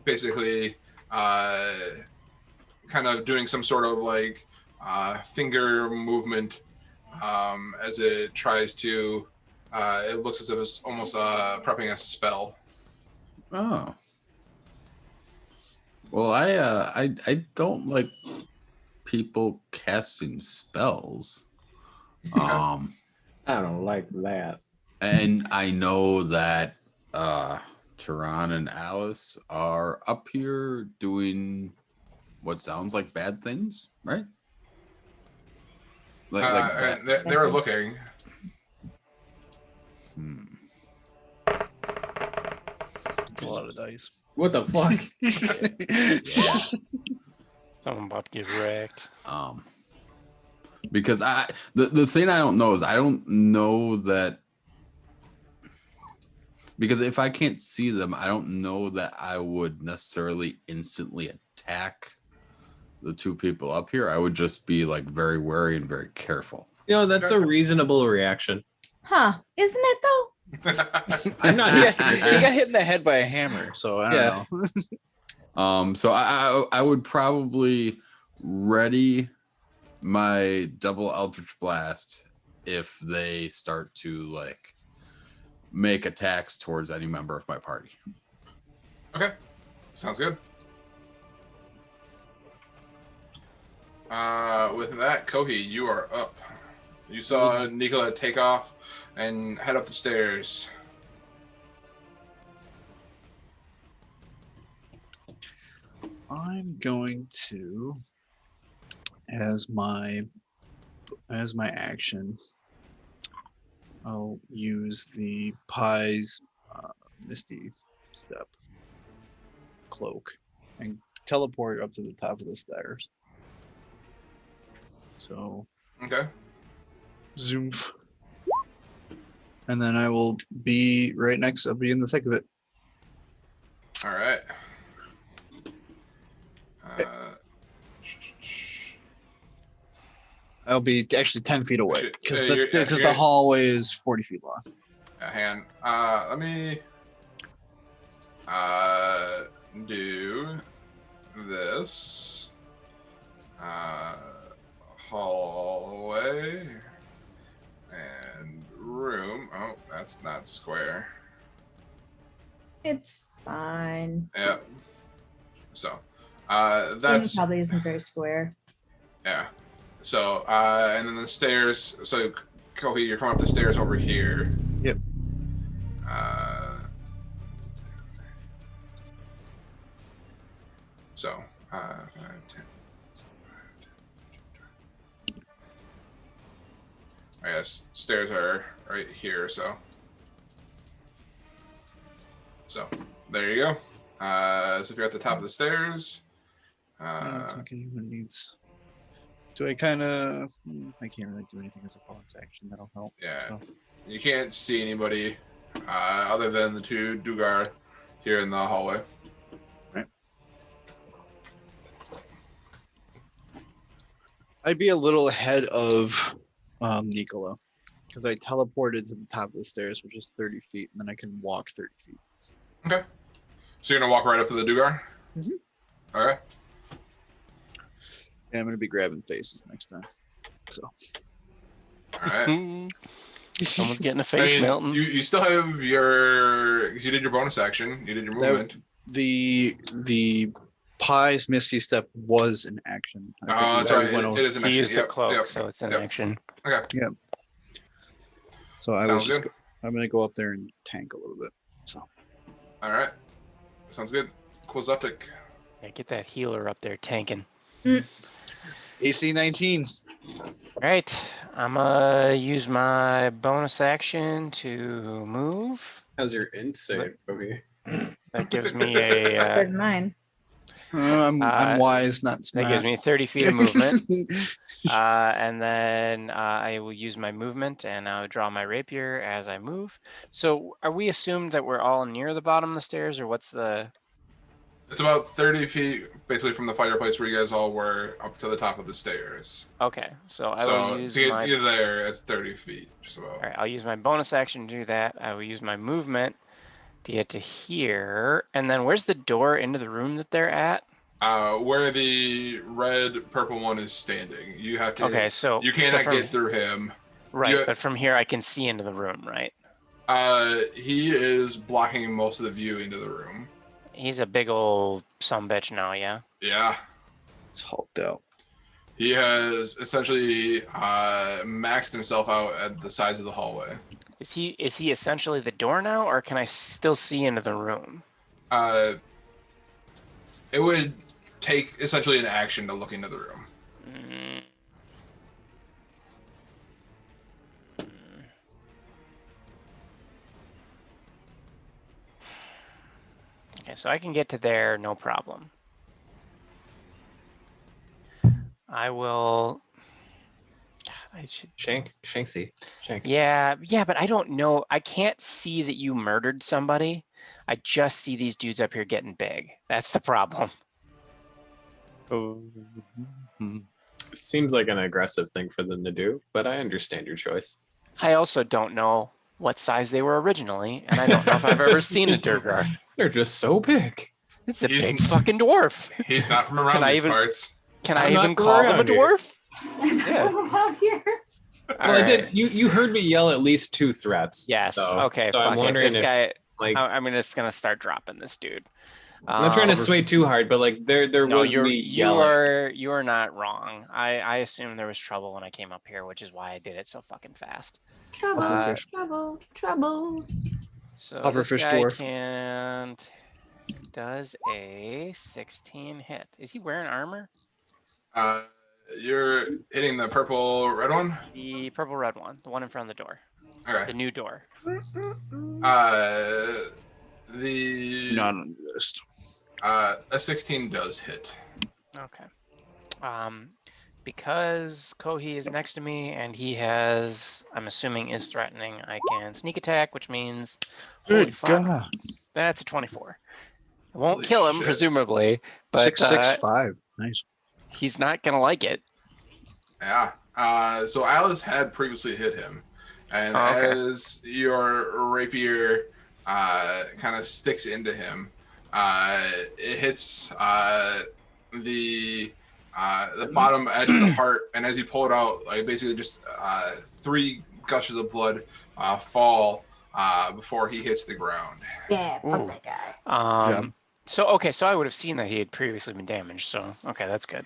basically, kind of doing some sort of like finger movement as it tries to. It looks as if it's almost prepping a spell. Oh. Well, I don't like people casting spells. I don't like that. And I know that Tehran and Alice are up here doing what sounds like bad things, right? They were looking. It's a lot of dice. What the fuck? Someone about to get wrecked. Because the thing I don't know is I don't know that, because if I can't see them, I don't know that I would necessarily instantly attack the two people up here. I would just be like very wary and very careful. You know, that's a reasonable reaction. Huh? Isn't it though? I'm not. He got hit in the head by a hammer, so I don't know. So I would probably ready my double Eldritch Blast if they start to like make attacks towards any member of my party. Okay, sounds good. With that, Kohi, you are up. You saw Nicola take off and head up the stairs. I'm going to, as my action, I'll use the Pie's Misty Step cloak and teleport up to the top of the stairs. So, Okay. zoom. And then I will be right next. I'll be in the thick of it. All right. I'll be actually 10 feet away because Actually, the hallway is 40 feet long. Hand. Let me do this. Hallway and room. Oh, that's not square. It's fine. Yeah. So, Thing that's probably isn't very square. yeah. So, and then the stairs. So, Kohi, you're coming up the stairs over here. Yep. So, 5, 10. I guess stairs are right here, so there you go. So if you're at the top of the stairs, I think anyone needs. Do I kind of? I can't really do anything as a bonus action that'll help. yeah, So. you can't see anybody other than the two Deurgar here in the hallway. Right. I'd be a little ahead of Nicola, because I teleported to the top of the stairs, which is 30 feet, and then I can walk 30 feet. Okay. So you're gonna walk right up to the Deurgar? Mhm. Okay. Yeah, I'm gonna be grabbing faces next time. So. All right. Someone's getting a face melting. You still have your, because you did your bonus action, you did your movement. The Pie's Misty Step was an action. Oh, that's right. It is an He action. used the cloak, so it's an yep. action. Okay. Yeah. So I was Sounds just good. I'm gonna go up there and tank a little bit. So All right. Sounds good. Quazotic. Yeah, get that healer up there tanking. AC 19. All right, I'm gonna use my bonus action to move. How's your int save, Kobe? That gives me Better a. than mine. I'm wise, not That smart. gives me 30 feet of movement. And then I will use my movement and I'll draw my rapier as I move. So are we assumed that we're all near the bottom of the stairs, or what's the? It's about 30 feet, basically, from the fireplace where you guys all were up to the top of the stairs. Okay, so I So will use to get my. you there, it's 30 feet, just about. All right, I'll use my bonus action to do that. I will use my movement to get to here. And then where's the door into the room that they're at? Where the red purple one is standing. You have to. Okay, so you cannot get through him. Right, but from here I can see into the room, right? He is blocking most of the view into the room. He's a big old sumbitch now, yeah. Yeah. It's hulked out. He has essentially maxed himself out at the sides of the hallway. Is he essentially the door now, or can I still see into the room? It would take essentially an action to look into the room. Okay, so I can get to there, no problem. I will. I should. Shanksy. Yeah, but I don't know. I can't see that you murdered somebody. I just see these dudes up here getting big. That's the problem. It seems like an aggressive thing for them to do, but I understand your choice. I also don't know what size they were originally, and I don't know if I've ever seen a Deurgar. They're just so big. It's a big fucking dwarf. He's not from around these parts. Can I even call him a dwarf? Yeah. Around here. Well, I did. You heard me yell at least 2 threats. Yes. So, Okay. So fuck I'm wondering this if, guy. like, I'm just gonna start dropping this dude. I'm not trying to sway too hard, but like there No, was me yelling. you are not wrong. I assumed there was trouble when I came up here, which is why I did it so fucking fast. Trouble, Pufferfish. trouble, trouble. So Pufferfish this guy dwarf. does a 16 hit. Is he wearing armor? You're hitting the purple red one? The purple red one, the one in front of the door. Okay. The new door. The Not on the list. a 16 does hit. Okay. Because Kohi is next to me and he has, I'm assuming is threatening, I can sneak attack, which means, holy Good fuck, God. that's a 24. I won't Holy kill him, shit. presumably, but 665. Nice. he's not gonna like it. Yeah. So Alice had previously hit him, and as your rapier kind of sticks into him, it hits the bottom edge of the heart, and as you pull it out, like basically just 3 gushes of blood fall before he hits the ground. Yeah, fuck Ooh. that guy. Yeah. So so I would have seen that he had previously been damaged. So okay, that's good.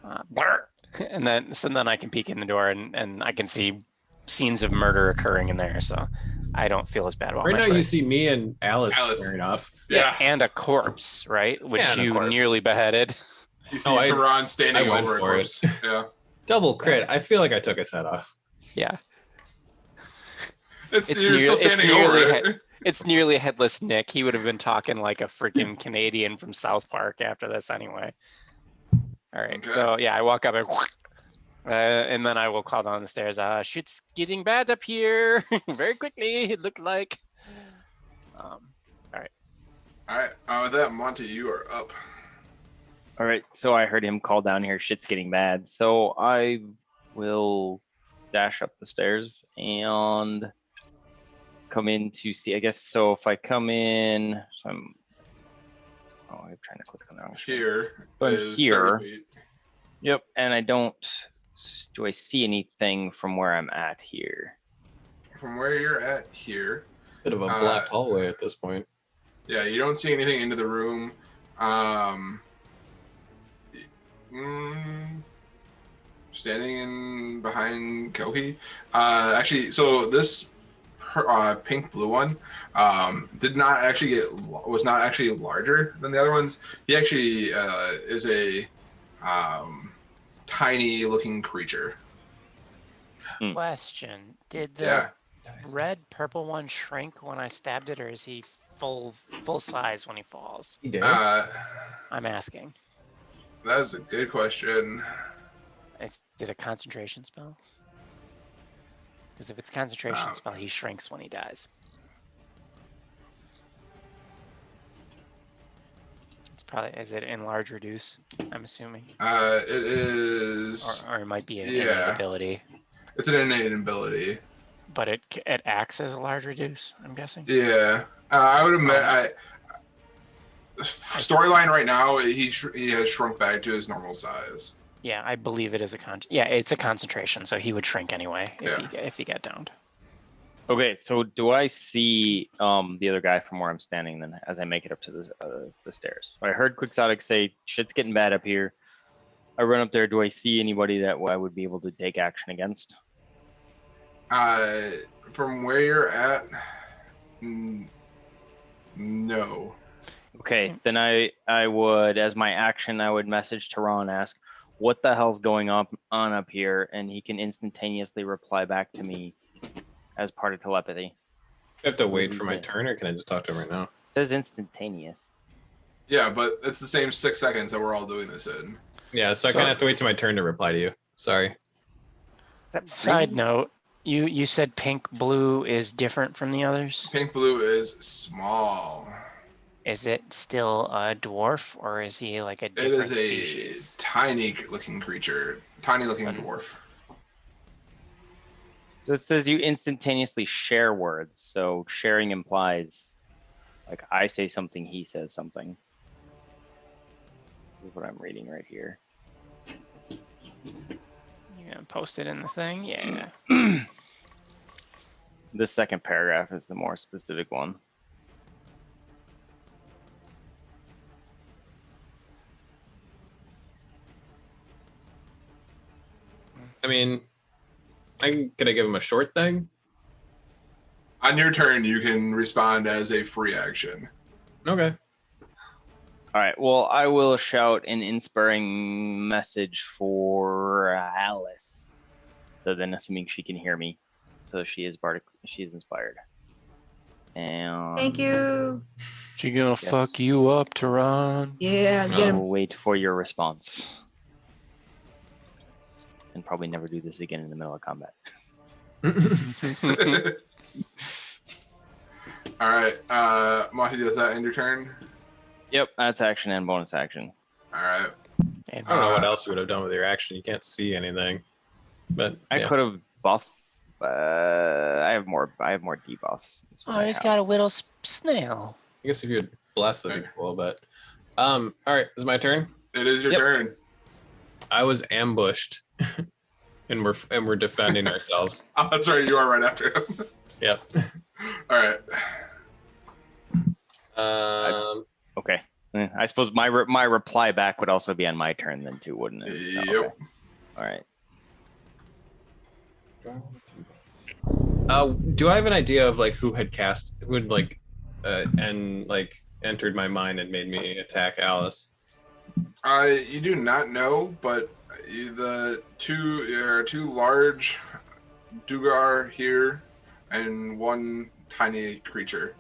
And then I can peek in the door and I can see scenes of murder occurring in there. So I don't feel as bad about Right my now, choice. you see me and Alice squaring off. Yeah. And a corpse, right? Which Yeah, and a you corpse. nearly beheaded. You see I Tehran standing went over a for it. corpse. Yeah. Double crit. I feel like I took his head off. Yeah. You're still standing over it. It's nearly headless Nick. He would have been talking like a freaking Canadian from South Park after this anyway. All right. Okay. So yeah, I walk up and then I will call down the stairs. Shit's getting bad up here very quickly. It looked like. All right. All right. With that, Monty, you are up. All right, so I heard him call down here, shit's getting bad. So I will dash up the stairs and come in to see. I guess so. If I come in, so I'm. Oh, I'm trying to click on that. Here But is here. 30 feet. Yep, and I don't. Do I see anything from where I'm at here? From where you're at here. Bit of a black hallway at this point. Yeah, you don't see anything into the room. Standing in behind Kohi. Actually, so this pink blue one did not actually was not actually larger than the other ones. He actually is a tiny looking creature. Question: did the red purple one shrink when I stabbed it, or is he full size when he falls? I'm asking. That is a good question. Is it a concentration spell? Because if it's concentration spell, he shrinks when he dies. It's probably, is it enlarge reduce? I'm assuming. It is. Or it might be an innate ability. It's an innate ability. But it acts as a large reduce, I'm guessing. Yeah, I would admit. Storyline right now, he has shrunk back to his normal size. Yeah, I believe it is it's a concentration, so he would shrink anyway if he got downed. Okay, so do I see the other guy from where I'm standing then as I make it up to the stairs? I heard Quixotic say shit's getting bad up here. I run up there. Do I see anybody that I would be able to take action against? From where you're at, no. Okay, then I would, as my action, I would message Tehran, ask, what the hell's going on up here? And he can instantaneously reply back to me as part of telepathy. I have to wait for my turn, or can I just talk to him right now? It says instantaneous. Yeah, but it's the same 6 seconds that we're all doing this in. Yeah, so I kind of have to wait till my turn to reply to you. Sorry. Side note, you said pink blue is different from the others? Pink blue is small. Is it still a dwarf, or is he like a different species? It is a tiny looking creature. Tiny looking dwarf. So it says you instantaneously share words. So sharing implies, like, I say something, he says something. This is what I'm reading right here. You're gonna post it in the thing? Yeah. The second paragraph is the more specific one. I mean, could I give him a short thing? On your turn, you can respond as a free action. Okay. All right. Well, I will shout an inspiring message for Alice. So then, assuming she can hear me, so she is inspired. And Thank you. She gonna fuck you up, Tehran? Yeah, get him. I'll wait for your response. And probably never do this again in the middle of combat. All right, Monty, does that end your turn? Yep, that's action and bonus action. All right. I don't know what else you would have done with your action. You can't see anything. But I could have buffed. I have more debuffs. Oh, he's got a little snail. I guess if you would bless the people a little bit. All right, is it my turn? It is your turn. I was ambushed, and we're defending ourselves. Oh, that's right. You are right after him. Yep. All right. Okay. I suppose my reply back would also be on my turn then too, wouldn't it? Yep. Okay. All right. Do I have an idea of like who had entered my mind and made me attack Alice? You do not know, but there are two large Deurgar here and one tiny creature.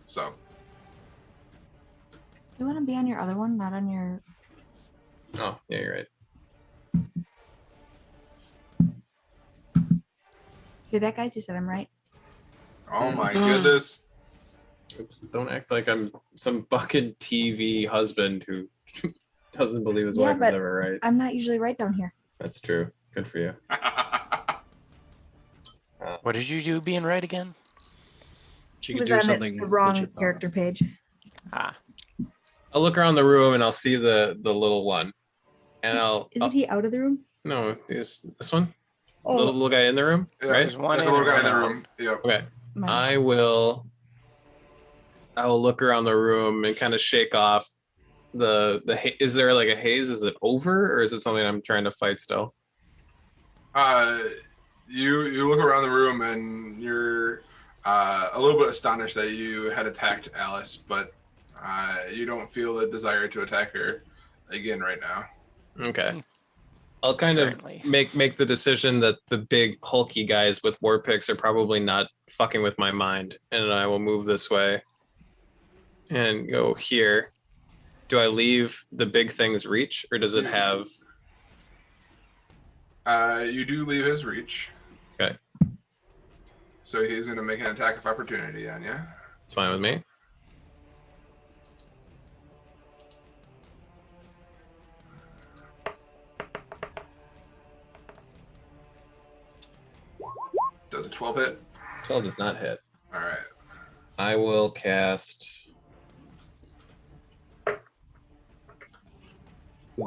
So. You want to be on your other one, not on your. Oh, yeah, you're right. Hear that, guys? You said I'm right. Oh my goodness. Don't act like I'm some fucking TV husband who doesn't believe his wife is ever right. I'm not usually right down here. That's true. Good for you. What did you do being right again? She He could was do on something the wrong legit not. character page. Ah, I'll look around the room and I'll see the little one, and Isn't he out of the room? no, is this one the Oh, little guy in the room, Yeah, right? there's one There's a in little and guy in one the out. room. Yep. Okay. my I will look around the room and kind of shake off is there like a haze? Is it over, or is it something I'm trying to fight still? You look around the room and you're a little bit astonished that you had attacked Alice, but you don't feel a desire to attack her again right now. Okay. I'll kind of Currently. make the decision that the big hulky guys with war picks are probably not fucking with my mind, and I will move this way and go here. Do I leave the big thing's reach, or does it have? You do leave his reach. Okay. So he's going to make an attack of opportunity on you. It's fine with me. Does a 12 hit? 12 does not hit. All right. I will cast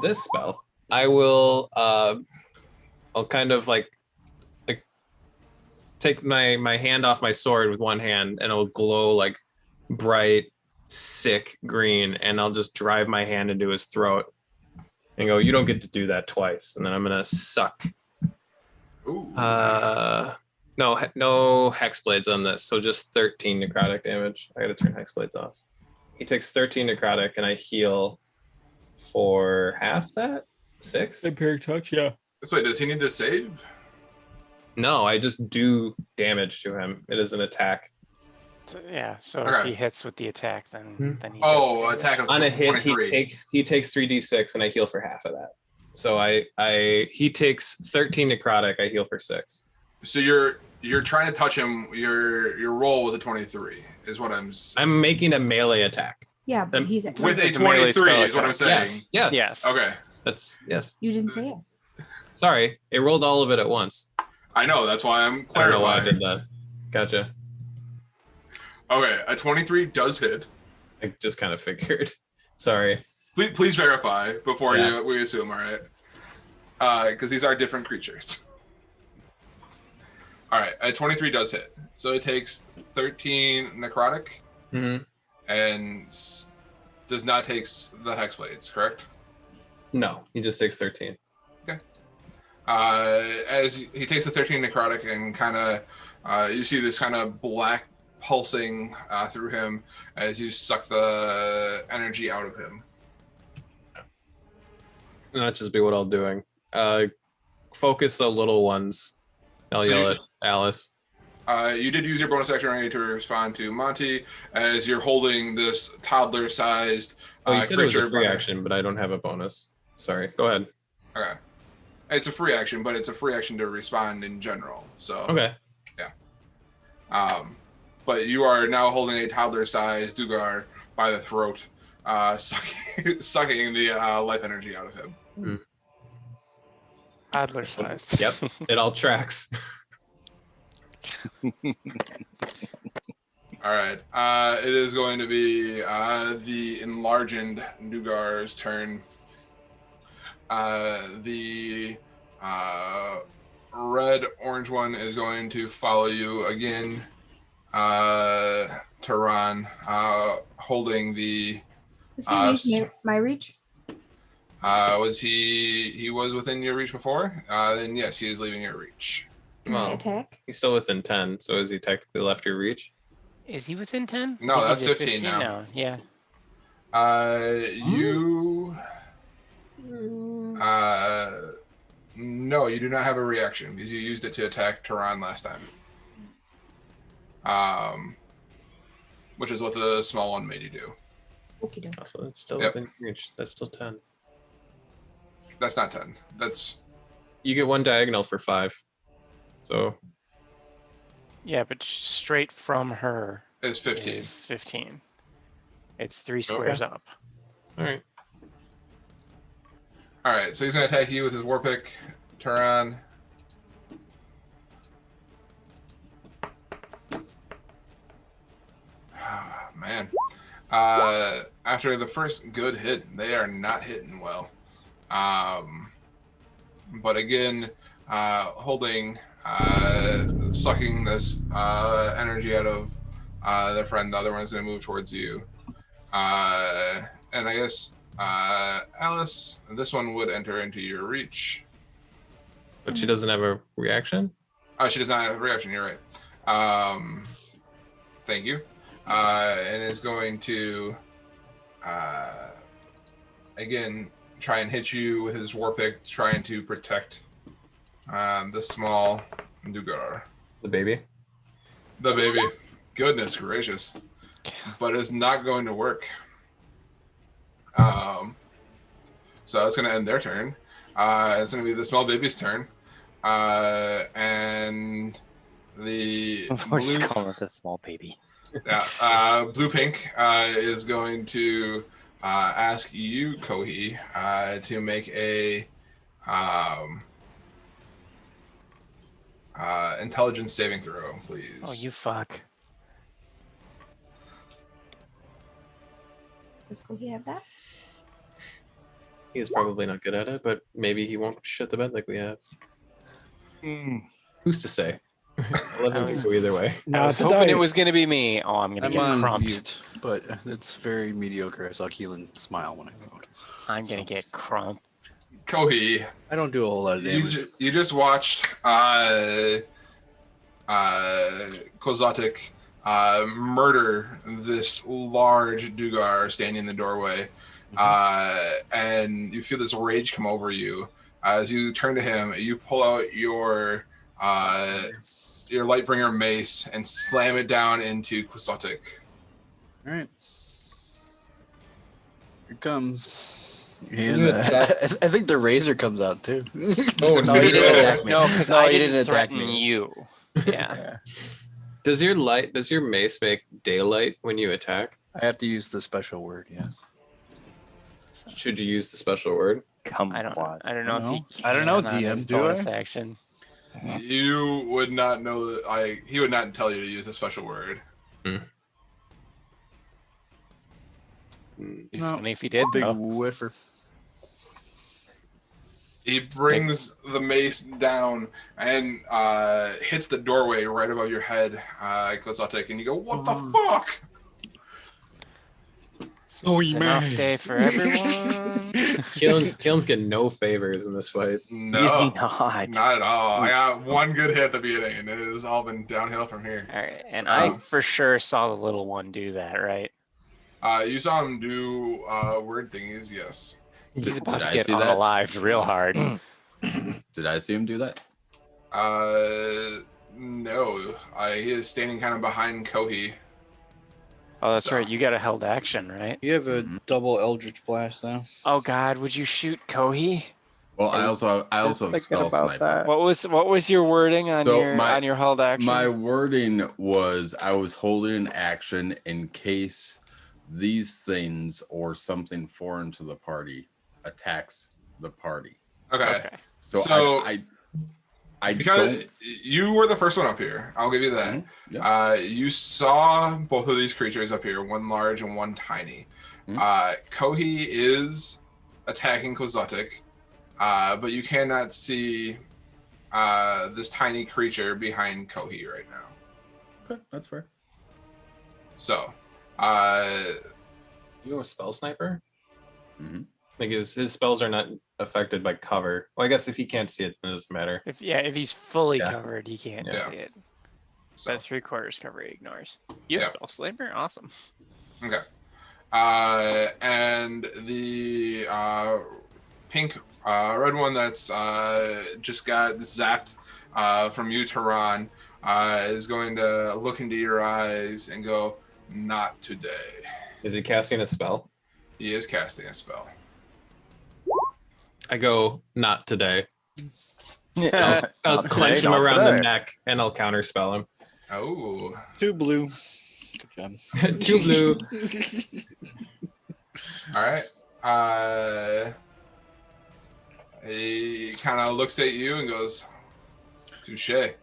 this spell. I will I'll kind of like take my hand off my sword with one hand, and it'll glow like bright, sick green, and I'll just drive my hand into his throat and go, "You don't get to do that twice." And then I'm gonna suck. Ooh. No hex blades on this, so just 13 necrotic damage. I gotta turn hex blades off. He takes 13 necrotic, and I heal for half that. 6. Impaired touch, yeah. So wait, does he need to save? No, I just do damage to him. It is an attack. Yeah, so Okay. if he hits with the attack, then he Oh, does attack of On a hit, 23. he takes 3d6, and I heal for half of that. So he takes 13 necrotic. I heal for 6. So you're trying to touch him. Your roll was a 23, is what I'm making a melee attack. yeah, but Um, he's with a It's a melee 23 spell is what I'm attack. saying. Yes. Yes. Okay. That's yes. You didn't say yes. Sorry, it rolled all of it at once. I know. That's why I'm I don't know why I clarifying. did that. Gotcha. Okay, a 23 does hit. I just kind of figured. Sorry. Please verify before Yeah. we assume. All right. Because these are different creatures. All right, a 23 does hit. So it takes 13 necrotic Mm-hmm. and does not take the hex blades, correct? No, he just takes 13. As he takes the 13 necrotic and kind of, you see this kind of black pulsing through him as you suck the energy out of him. That's just be what I'll doing. Focus the little ones. I'll So yell you- at Alice. You did use your bonus action ready to respond to Monty as you're holding this toddler-sized Oh, you said it was creature a free by the- action, but I don't have a bonus. Sorry. Go ahead. Okay. It's a free action, but it's a free action to respond in general. So, Okay. But you are now holding a toddler-sized Deurgar by the throat, sucking the life energy out of him. Toddler sized. Yep. It all tracks. All right. It is going to be the enlarged Deurgar's turn. The red-orange one is going to follow you again. Tehran, holding the. Is he leaving my reach? Was he was within your reach before? Then yes, he is leaving your reach. Can I Well, attack? he's still within 10, so is he technically left your reach? Is he within 10? No, that's 15 now. Yeah. You. No, you do not have a reaction because you used it to attack Tehran last time. Which is what the small one made you do. Okie doke. Oh, so that's still Yep. within reach. That's still 10. That's not 10. That's You get one diagonal for 5. So Yeah, but straight from her is 15. is 15. It's 3 squares up. all right. All right, so he's gonna attack you with his war pick. Turan. Man. After the first good hit, they are not hitting well. But again, holding, sucking this energy out of their friend. The other one's going to move towards you. And I guess, Alice, this one would enter into your reach. But she doesn't have a reaction? Oh, she does not have a reaction. You're right. Thank you. And is going to, again, try and hit you with his war pick, trying to protect the small Deurgar. The baby? The baby. Goodness gracious. But it's not going to work. So it's going to end their turn. It's going to be the small baby's turn. And the We're just calling it a small baby. Yeah, Blue Pink is going to ask you, Kohi, to make a intelligence saving throw, please. Oh, you fuck. Does Kogi have that? He's probably not good at it, but maybe he won't shit the bed like we have. Who's to say? I'll let him go either way. I was hoping it was going to be me. Oh, I'm going to I'm get on crumped. mute, but it's very mediocre. I saw Keelan smile when I vote. I'm going to get crumped. Kohi, I don't do a whole lot of damage. you just watched Kozatic murder this large Deurgar standing in the doorway. And you feel this rage come over you. As you turn to him, you pull out your Lightbringer mace and slam it down into Kozatic. All right. Here it comes. And I think the razor comes out too. Oh, no, he didn't attack me. No, because No, I he didn't didn't attack threaten me. you. Yeah. Yeah. Does your mace make daylight when you attack? I have to use the special word, yes. Should you use the special word? Come I don't on. know if he I don't know, can on his DM, do I? bonus action. You would not know that he would not tell you to use a special word. It'd be No, funny if he It's did. a big though. whiffer. He brings the mace down and hits the doorway right above your head, Kozatic, and you go, "What the fuck?" Oh, It's an off day for everyone. Keelan's getting no favors in this fight. No, Not. not at all. I got one good hit at the beginning, and it has all been downhill from here. All right, and I for sure saw the little one do that, right? You saw him do weird thingies, yes. He's about Did to I get see that? unalived real hard. Did I see him do that? No. He is standing kind of behind Kohi. Oh, that's So- right. You got a held action, right? You have a double Eldritch Blast now. Oh God, would you shoot Kohi? Well, I also have spell sniper. What was your wording on So your held action? My wording was I was holding an action in case these things or something foreign to the party attacks the party. Okay. So I Because don't. you were the first one up here. I'll give you that. Yeah. You saw both of these creatures up here, one large and one tiny. Kohi is attacking Kozatic, but you cannot see this tiny creature behind Kohi right now. Okay, that's fair. So, You a spell sniper? Mhm. Like his spells are not affected by cover. Well, I guess if he can't see it, it doesn't matter. if he's fully Yeah. covered, he can't Yeah. see it. so But 3/4 cover he ignores. You Yeah. spell sniper, awesome. okay. And the pink, red one that's just got zapped from you, Tehran, is going to look into your eyes and go, "Not today." Is he casting a spell? He is casting a spell. I go, not today. Yeah. I'll Not clench today, him not around the today. neck and I'll counterspell him. Oh, 2 blue. Good job. 2 blue. all right. He kind of looks at you and goes, "Touche." And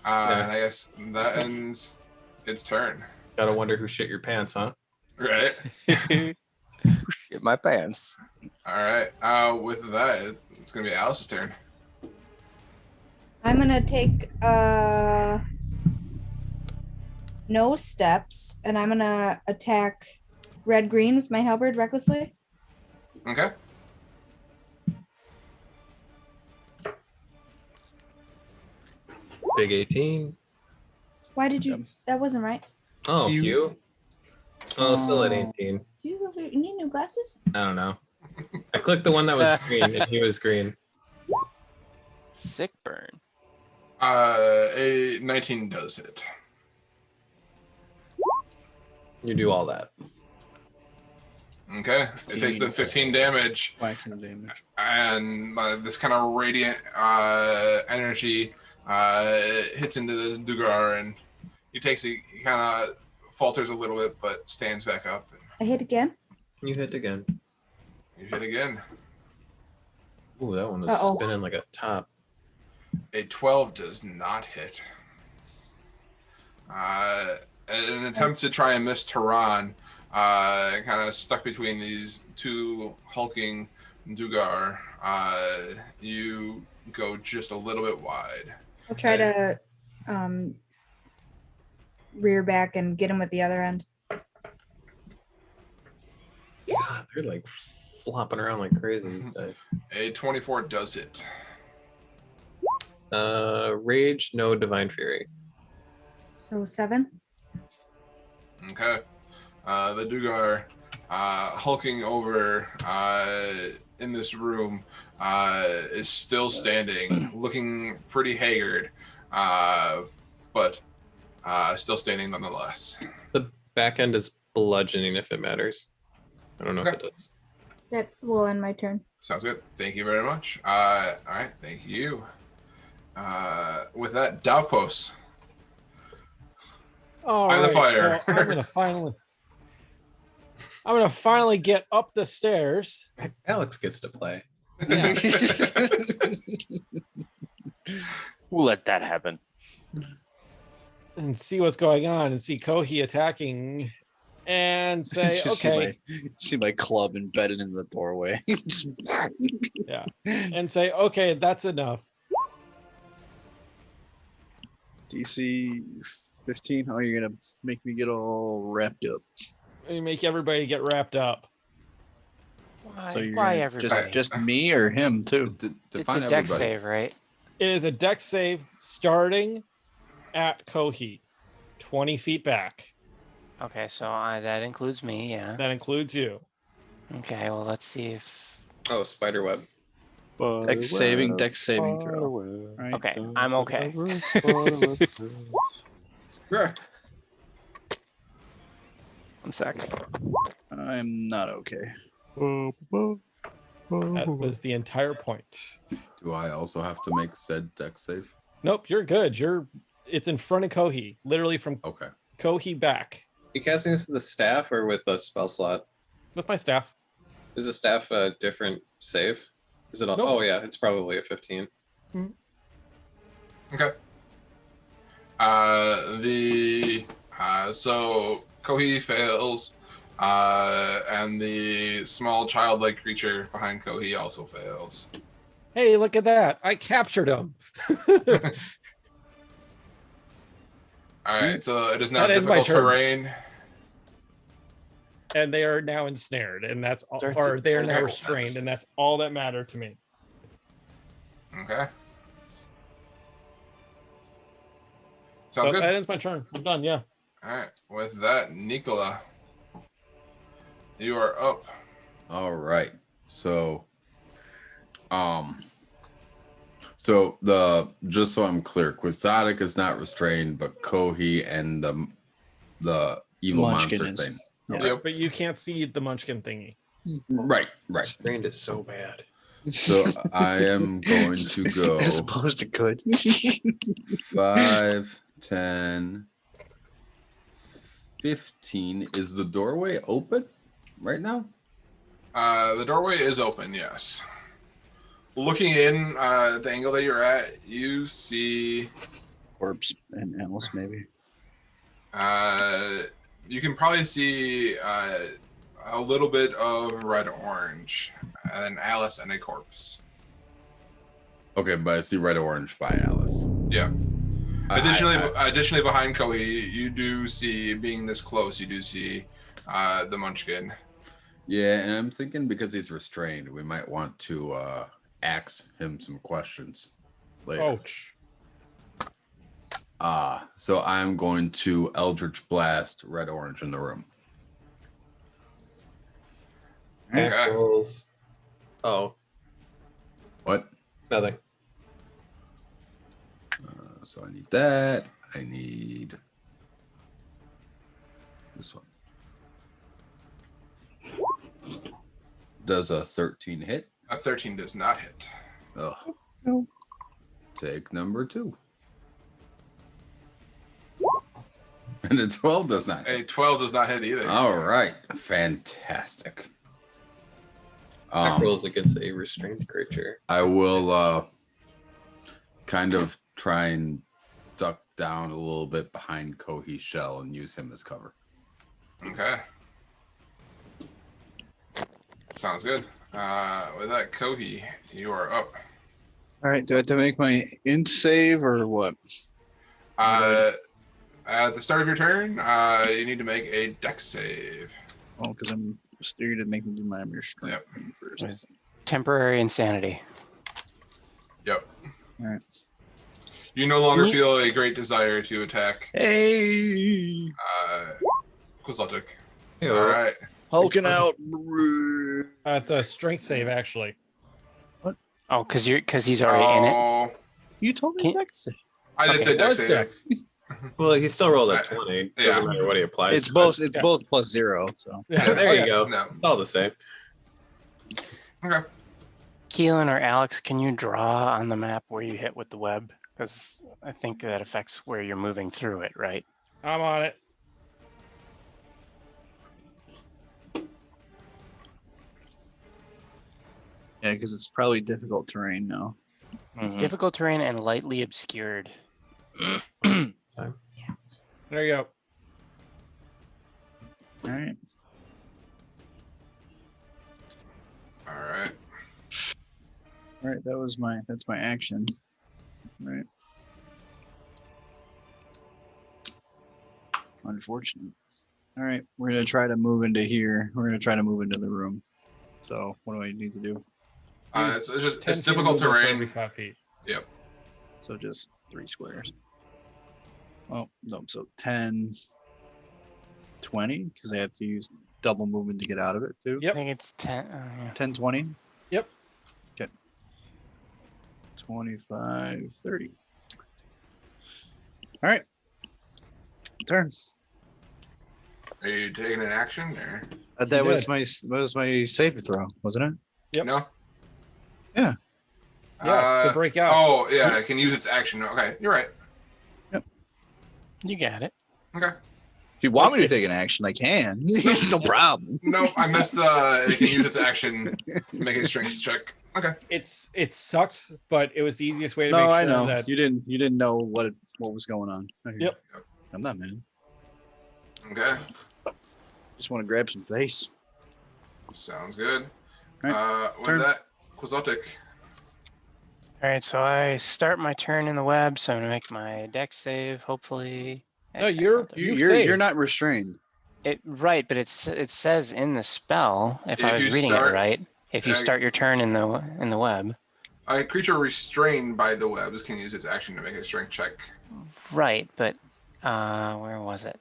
I guess that ends its turn. Gotta wonder who shit your pants, huh? Right. Shit my pants. All right. With that, it's gonna be Alice's turn. I'm gonna take no steps, and I'm gonna attack red green with my halberd recklessly. Okay. Big 18. Why did you? That wasn't right. Oh, Cute. cute. Oh, still at 18. Do you need new glasses? I don't know. I clicked the one that was green, and he was green. Sick burn. A 19 does hit. You do all that. Okay. It takes the 15 damage. Whacking damage. And this kind of radiant energy hits into this Deurgar, and he kind of falters a little bit, but stands back up. I hit again. You hit again. You hit again. Ooh, that one was spinning like a top. A 12 does not hit. In an attempt to try and miss Tehran, kind of stuck between these two hulking Deurgar, you go just a little bit wide. I'll try to rear back and get him with the other end. God, they're like flopping around like crazy these days. A 24 does hit. Rage, no divine fury. So 7. Okay. The Deurgar hulking over in this room is still standing, looking pretty haggard, but still standing nonetheless. The back end is bludgeoning if it matters. I don't know if it does. That will end my turn. Sounds good. Thank you very much. All right. Thank you. With that, Davpos. All By the right, fire. so I'm gonna finally get up the stairs. Alex gets to play. We'll let that happen. And see what's going on and see Kohi attacking and say, Just okay. see my club embedded in the doorway. Yeah. And say, okay, that's enough. DC 15. Oh, you're gonna make me get all wrapped up. You make everybody get wrapped up. Why, So you're why gonna everybody? just me or him too? It's Define a deck everybody. save, right? It is a dex save starting at Kohi, 20 feet back. Okay, so that includes me, yeah. That includes you. Okay, well, let's see if... Oh, spider web. Dex saving throw. Right? Okay, I'm okay. Yeah. 1 sec. I'm not okay. That was the entire point. Do I also have to make said deck save? Nope, you're good. It's in front of Kohi, literally from Okay. Kohi back You casting this with the staff or with a spell slot? with my staff. Is the staff a different save? Is it all? Nope. Oh yeah, it's probably a 15. Okay. So Kohi fails, and the small childlike creature behind Kohi also fails. Hey, look at that. I captured him. All right, so it is now That ends my difficult turn. terrain. And they are now ensnared, and that's all, Starts or at they are now all restrained, times. and that's all that mattered to me. Okay. Sounds So good. that ends my turn. I'm done. Yeah. All right. With that, Nicola, you are up. All right. So, just so I'm clear, Quixotic is not restrained, but Kohi and the evil Munchkin monster is. thing. Yes. Yep. But you can't see the munchkin thingy. Right. Strained is so bad. So I am going to go As opposed to good. 5, 10, 15. Is the doorway open right now? The doorway is open, yes. Looking in the angle that you're at, you see Corpse and Alice, maybe. you can probably see a little bit of red orange, and then Alice and a corpse. Okay, but I see red orange by Alice. Yeah. I- Additionally, behind Kohi, you do see, being this close, you do see the Munchkin. Yeah, and I'm thinking because he's restrained, we might want to ask him some questions later. Ouch. So I'm going to Eldritch Blast red orange in the room. Okay. Apples. Oh, What? nothing. So I need that. I need this one. Does a 13 hit? A 13 does not hit. Oh. No. Take number 2. And a 12 does not hit. A 12 does not hit either. All right. Fantastic. Attack rolls against a restrained creature. I will kind of try and duck down a little bit behind Kohi's shell and use him as cover. Okay. Sounds good. With that, Kohi, you are up. All right. Do I have to make my int save or what? At the start of your turn, you need to make a dex save. Oh, because I'm steered to make me do my restraint Yep. thing first. It was temporary insanity. Yep. All right. You no longer Me- feel a great desire to attack Hey, Quizlotic. Hey, All right. hulking out. It's a strength save, actually. Oh, because he's already in it. Oh, You told me Can- dex save. I did Okay. say dex Was save. Dex. Well, he still rolled a Uh, 20. yeah. Doesn't matter what he applies. It's to. both. It's Yeah. both plus 0. So Yeah, There okay. you go. No. It's all the same. Okay. Keelan or Alex, can you draw on the map where you hit with the web? Because I think that affects where you're moving through it, right? I'm on it. yeah, because it's probably difficult terrain now. It's Mhm. difficult terrain and lightly obscured. There you go. All right. All right. All right. That's my action. All right. Unfortunate. All right. We're gonna try to move into here. We're gonna try to move into the room. So what do I need to do? It's just 10 it's feet of difficult movement for terrain. every 5 feet. Yep. So just 3 squares. Oh, no. So 10, 20, because I have to use double movement to get out of it too. I Yep. think it's 10. Yeah. 10, 20. Yep. Okay. 25, 30. All right. Turn. Are you taking an action or That was did. my save throw, wasn't it? Yep. no? Yeah. Yeah, to break out. Oh, yeah, it can use its action. Okay, you're right. You got it. Okay. If you want me to take It's- an action, I can. No problem. No, I missed the. It can use its action. Make a strength check. Okay. It sucked, but it was the easiest way to No, make sure I know. that You didn't know what was going on. I hear Yep. you. I'm not man. Okay. Just want to grab some face. Sounds good. Right, With turn. that, Quizlotic. All right, so I start my turn in the web, so I'm gonna make my dex save, hopefully. No, That's you're- not the- you You're saved. not restrained. right, but it says in the spell, if I If was you reading start- it right, if you Yeah. start your turn in the web. A creature restrained by the webs can use its action to make a strength check. Right, but where was it?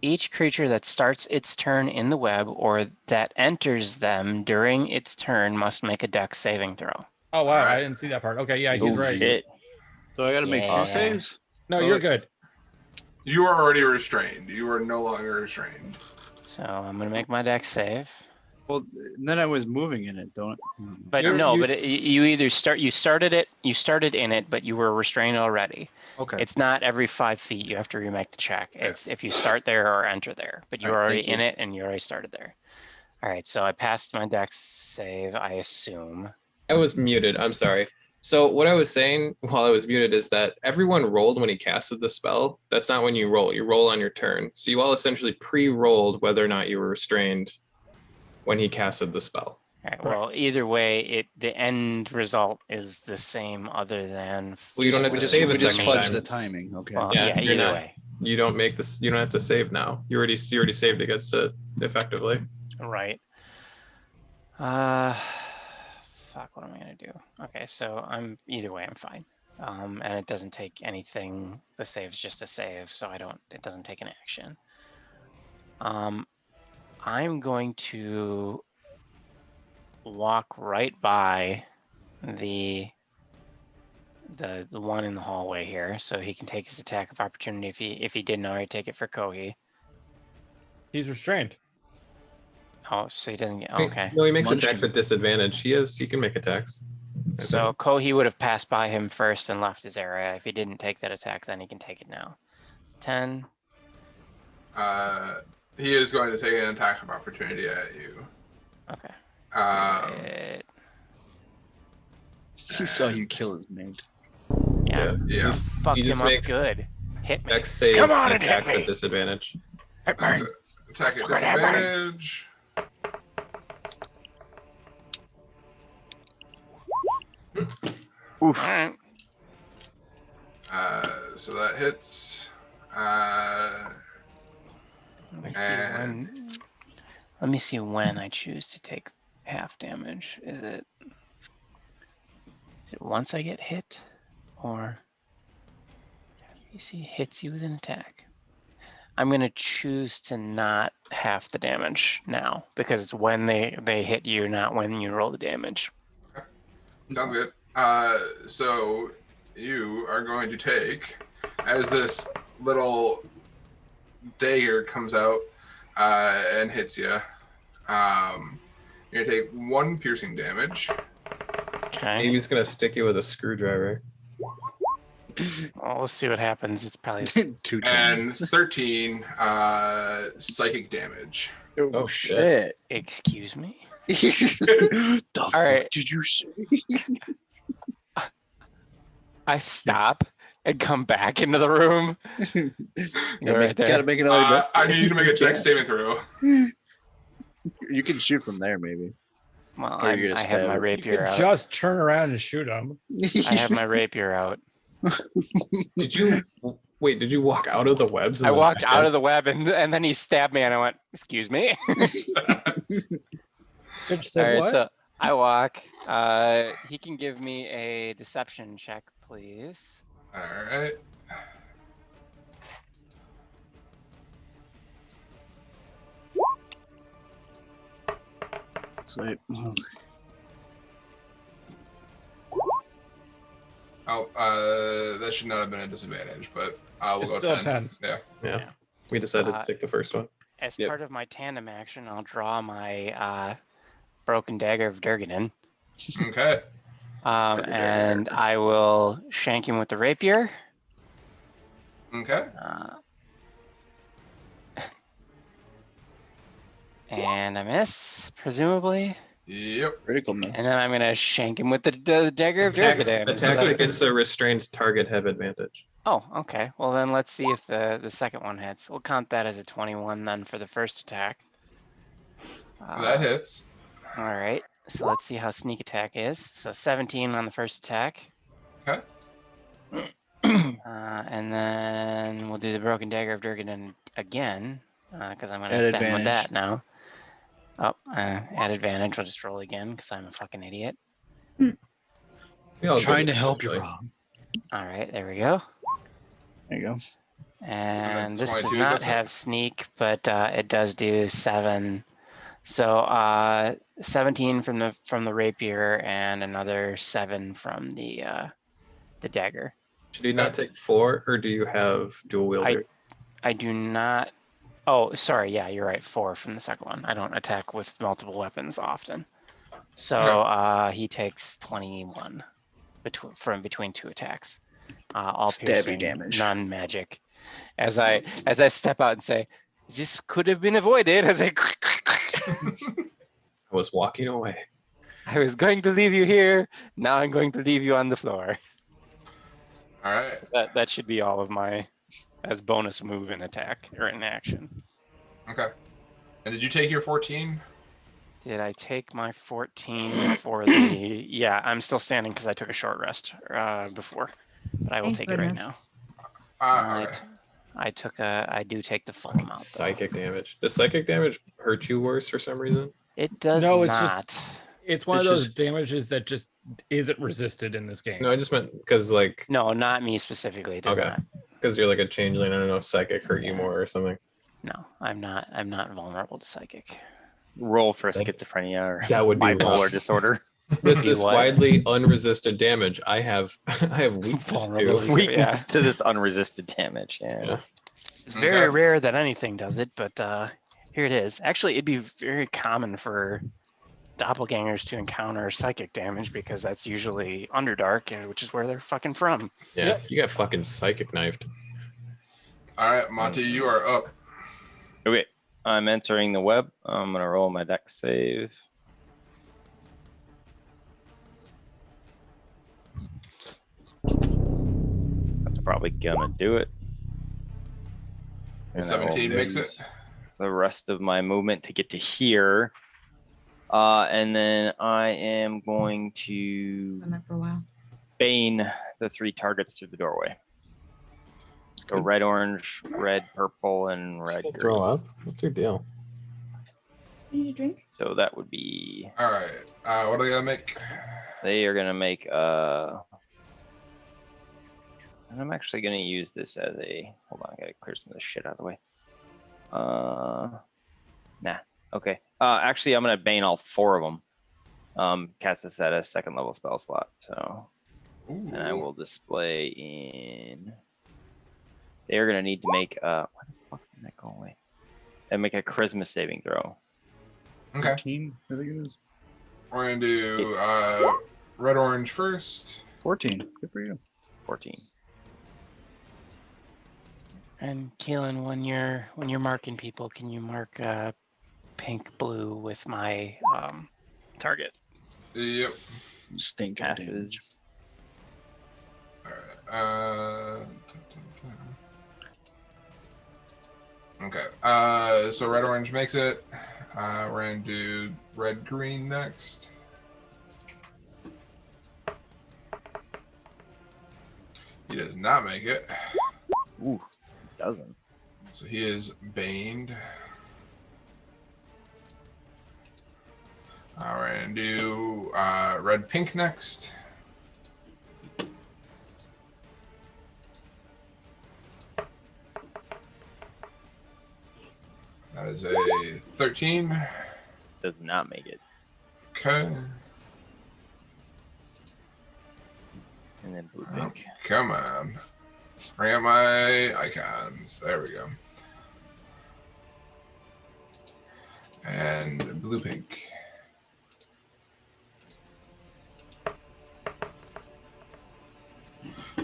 Each creature that starts its turn in the web or that enters them during its turn must make a dex saving throw. Oh wow, Alright. I didn't see that part. Okay, yeah, he's Oh, right. shit. So I got to make Yeah. 2 saves. No, So you're it- good. You are already restrained. You are no longer restrained. So I'm gonna make my dex save. Well, then I was moving in it, don't it? But You're- no, you but s- you either you started in it, but you were restrained already. Okay. It's not every 5 feet you have to remake the check. It's if you start there or enter there, but you're Alright, already thank in you. it and you already started there. All right, so I passed my dex save, I assume. I was muted. I'm sorry. So what I was saying while I was muted is that everyone rolled when he casted the spell. That's not when you roll. You roll on your turn. So you all essentially pre-rolled whether or not you were restrained when he casted the spell. All right, well, either way, the end result is the same, other than. Well, you don't have We to just, save we a just second fudged time. the timing. Okay. Well, Yeah, yeah, you're either not- way. You don't make this. You don't have to save now. You already saved against it effectively. Right. Fuck, what am I gonna do? Okay, so either way, I'm fine. And it doesn't take anything. The save's just a save, so it doesn't take an action. I'm going to walk right by the one in the hallway here, so he can take his attack of opportunity if he didn't already take it for Kohi. He's restrained. Oh, so he doesn't get okay. No, he makes Munchkin. attacks at disadvantage. He can make attacks. So Kohi would have passed by him first and left his area. If he didn't take that attack, then he can take it now. It's 10. He is going to take an attack of opportunity at you. Okay. Um, He saw you kill his mate. Yeah. yeah. Fucked He just him up makes- good. Hit me. Dex save Come on and hit attacks me. at disadvantage. That's it. Attack at Fucking hit me. disadvantage. Alright. So that hits. Let me see And- when. Let me see when I choose to take half damage. Is it once I get hit, or you see hits you with an attack? I'm gonna choose to not half the damage now because it's when they hit you, not when you roll the damage. Sounds good. So you are going to take, as this little dagger comes out and hits you, you're gonna take 1 piercing damage. Okay. Maybe he's gonna stick you with a screwdriver. Well, let's see what happens. It's probably 2 And 13 psychic damage. Oh shit! excuse me. The fuck right. did you say? I stop and come back into the room. Go right there. Gotta make another bet. I need you to make a dex saving throw. You can shoot from there, maybe. Well, Or you're I gonna have stab my it. You rapier could out. just turn around and shoot him. I have my rapier out. Did you wait? Did you walk out of the webs? I walked out of the web and then he stabbed me and I went, excuse me. Good said All right, what? so I walk. He can give me a deception check, please. All right. So, That should not have been a disadvantage, but we'll It's go still 10. 10. Yeah. Yeah, we decided to take the first one. As Yep. part of my tandem action, I'll draw my broken dagger of Durganin. Okay. And I will shank him with the rapier. Okay. And I miss, presumably. Yep. critical miss. And then I'm gonna shank him with the dagger of Attacks Durganin. against a restrained target have advantage. Oh, okay. Well, then let's see if the second one hits. We'll count that as a 21 then for the first attack. That hits. All right. So let's see how sneak attack is. So 17 on the first attack. Okay. And then we'll do the broken dagger of Durganin again, because I'm gonna At stab him with advantage. that now. Oh, at advantage. We'll just roll again because I'm a fucking idiot. We all Trying did to it, help you, like- Rob. All right, there we go. There you go. And that's this does 22, not doesn't it? have sneak, but it does do 7. So 17 from the rapier and another 7 from the dagger. Should you not take 4, or do you have dual wielder? I do not. Oh, sorry. Yeah, you're right. 4 from the second one. I don't attack with multiple weapons often. So he takes 21 between 2 attacks. All Stabby piercing, damage. none magic. As I step out and say, this could have been avoided. As I I was walking away. I was going to leave you here. Now I'm going to leave you on the floor. All right. So that should be all of my as bonus move and attack or in action. Okay. And did you take your 14? Did I take my 14 for the? Yeah, I'm still standing because I took a short rest before, but I will Thank take it right goodness. now. Okay. I do take the full amount. Though. Psychic damage. Does psychic damage hurt you worse for some reason? It does No, it's not. just- It's one It's of those just- damages that just isn't resisted in this game. No, I just meant because like No, not me specifically. It does Okay. not. because you're like a changeling. I don't know if psychic hurt you Yeah. more or something. No, I'm not. I'm not vulnerable to psychic. Roll for That- schizophrenia or That would be bipolar rough. disorder. This what? widely unresisted damage. I have weakness Vulnerability. to. Yeah. Weakness to this unresisted damage. Yeah. Yeah. It's very Okay. rare that anything does it, but here it is. Actually, it'd be very common for doppelgangers to encounter psychic damage because that's usually Underdark, which is where they're fucking from. Yeah, you got fucking psychic knifed. All right, Monty, you are up. Okay. I'm entering the web. I'm gonna roll my dex save. That's probably gonna do it. And I will 17 makes it. use the rest of my movement to get to here. And then I am going to Done that for a while. bane the 3 targets through the doorway. So red, orange, red, purple, and red. Don't green. throw up. What's your deal? You need a drink? So that would be, All right. What do they gotta make? they are gonna make and I'm actually gonna use this as a, hold on, I gotta clear some of this shit out of the way. Nah, okay. Actually, I'm gonna bane all 4 of them. Cast this at a 2nd level spell slot, so. Ooh. And I will display in. They're gonna need to make why the fuck did that go away? And make a charisma saving throw. Okay. 13, I think it is. We're gonna do red, orange first. 14. Good for you. 14. And Keelan, when you're marking people, can you mark pink, blue with my target? Yep. Stink of damage. Passes. All right. Okay. So red, orange makes it. We're gonna do red, green next. He does not make it. Ooh, doesn't. So he is baned. We're gonna do red, pink next. That is a 13. Does not make it. Okay. And then blue Oh, pink. come on. Bring up my icons. There we go. And blue pink.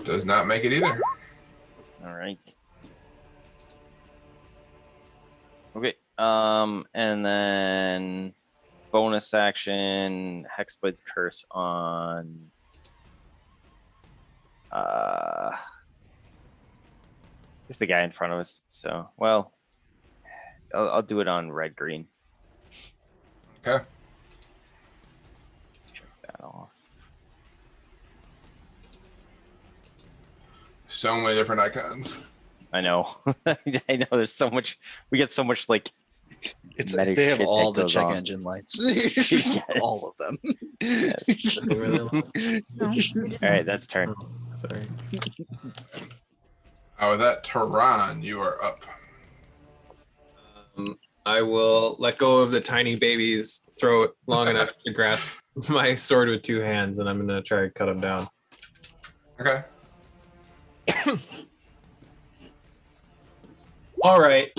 Does not make it either. All right. Okay. And then bonus action Hexblade's Curse on it's the guy in front of us. So, well, I'll do it on red green. Okay. Check that off. So many different icons. I know. I know. There's so much. We get so much like. It's Meta they have shit all that the goes check on. engine lights. Yes. All of them. Yes. All right, that's turn. Sorry. With that, Tehran, you are up. I will let go of the tiny baby's throat long enough to grasp my sword with 2 hands, and I'm gonna try to cut him down. Okay. All right,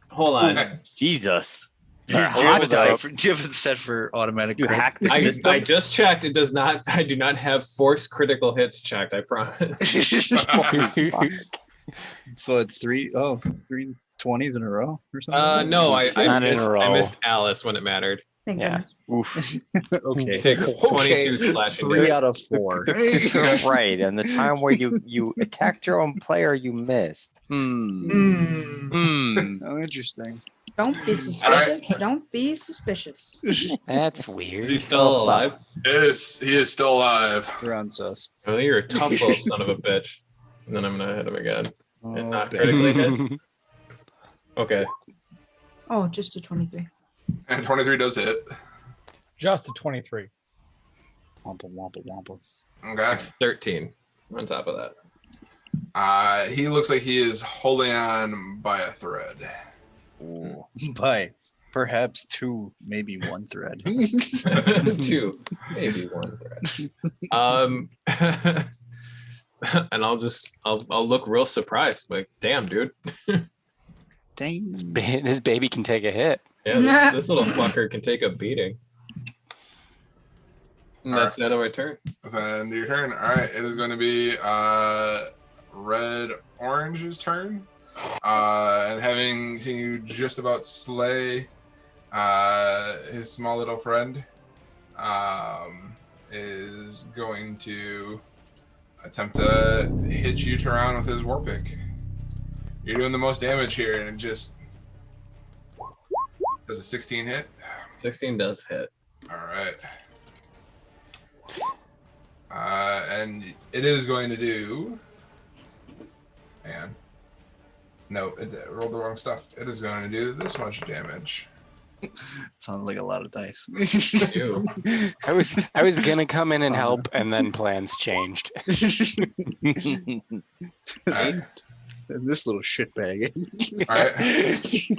hold on. Okay. Jesus. Do you have it set for automatic? You crit? hacked the I system? just checked. It does not. I do not have force critical hits checked. I promise. So it's 3 20s in a row or something. No, I Not in a missed. I row. missed Alice when it mattered. Thank Yeah. goodness. He Okay. takes 22 slashing 3 damage. out of 4. Right, and the time where you attacked your own player, you missed. Oh, interesting. Don't be suspicious. Don't be suspicious. That's Is he weird. still alive? He is still alive. You're on sus. Oh, you're a tough little son of a bitch. And then I'm gonna hit him again. And Oh, not bad. critically hit. Okay. Oh, just a 23. And 23 does hit. Just a 23. Wampa, wampa, wampa. Okay. It's 13 on top of that. He looks like he is holding on by a thread. Ooh. By perhaps 2, maybe 1 thread. 2, maybe 1 thread. And I'll look real surprised. Like, damn, dude. Dang. This baby can take a hit. Yeah, this little fucker can take a beating. And that's the end of my turn. That's the end of your turn. All right, it is going to be Red Orange's turn. And having seen you just about slay his small little friend, is going to attempt to hit you, Tehran, with his war pick. You're doing the most damage here, and it just does a 16 hit. 16 does hit. All right. And it is going to do. Man. No, it rolled the wrong stuff. It is going to do this much damage. Sounds like a lot of dice. Ew. I was gonna come in and help, and then plans changed. All right. This little shitbag. All right.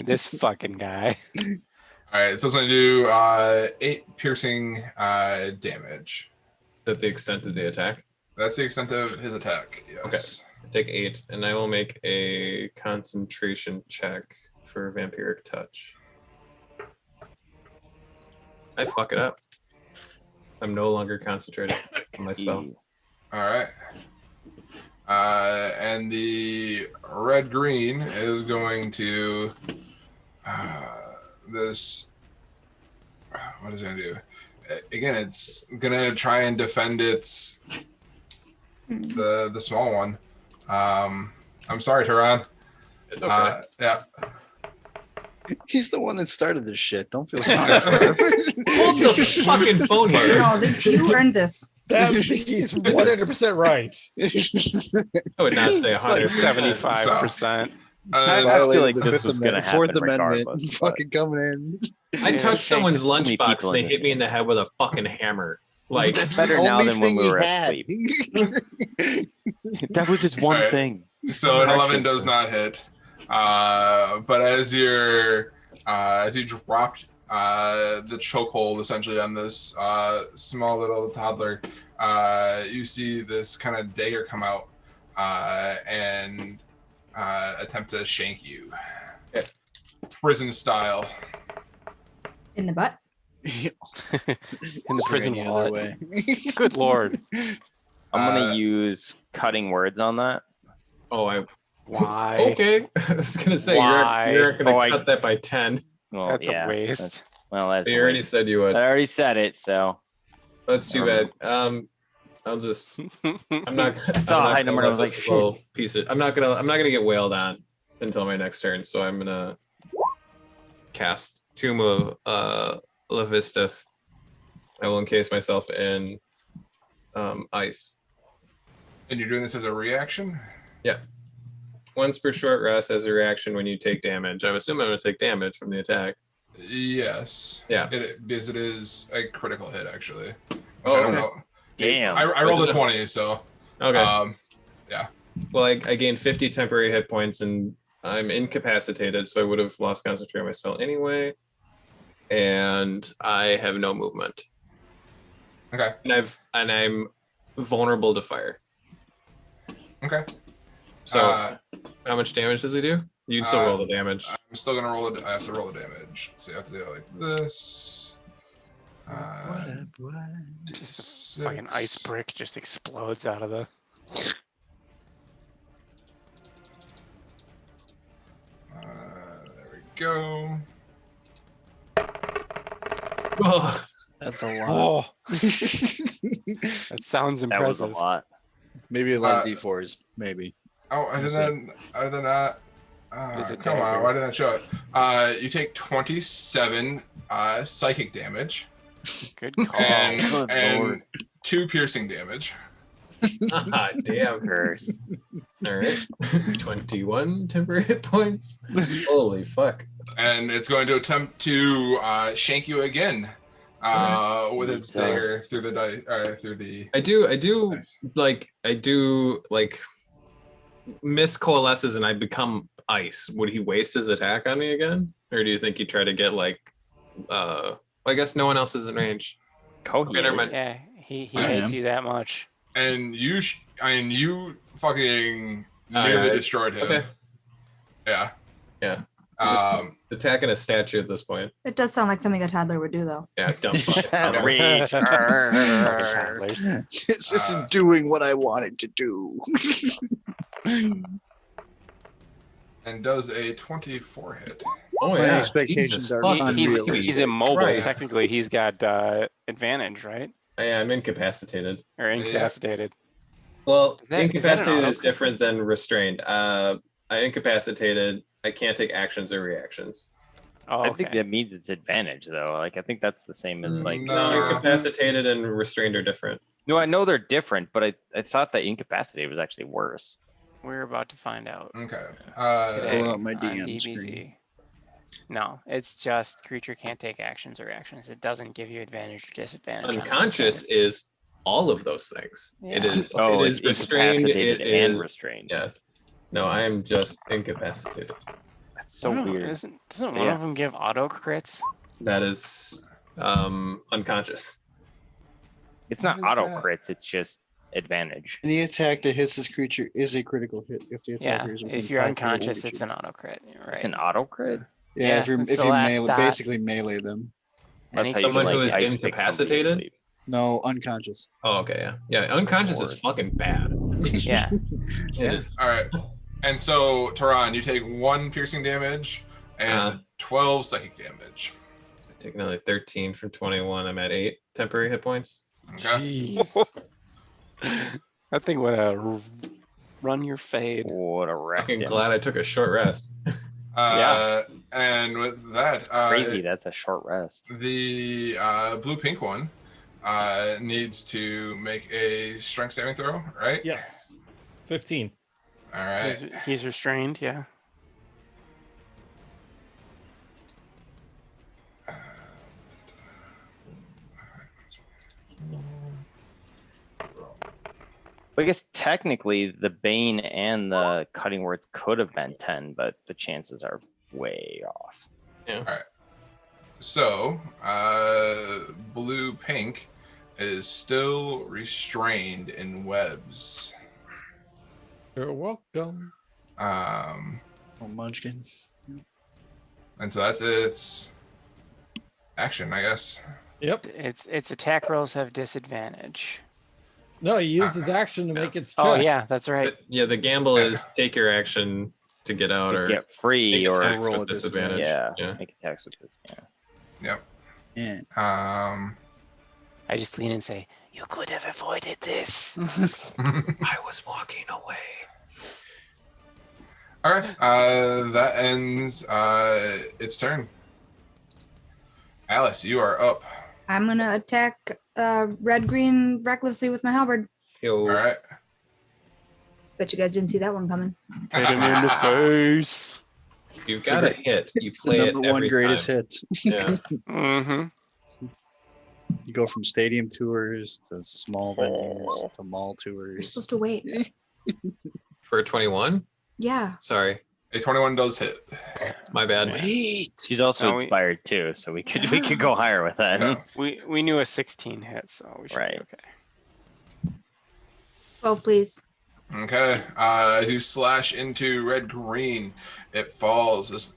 This fucking guy. All right. So it's going to do 8 piercing damage. Is that the extent of the attack? That's the extent of his attack. Yes. I take 8, and I will make a concentration check for vampiric touch. I fuck it up. I'm no longer concentrating on my spell. All right. And the red green is going to this. What is it going to do? Again, it's going to try and defend its the small one. I'm sorry, Tehran. It's okay. Yeah. He's the one that started this shit. Don't feel sorry for him. Hold the fucking phone here. No, you earned this. He's 100% right. I would not say 100. 75%. I feel like this was gonna happen Fourth Amendment, regardless, but- fucking coming in. I Yeah, touched someone's too many lunchbox people and they in hit this me in the head with a fucking hammer. Like, That's better the now only than when thing we he were had. asleep. That was just one Alright. thing. So an 11 does not hit. But as you dropped the chokehold essentially on this small little toddler, you see this kind of dagger come out and attempt to shank you, prison style. In the butt. In the prison Any other wallet. way. Good lord. I'm gonna use cutting words on that. oh, Why? okay. I was gonna say Why? you're gonna Oh, cut that by 10. Well, That's yeah, a waste. that's- Well, that's You a already waste. said you would. I already said it, so That's too bad. I'll just. I'm not. I saw a high number and I was like, shit. I'm not gonna get wailed on until my next turn. So I'm gonna cast Tomb of Levistus. I will encase myself in ice. And you're doing this as a reaction? Once per short rest as a reaction when you take damage. I'm assuming I'm gonna take damage from the attack. Yes. Yeah. Because it is a critical hit, actually. Which Oh, I don't okay. know. Damn. I rolled a 20, so. Okay. Well, I gained 50 temporary hit points and I'm incapacitated, so I would have lost concentration on my spell anyway. And I have no movement. Okay. And I'm vulnerable to fire. Okay. So Uh, how much damage does he do? You can still roll the damage. I'm still gonna roll it. I have to roll the damage. So I have to do it like this. Just a fucking ice brick just explodes out of the. There we go. Oh, That's a lot. Oh, that sounds That was a impressive. lot. Maybe a lot of D4s. Maybe. Oh, and Let's then other than that, There's a come on, dagger. why didn't I show it? You take 27 psychic damage Good call. and, good and lord. 2 piercing damage. damn. Curse. All right. 21 temporary hit points. Holy fuck. And it's going to attempt to shank you again with its Jesus. dagger through the through the. I do Nice. like miss coalesces and I become ice. Would he waste his attack on me again? Or do you think he'd try to get like I guess no one else is in range. Okay, never mind. Yeah, he I hates am. you that much. And you fucking Oh, nearly yeah. destroyed him. Okay. Yeah. Yeah. Um, Attacking a statue at this point. It does sound like something a toddler would do, though. Yeah, dumb fucking Reach. Fucking toddlers. This isn't doing what I wanted to do. and does a 24 hit. Oh My yeah. expectations Jesus are fucking He's unrealistic. immobile. Christ. Technically, he's got advantage, right? Yeah, I'm incapacitated. Or incapacitated. Well, Is that an incapacitated is auto-crit? different than restrained. I incapacitated. I can't take actions or reactions. Oh, I okay. think that means it's advantage though. Like I think that's the same as like. No. Incapacitated and restrained are different. No, I know they're different, but I thought that incapacitated was actually worse. We're about to find out. Okay. Today Pull out my on DM DBZ. screen. No, it's just creature can't take actions or reactions. It doesn't give you advantage or disadvantage. on Unconscious anything. is all of those things. It Yeah. is. Oh, it it's is restrained. incapacitated It and is restrained. Yes. No, I am just incapacitated. That's so weird. Doesn't one Yeah. of them give auto crits? That is unconscious. It's not What is auto that? crits. It's just advantage. Any attack that hits this creature is a critical hit if the Yeah. attacker is within If you're 5 feet of the unconscious, it's creature. an auto crit. You're right. It's an auto crit. Yeah, Yeah, if you're it's if the you last melee, dot. basically melee them. That's how you Someone can, who like, is ice pick somebody incapacitated? asleep. No, unconscious. Oh, okay, yeah. Yeah, unconscious is Lord. fucking bad. Yeah. It Yeah. is. All right. And so, Taran, you take 1 piercing damage and 12 psychic damage. I take another 13 from 21. I'm at 8 temporary hit points. Okay. Jeez. That thing would run your fade. What a wreck. Fucking Yeah. glad I took a short rest. Yeah. And with that, Crazy. That's a short rest. the blue-pink one needs to make a strength saving throw, right? Yes. 15. All right. He's restrained, yeah. But I guess technically the Bane and the Cutting Words could have been 10, but the chances are way off. So, blue-pink is still restrained in webs. You're welcome. Oh, Munchkin. And so that's its action, I guess. Yep. Its attack rolls have disadvantage. No, he used his action to make its check. Oh yeah, that's right. But yeah, the gamble is take your action to get out To or get free make or attacks roll with a disadvantage. yeah, Yeah. make attacks with this. Yeah. Yep. Yeah. I just lean and say, "You could have avoided this." I was walking away. All right. That ends its turn. Alice, you are up. I'm gonna attack red green recklessly with my halberd. Yo, All right. Bet you guys didn't see that one coming. Hit him in the face. you've got a hit. You It's the play it number one every greatest time. hit. Yeah. Mm-hmm. You go from stadium tours to small venues to mall You're tours. supposed to wait. For 21? Yeah. Sorry, A 21 does hit. my bad. Wait. She's also No, we- inspired too, so we could go higher with that. Yeah. We knew a 16 hit, so we should Right. be okay. 12, please. Okay. As you slash into red green, it falls. This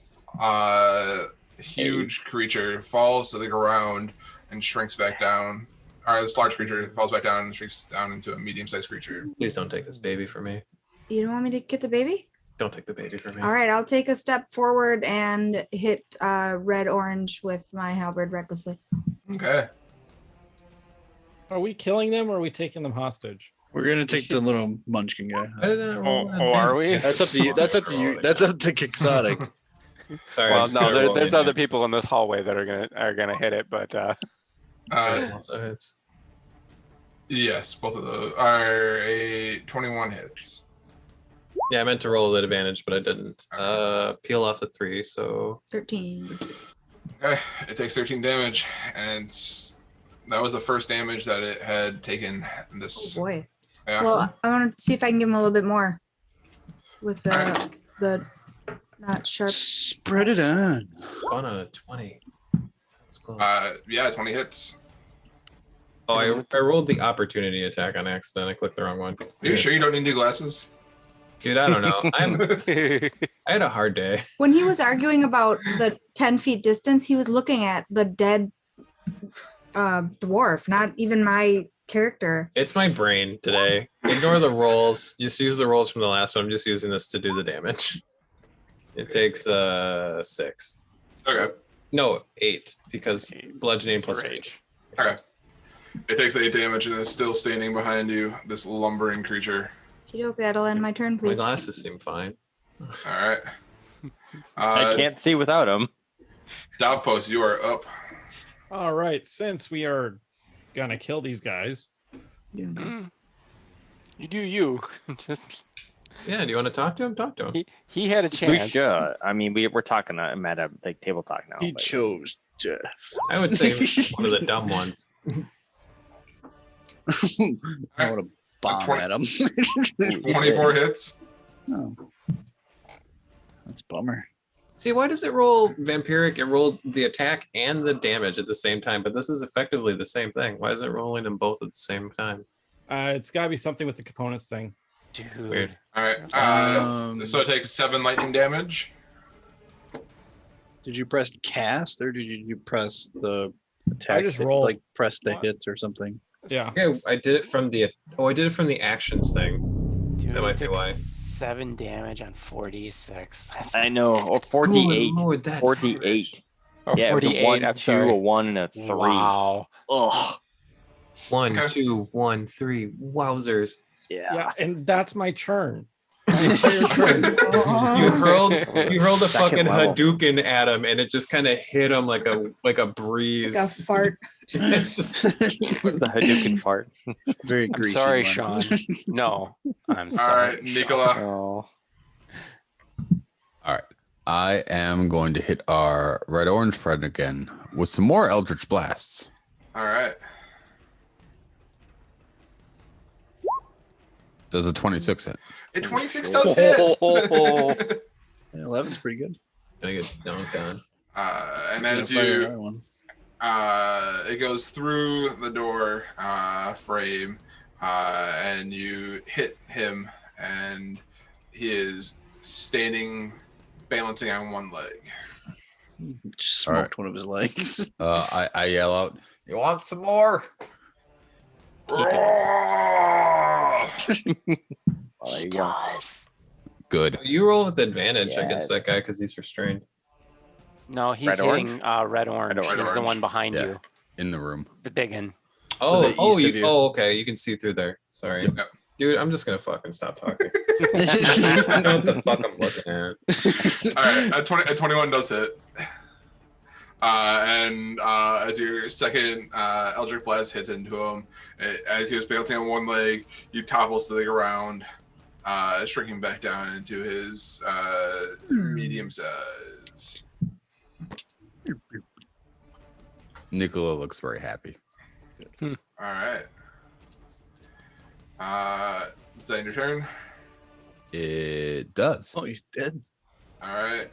huge creature falls to the ground and shrinks back down. Or this large creature falls back down and shrinks down into a medium-sized creature. Please don't take this baby from me. You don't want me to get the baby? Don't take the baby from me. All right, I'll take a step forward and hit red orange with my halberd recklessly. Okay. Are we killing them or are we taking them hostage? We're gonna take the little munchkin guy. Why did I roll Oh, are we? That's up to you. That's up to you. That's up to Quixotic. Sorry, I Well, just no, gotta roll there's again. other people in this hallway that are gonna hit it, but Also hits. Yes, both of those are a 21 hits. Yeah, I meant to roll at advantage, but I didn't. Peel off the 3, so 13. Okay, it takes 13 damage, and that was the first damage that it had taken. Oh This, boy. yeah. Well, I want to see if I can give him a little bit more with Alright. the not sharp. Spread it on. spun on a 20. That's close. Yeah, 20 hits. Oh, I rolled the opportunity attack on accident. I clicked the wrong one. Are you sure you don't need new glasses? Dude, I don't know. I had a hard day. When he was arguing about the 10 feet distance, he was looking at the dead dwarf, not even my character. It's my brain today. Ignore the rolls. Just use the rolls from the last one. I'm just using this to do the damage. It takes 6. Okay. No, 8 because bludgeoning plus rage. Okay. It takes 8 damage and is still standing behind you, this lumbering creature. Okey-doke, that'll end my turn, My please. glasses seem fine. All right. I can't see without him. Davpost, you are up. All right, since we are gonna kill these guys, You do you. Just Yeah, do you want to talk to him? Talk to him. he had a We chance. should. I mean, we're talking at a like table talk now. He but- chose death. I would say one of the dumb ones. I want to bomb 20 at him. 24 hits. Oh. That's a bummer. See, why does it roll vampiric? It rolled the attack and the damage at the same time, but this is effectively the same thing. Why is it rolling them both at the same time? it's got to be something with the components thing. Dude. Weird. All right. So it takes 7 lightning damage. Did you press cast or did you press the attack? just hit, rolled. like press the hits or something. Yeah. Yeah, I did it from the actions thing. Dude, That might be took why. 7 damage on 46. That's I know. Or 48. Good Lord, that's 48. Oh, Yeah, it was a 48. 1, I'm 2, sorry. a 1, and a 3. Wow. Ugh. 1, Okay. 2, 1, 3. Wowzers! Yeah. And that's my turn. My entire turn. You hurled a Second fucking level. Hadouken at him, and it just kind of hit him like a breeze. Like a fart. It's just The Hadouken fart. Very I'm greasy. sorry, one. Sean. No, I'm All sorry. right, Nicola. Oh. All right. I am going to hit our red orange friend again with some more Eldritch Blasts. All right. Does a 26 hit? A 26 does hit. 11's pretty good. gonna get dunked on. And Gonna as find you, another one. it goes through the door frame, and you hit him, and he is standing, balancing on one leg. Just smoked one of his legs. I yell out, "You want some more?" Well, there you go. Good. You roll with advantage against Yes. that guy because he's restrained. No, he's Red hitting red orange. Red He's the orange. one behind Yeah. you, In the room. the big one. the east of you. Okay. You can see through there. Sorry, Yep. dude. I'm just gonna fucking stop talking. I know what the fuck I'm looking at. All right, a 21 does hit. And as your second Eldritch Blast hits into him, as he was balancing on one leg, you topples to the ground, shrinking back down into his medium size. Nicola looks very happy. All right. Is that your turn? It does. Oh, he's dead. All right.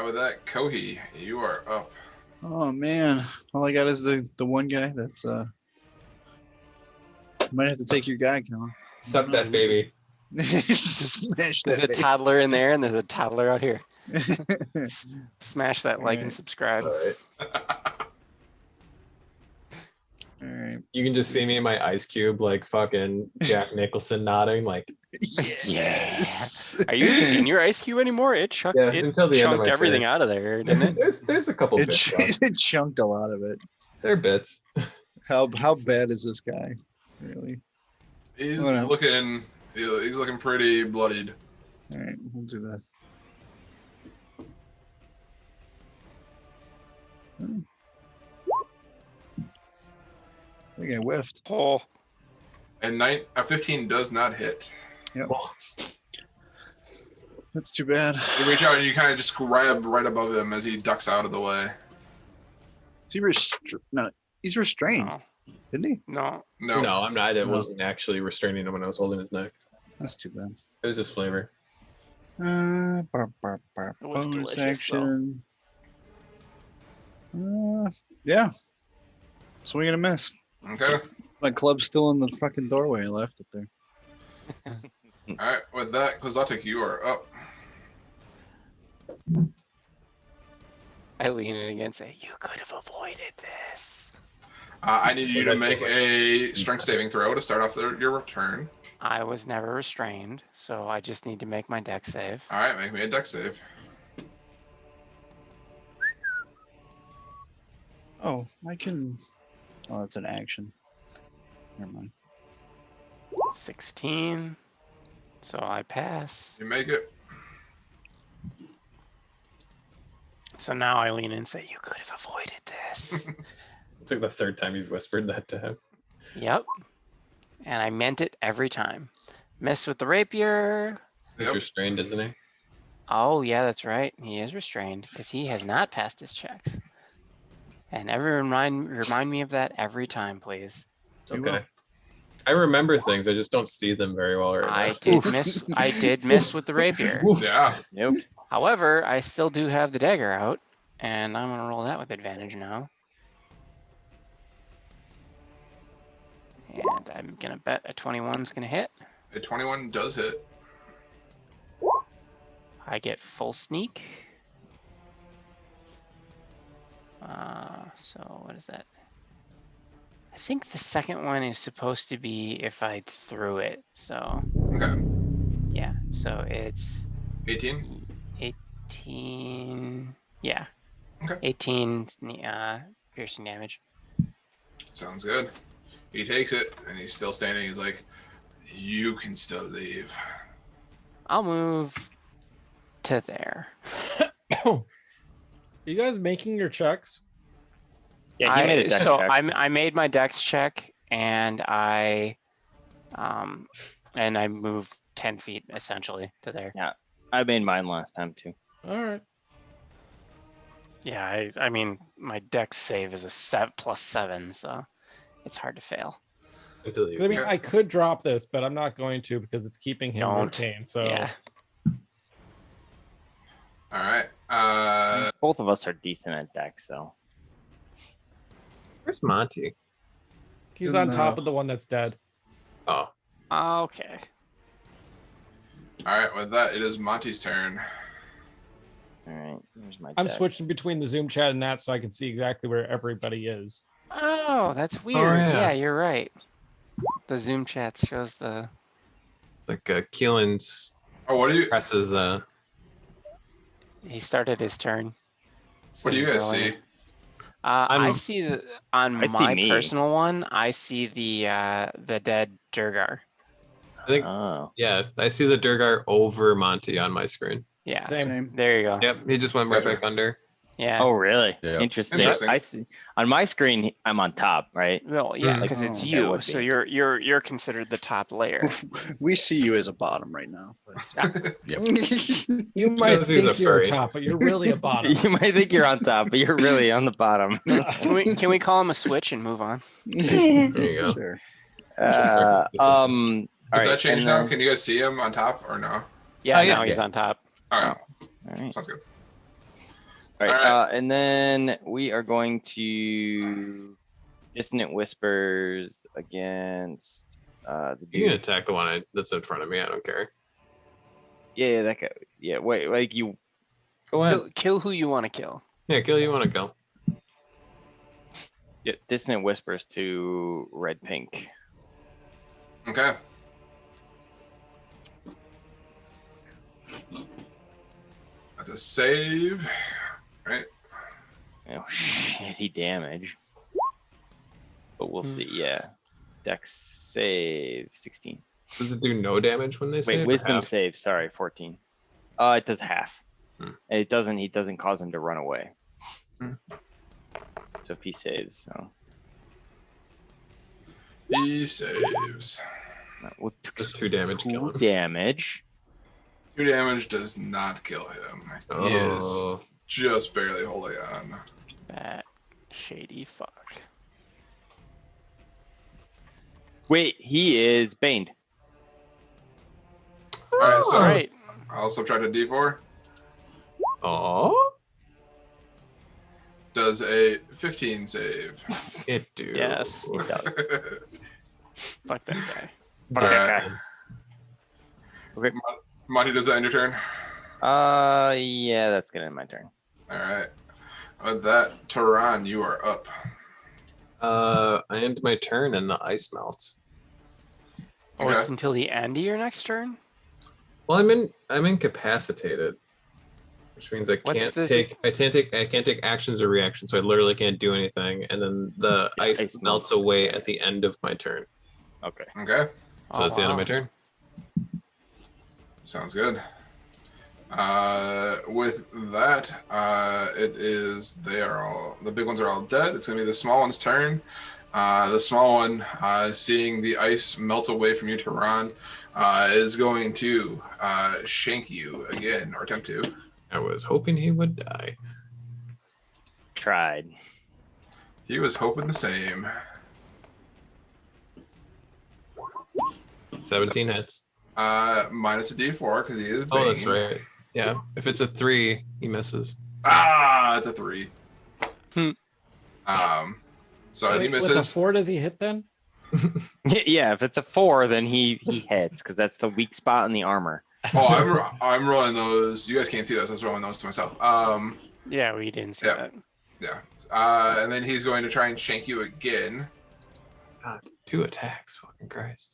With that, Kohi, you are up. Oh man. All I got is the one guy. That's might have to take your guy, Colin. Suck that baby. Smash There's that. a toddler in there, and there's a toddler out here. baby. Smash that like and Alright. subscribe. All right. You can just see me in my ice cube, like fucking Jack Nicholson nodding, like Yes. Are you in your ice cube anymore? It chucked, Yeah, it until the end of chunked my everything turn. out of there, didn't it? there's a couple It, bits left. it chunked a lot of it. They're bits. How bad is this guy? Really? He's Oh, no. he's looking pretty bloodied. All right, we'll do that. Hmm. I think I whiffed. Oh, And 15 does not hit. Yep. That's too bad. You reach out and you kind of just grab right above him as he ducks out of the way. Is he no, he's restrained, no, isn't he? no. No. No, I'm not. I No. wasn't actually restraining him when I was holding his neck. That's too bad. It was just flavor. was Bonus delicious, though. action. Yeah. Swing and a miss. Okay. My club's still in the fucking doorway. I left it there. All right. With that, Kozatic, you are up. I lean in again and say, you could have avoided this. I need you to make a strength saving throw to start off your turn. I was never restrained, so I just need to make my deck save. All right. Make me a dex save. Oh, I can. Oh, that's an action. Never mind. 16. So I pass. You make it. So now I lean in and say, you could have avoided this. It's like the third time you've whispered that to him. Yep. And I meant it every time. Miss with the rapier. He's Yep. restrained, isn't he? Oh, yeah, that's right. He is restrained because he has not passed his checks. And everyone remind me of that every time, please. You Okay. will. I remember things. I just don't see them very well right I now. did miss. I did miss with the rapier. Yeah. Nope. However, I still do have the dagger out, and I'm gonna roll that with advantage now. And I'm gonna bet a 21 is gonna hit. A 21 does hit. I get full sneak. So what is that? I think the second one is supposed to be if I threw it. So Okay. yeah, so it's 18. 18. Yeah. Okay. 18 piercing damage. Sounds good. He takes it and he's still standing. He's like, you can still leave. I'll move to there. Are you guys making your checks? Yeah, he made a dex so check. I made my dex check and I moved 10 feet essentially to there. I made mine last time too. All right. Yeah, I mean my dex save is a +7, so it's hard to fail. Until 'Cause you I mean, Okay. I could drop this, but I'm not going to because it's keeping him Don't. retained. So Yeah. All right. Both of us are decent at dex, so. Where's Monty? he's In on top the- of the one that's dead. Oh, Okay. All right. With that, it is Monty's turn. All right. There's my I'm dex. switching between the Zoom chat and that so I can see exactly where everybody is. Oh, that's weird. yeah. Yeah, you're right. The Zoom chat shows the. it's like Keelan's Oh, what do you? presses. He started his turn. What do you he's guys rolling see? his- I I'm- see on I see my me. personal one. I see the dead Deurgar. I think. Oh. Yeah, I see the Deurgar over Monty on my screen. Yeah, Same. there you go. Yep, he just went right Gotcha. back under. Yeah. Oh, really? Yeah. Interesting. Interesting. I see. On my screen, I'm on top, right? Well, yeah, Mm. because it's Oh, that you, would so be. you're considered the top layer. We see you as a bottom right now. but- You might knows he's a think you're furry. top, but you're really a bottom. You might think you're on top, but you're really on the bottom. Can we call him a switch and move on? There you go. Sure. All Does right, that change and now? then- Can you guys see him on top or no? Yeah, Oh, yeah. now he's on top. All right. All right. Sounds good. All right, All right. and then we are going to Dissonant Whispers against the You can dude. attack the one that's in front of me. I don't care. Yeah, that guy. Yeah, wait, like you. Go ahead. Kill who you want to kill. Yeah, kill you want to kill. Yeah, Dissonant Whispers to Red Pink. Okay. That's a save. Right. Oh shit, he damaged. but we'll see. Yeah, Dex save 16. Does it do no damage when they say Wait, wisdom save. Sorry, 14. It does half. And it doesn't. He doesn't cause him to run away. So if he saves, so He saves. with Does 2 damage kill 2 him? damage. 2 damage does not kill him. He is Oh, just barely holding on. That shady fuck. Wait, he is baned. All right, so All right. I'll subtract a d4. oh, Does a 15 save. it do. Yes. It does. Fuck that guy. Fuck that Alright. guy. Okay. Monty, does that end your turn? Yeah, that's gonna end my turn. All right. With that, Tehran, you are up. I end my turn and the ice melts. Oh, it's Okay. until the end of your next turn? Well, I'm incapacitated, which means I What's can't this? take I can't take actions or reactions, so I literally can't do anything. And then the Yeah, ice ice melts away at the end of my turn. Okay. Okay. So that's the end of my turn. Sounds good. With that, it is the big ones are all dead. It's gonna be the small one's turn. The small one, seeing the ice melt away from you, Tehran, is going to shank you again, or attempt to. I was hoping he would die. Tried. He was hoping the same. 17 hits. Minus a d4 because he is. Oh, that's banged. right. Yeah. If it's a 3, he misses. Ah, it's a 3. Hmm. So he With a misses. 4, does he hit then? Yeah, if it's a 4, then he hits because that's the weak spot in the armor. Oh, I'm rolling those. You guys can't see those. I was rolling those to myself. Yeah, we didn't see Yeah. that. Yeah. And then he's going to try and shank you again. 2 attacks. Fucking Christ.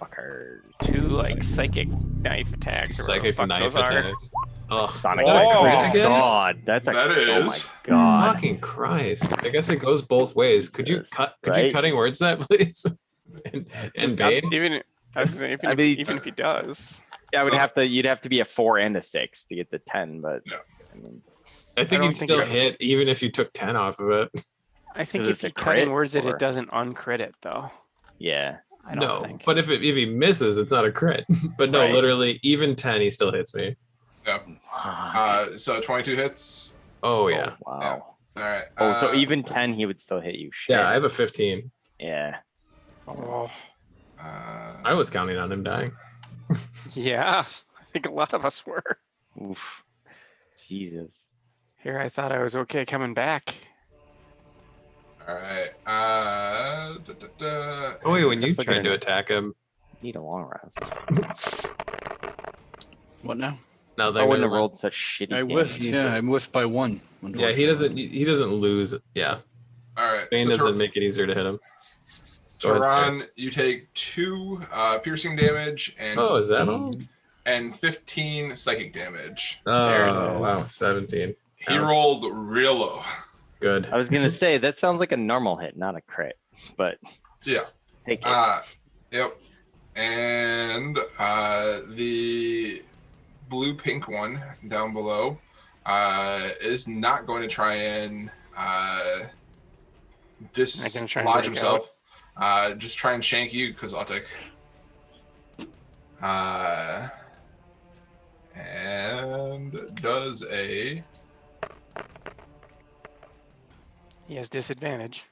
Fucker. 2 like psychic knife attacks or whatever the Psychic fuck knife those are. attacks. Oh, Sonic. is that a Oh crit again? God, that's a. That Oh my is. God. Fucking Christ. I guess it goes both ways. Could you Yes, cut? Could you right? cutting words that, please? and Bane? Even I was gonna say, I mean- even if he does. Yeah, I would So- have to. You'd have to be a 4 and a 6 to get the 10, but. Yeah. I mean, I think don't you'd think still it- hit even if you took 10 off of it. I think Is if it you're the cutting crit, words that or- it doesn't uncrit it though. yeah. I don't No, think. but if he misses, it's not a crit. But no, Right. literally, even 10, he still hits me. So 22 hits. Oh yeah, Wow. All right. Oh, so even 10, he would still hit you. Shit. yeah. I have a 15. Yeah. Oh, I was counting on him dying. yeah, I think a lot of us were. Oof. Jesus. Here, I thought I was okay coming back. All right. Oh wait, when you Put it tried in to it. attack him, Need a long rest. What now? now I they're wouldn't have gonna- rolled such shitty I damage. whiffed. Yeah, I whiffed by 1. Yeah, he doesn't. He doesn't lose. Yeah, All right. Bane So doesn't make it easier to hit him. Go ahead, sir. Tehran, you take 2 piercing damage and Oh, is that all? and 15 psychic damage. There it Oh is. wow, 17. He Ouch. rolled real low. Good. I was gonna say that sounds like a normal hit, not a crit. But Yeah. take it. Yep. And the blue pink one down below is not going to try and Not gonna try and dislodge break himself. Just try and shank you because I'll take. And does a He has disadvantage.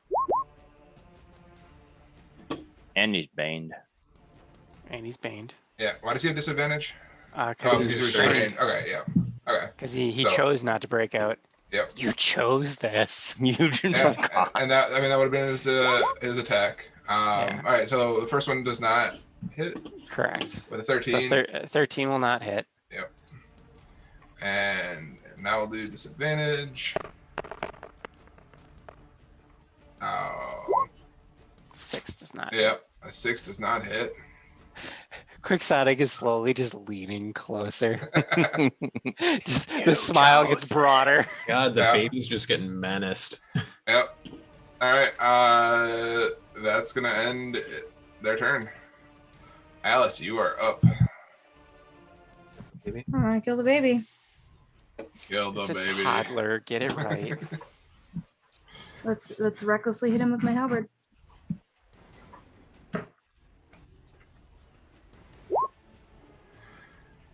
And he's baned. And he's baned. yeah. Why does he have disadvantage? Oh, Because because he's restrained. Okay, yeah. Okay. Because he So- chose not to break out. Yep. You chose this. You And, and that that would have been his attack. Yeah. All right, so the first one does not hit Correct. with a So 13, 13 will not hit. and now we'll do disadvantage. Oh, 6 does not. yeah, a 6 does not hit. Quixotic is slowly just leaning closer. Just the smile gets broader. God, the Yeah. baby's just getting menaced. Yep. All right. That's gonna end their turn. Alice, you are up. I want to kill the baby. Kill the It's a baby. toddler. Get it right. Let's recklessly hit him with my halberd.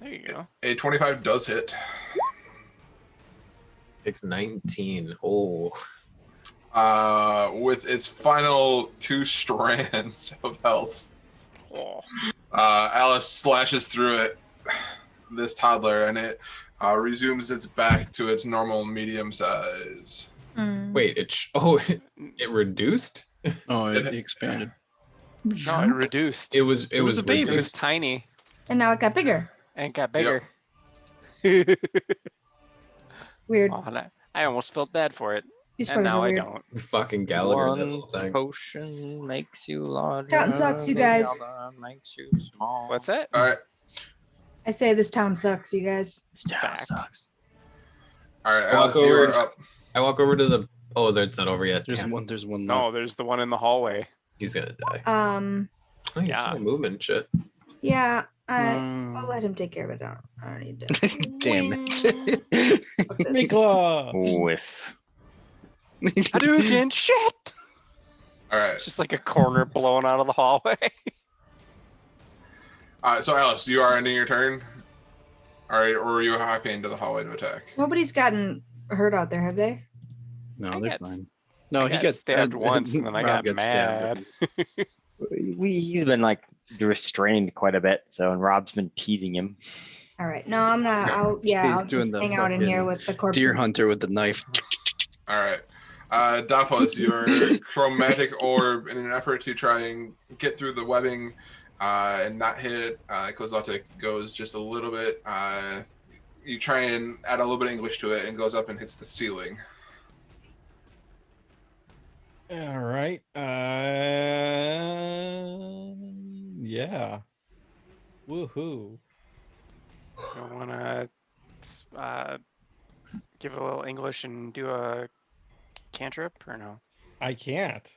There you go. A 25 does hit. Takes 19. Oh. With its final 2 strands of health. Oh. Alice slashes through it, this toddler, and it resumes its back to its normal medium size. Wait, it reduced? Oh, it expanded. No, it reduced. It was was a baby. It was reduced. tiny And now it got bigger. and it got bigger. Weird. Oh, and I almost felt bad for it, These and fuckers now are I weird. don't. Fucking Gallagher. that One little thing. potion makes you larger. Town sucks, you the guys. other makes you small. What's that? All right. I say this town sucks, you guys. This town Fact. sucks. All right, Walk Alice, you are over. up. I walk over to the. Oh, that's not over yet. There's Damn, one. There's one No, left. there's the one in the hallway. he's gonna die. Oh, you yeah. still moving shit. Yeah, I'll let him take care of it. I don't need to. Damn it. Mikla. Whiff. Hadouken, shit! All right. It's just like a corner blown out of the hallway. So Alice, you are ending your turn. All right, or are you hopping into the hallway to attack? Nobody's gotten hurt out there, have they? No, I they're got- fine. No, I he got got stabbed once, and then I Rob got stabbed. He's been like restrained quite a bit, so and Rob's been teasing him. All right. No, I'm not. Okay. I'll He's I'll doing just the hang out in here fucking with the corpses. Deer hunter with the knife. All right. Dafos, your chromatic orb, in an effort to try and get through the webbing and not hit Kozlotic, goes just a little bit. You try and add a little bit of English to it, and goes up and hits the ceiling. All right. Yeah. Woohoo. You want to give it a little English and do a cantrip or no? I can't.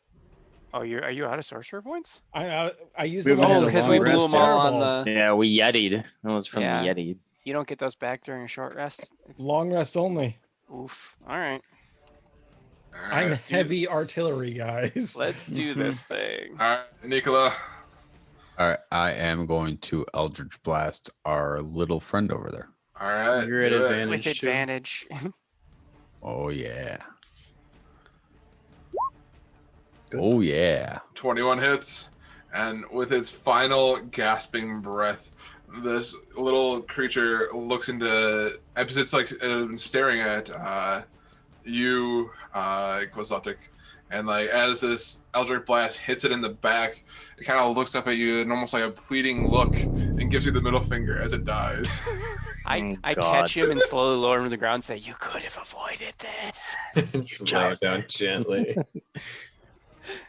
Oh, are you out of sorcerer points? I use We them haven't as had a because long we blew rest them all yet. on the. Yeah, we yetied. That was from Yeah. the yeti. You don't get those back during a short rest. long rest only. Oof. All right, All right. I'm heavy artillery, guys. let's do this thing. All right, Nicola. All right, I am going to Eldritch Blast our little friend over there. All right. You're at do it. advantage. With too. advantage. Oh yeah. Good. Oh yeah. 21 hits, and with its final gasping breath, this little creature looks into, as it's like staring at you, Kozlotic, and like as this Eldritch Blast hits it in the back, it kind of looks up at you and almost like a pleading look, and gives you the middle finger as it dies. I God. catch him and slowly lower him to the ground and say, "You could have avoided this." Just lay it down gently.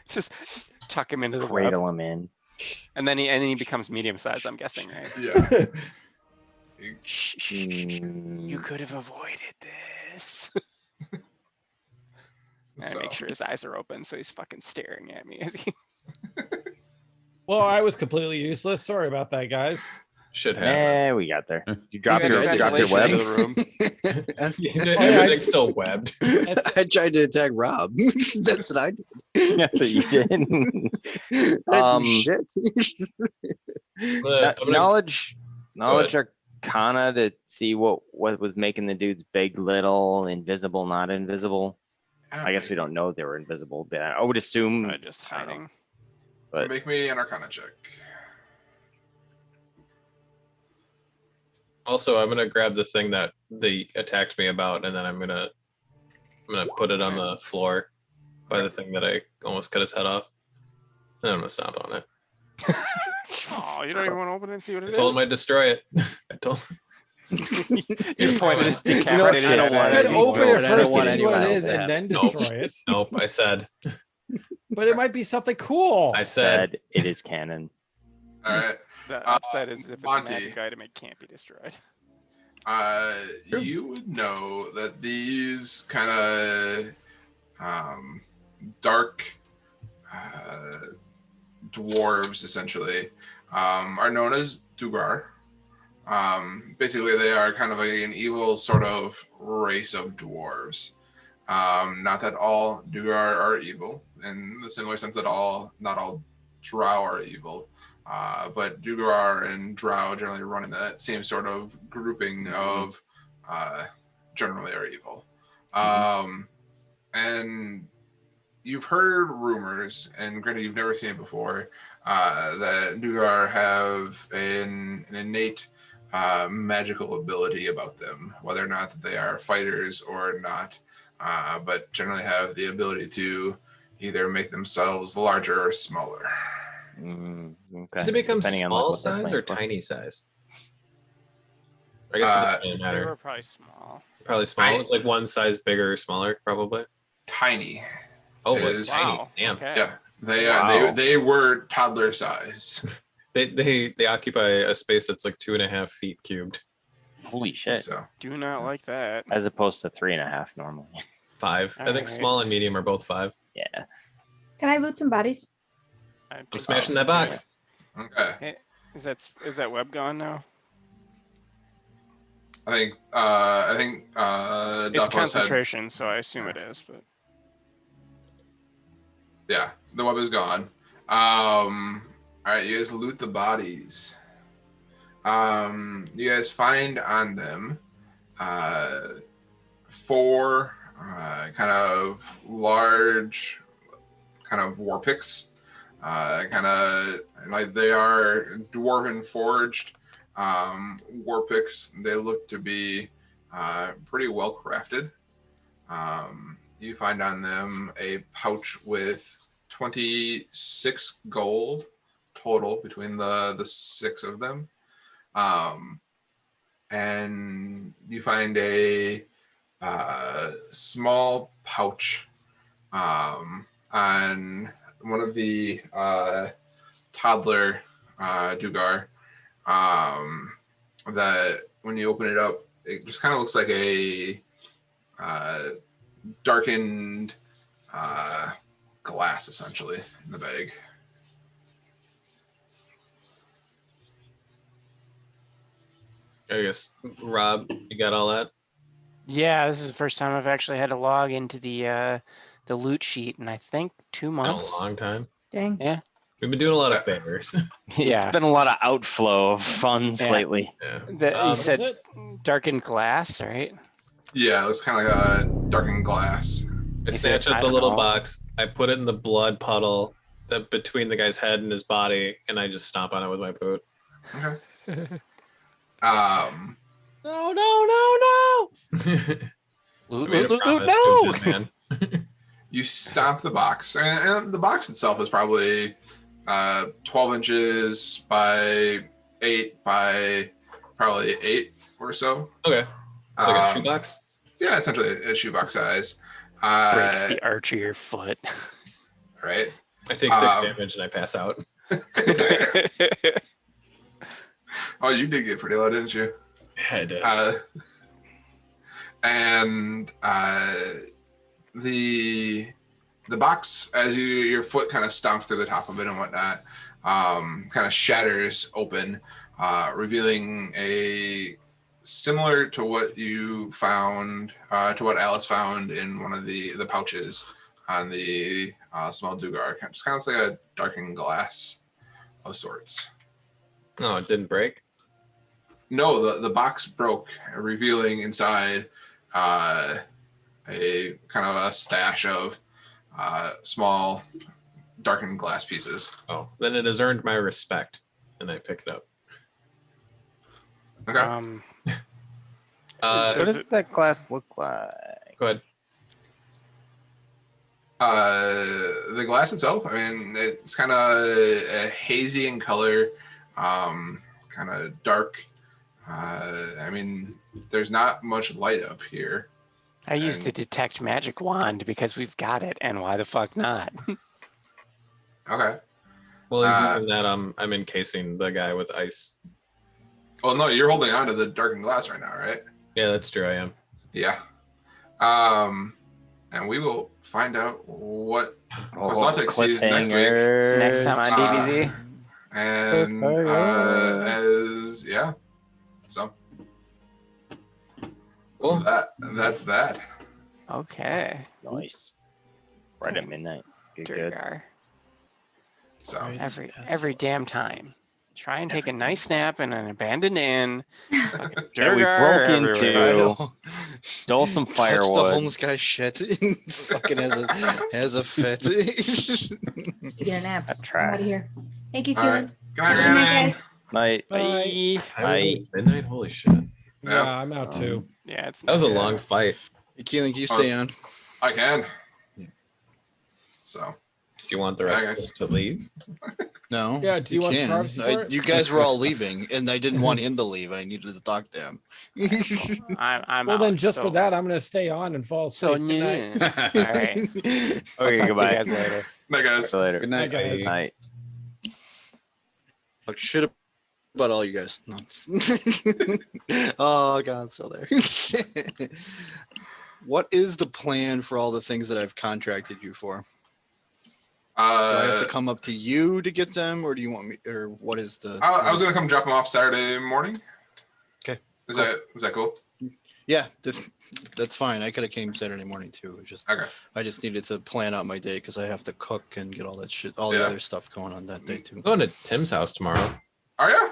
Just tuck him into the web, Cradle him in. and then he becomes medium sized. I'm guessing, right? Yeah. Shh, shh, shh, shh. You Mm, could have avoided this. I So, make sure his eyes are open, so he's fucking staring at me. As he... Well, I was completely useless. Sorry about that, guys. Should happen. Yeah, we got there. You drop Yeah, your web. into the room. Everything's so webbed. I tried to attack Rob. That's what I did. That's what you did. I didn't do shit. Knowledge arcana to see what was making the dudes big, little, invisible, not invisible. I guess we don't know they were invisible, but I would assume. Just I don't know. hiding. But Make me an Arcana check. Also, I'm gonna grab the thing that they attacked me about, and then I'm gonna put it on the floor by the thing that I almost cut his head off. And I'm gonna stomp on it. Oh, you don't even want to open it and see what I it told is? him I'd destroy it. I told him. You pointed his You know what? decapitated I don't head want at You him. could open it I don't first want to see anyone what it else is to and have then Nope. destroy it. Nope, I said. But it might be something cool. I said. said it is canon. All right. The upside is if it's a Monty. magic item, it can't be destroyed. You would know that these kind of dark dwarves, essentially, are known as Deurgar. Basically, they are kind of an evil sort of race of dwarves. Not that all Deurgar are evil, in the similar sense that not all drow are evil. But Deurgar and drow generally run in that same sort of grouping of generally are evil. And you've heard rumors, and granted you've never seen it before, that Deurgar have an innate magical ability about them, whether or not that they are fighters or not, but generally have the ability to either make themselves larger or smaller. Okay. Did they become Depending on, small what they're size playing or for. tiny size? I guess it doesn't really They matter. were probably small. Probably small, I- like one size bigger or smaller, probably. Tiny. Oh, like Is- tiny. Wow. Damn. Okay. Yeah, they Wow. they were toddler size. They occupy a space that's like 2.5 feet cubed. Holy shit. So Do not like that. As opposed to 3.5 normally. 5. I think Alright. small and medium are both 5. Yeah. Can I loot some bodies? I'm smashing that box. okay, Is that web gone now? I think It's Duffos had, concentration, so I assume it is. But yeah, the web is gone. All right, you guys loot the bodies. You guys find on them 4 kind of large kind of war picks, kind of like they are dwarven forged war picks. They look to be pretty well crafted. You find on them a pouch with 26 gold total between the 6 of them. And you find a small pouch on one of the toddler Deurgar, that when you open it up, it just kind of looks like a darkened glass, essentially, in the bag. I guess, Rob, you got all that? yeah, this is the first time I've actually had to log into the loot sheet in I think 2 Been months. a long time. Dang. Yeah. We've been doing a lot of favors. Yeah. It's been a lot of outflow of funds Yeah. lately. Yeah. You said darkened glass, right? Yeah, it looks kind of like a darkened glass. I Is snatch it- up I the don't little know. box. I put it in the blood puddle that between the guy's head and his body, and I just stomp on it with my boot. Okay. No! Loot, I made loot, a loot, loot, promise to no! a dead man. You stomp the box, and the box itself is probably 12 inches by 8 by probably 8 or so. Okay. So like a Um, shoebox? Yeah, essentially a shoebox size. Breaks the arch of your foot. Right. I take 6 um, damage and I pass out. Oh, you did get pretty low, didn't you? Yeah, I did. And the box, as your foot kind of stomps through the top of it and whatnot, kind of shatters open, revealing a similar to what you found, to what Alice found in one of the pouches on the small Deurgar. Just kind of like a darkened glass of sorts. No, it didn't break. No, the box broke, revealing inside a kind of a stash of small darkened glass pieces. Oh, then it has earned my respect, and I pick it up. Okay. What Does does it- that glass look like? Go ahead. The glass itself, I mean, it's kind of hazy in color, kind of dark. I mean, there's not much light up here. I used the And- detect magic wand because we've got it, and why the fuck not? Okay. Well, he's Uh, using that. I'm encasing the guy with ice. Well, no, you're holding on to the darkened glass right now, right? Yeah, that's true. I am. Yeah. And we will find out what Oh, Quixotic sees next week. cliffhanger. Next time on DBZ. And as yeah, so Cool. that's that. Okay. Nice. Right at midnight. Good. Deurgar. So Right. Every damn time. Try and take a nice nap in an abandoned inn. Fucking That we Deurgar broke everywhere. I into. know. Stole some Touch the firewood. homeless guy's shit. Fucking has a fit. Get naps. That's I'm trash. out of here. Thank you, all right. Keelan. Good night, Good night, Rhiannon. guys. Night. Bye. I was Night. it's midnight. Holy shit. Yeah, I'm out too. Yeah, it's That was a not long bad. fight. Hey, Keelan, can you Oh, stay on? I can. So Do you want the rest of guys. us to leave? No. Yeah, do you want can. privacy for it? You guys were all leaving, and I didn't want him to leave. I needed to talk to him. I'm Well, out, then just so- for that, I'm gonna stay on and fall So asleep. Good night. yeah. All right. I'll Okay, talk to goodbye. you guys later. night, guys. See you later. Good night, Bye, guys. Night. Like shit about all you guys. No. Oh god, it's still there. What is the plan for all the things that I've contracted you for? Do I have to come up to you to get them, or do you want me, or what is the? I was gonna come drop them off Saturday morning. Okay. Is that cool? Yeah, that's fine. I could have came Saturday morning too. It's just Okay. I just needed to plan out my day because I have to cook and get all that shit, all the Yeah. other stuff going on that day too. I'm going to Tim's house tomorrow. Are ya?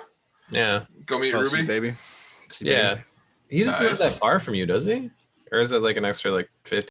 Yeah. Go meet Oh, see, Ruby. baby. See, Yeah. baby. He doesn't live Nice. that far from you, does he? Or is it like an extra like 15?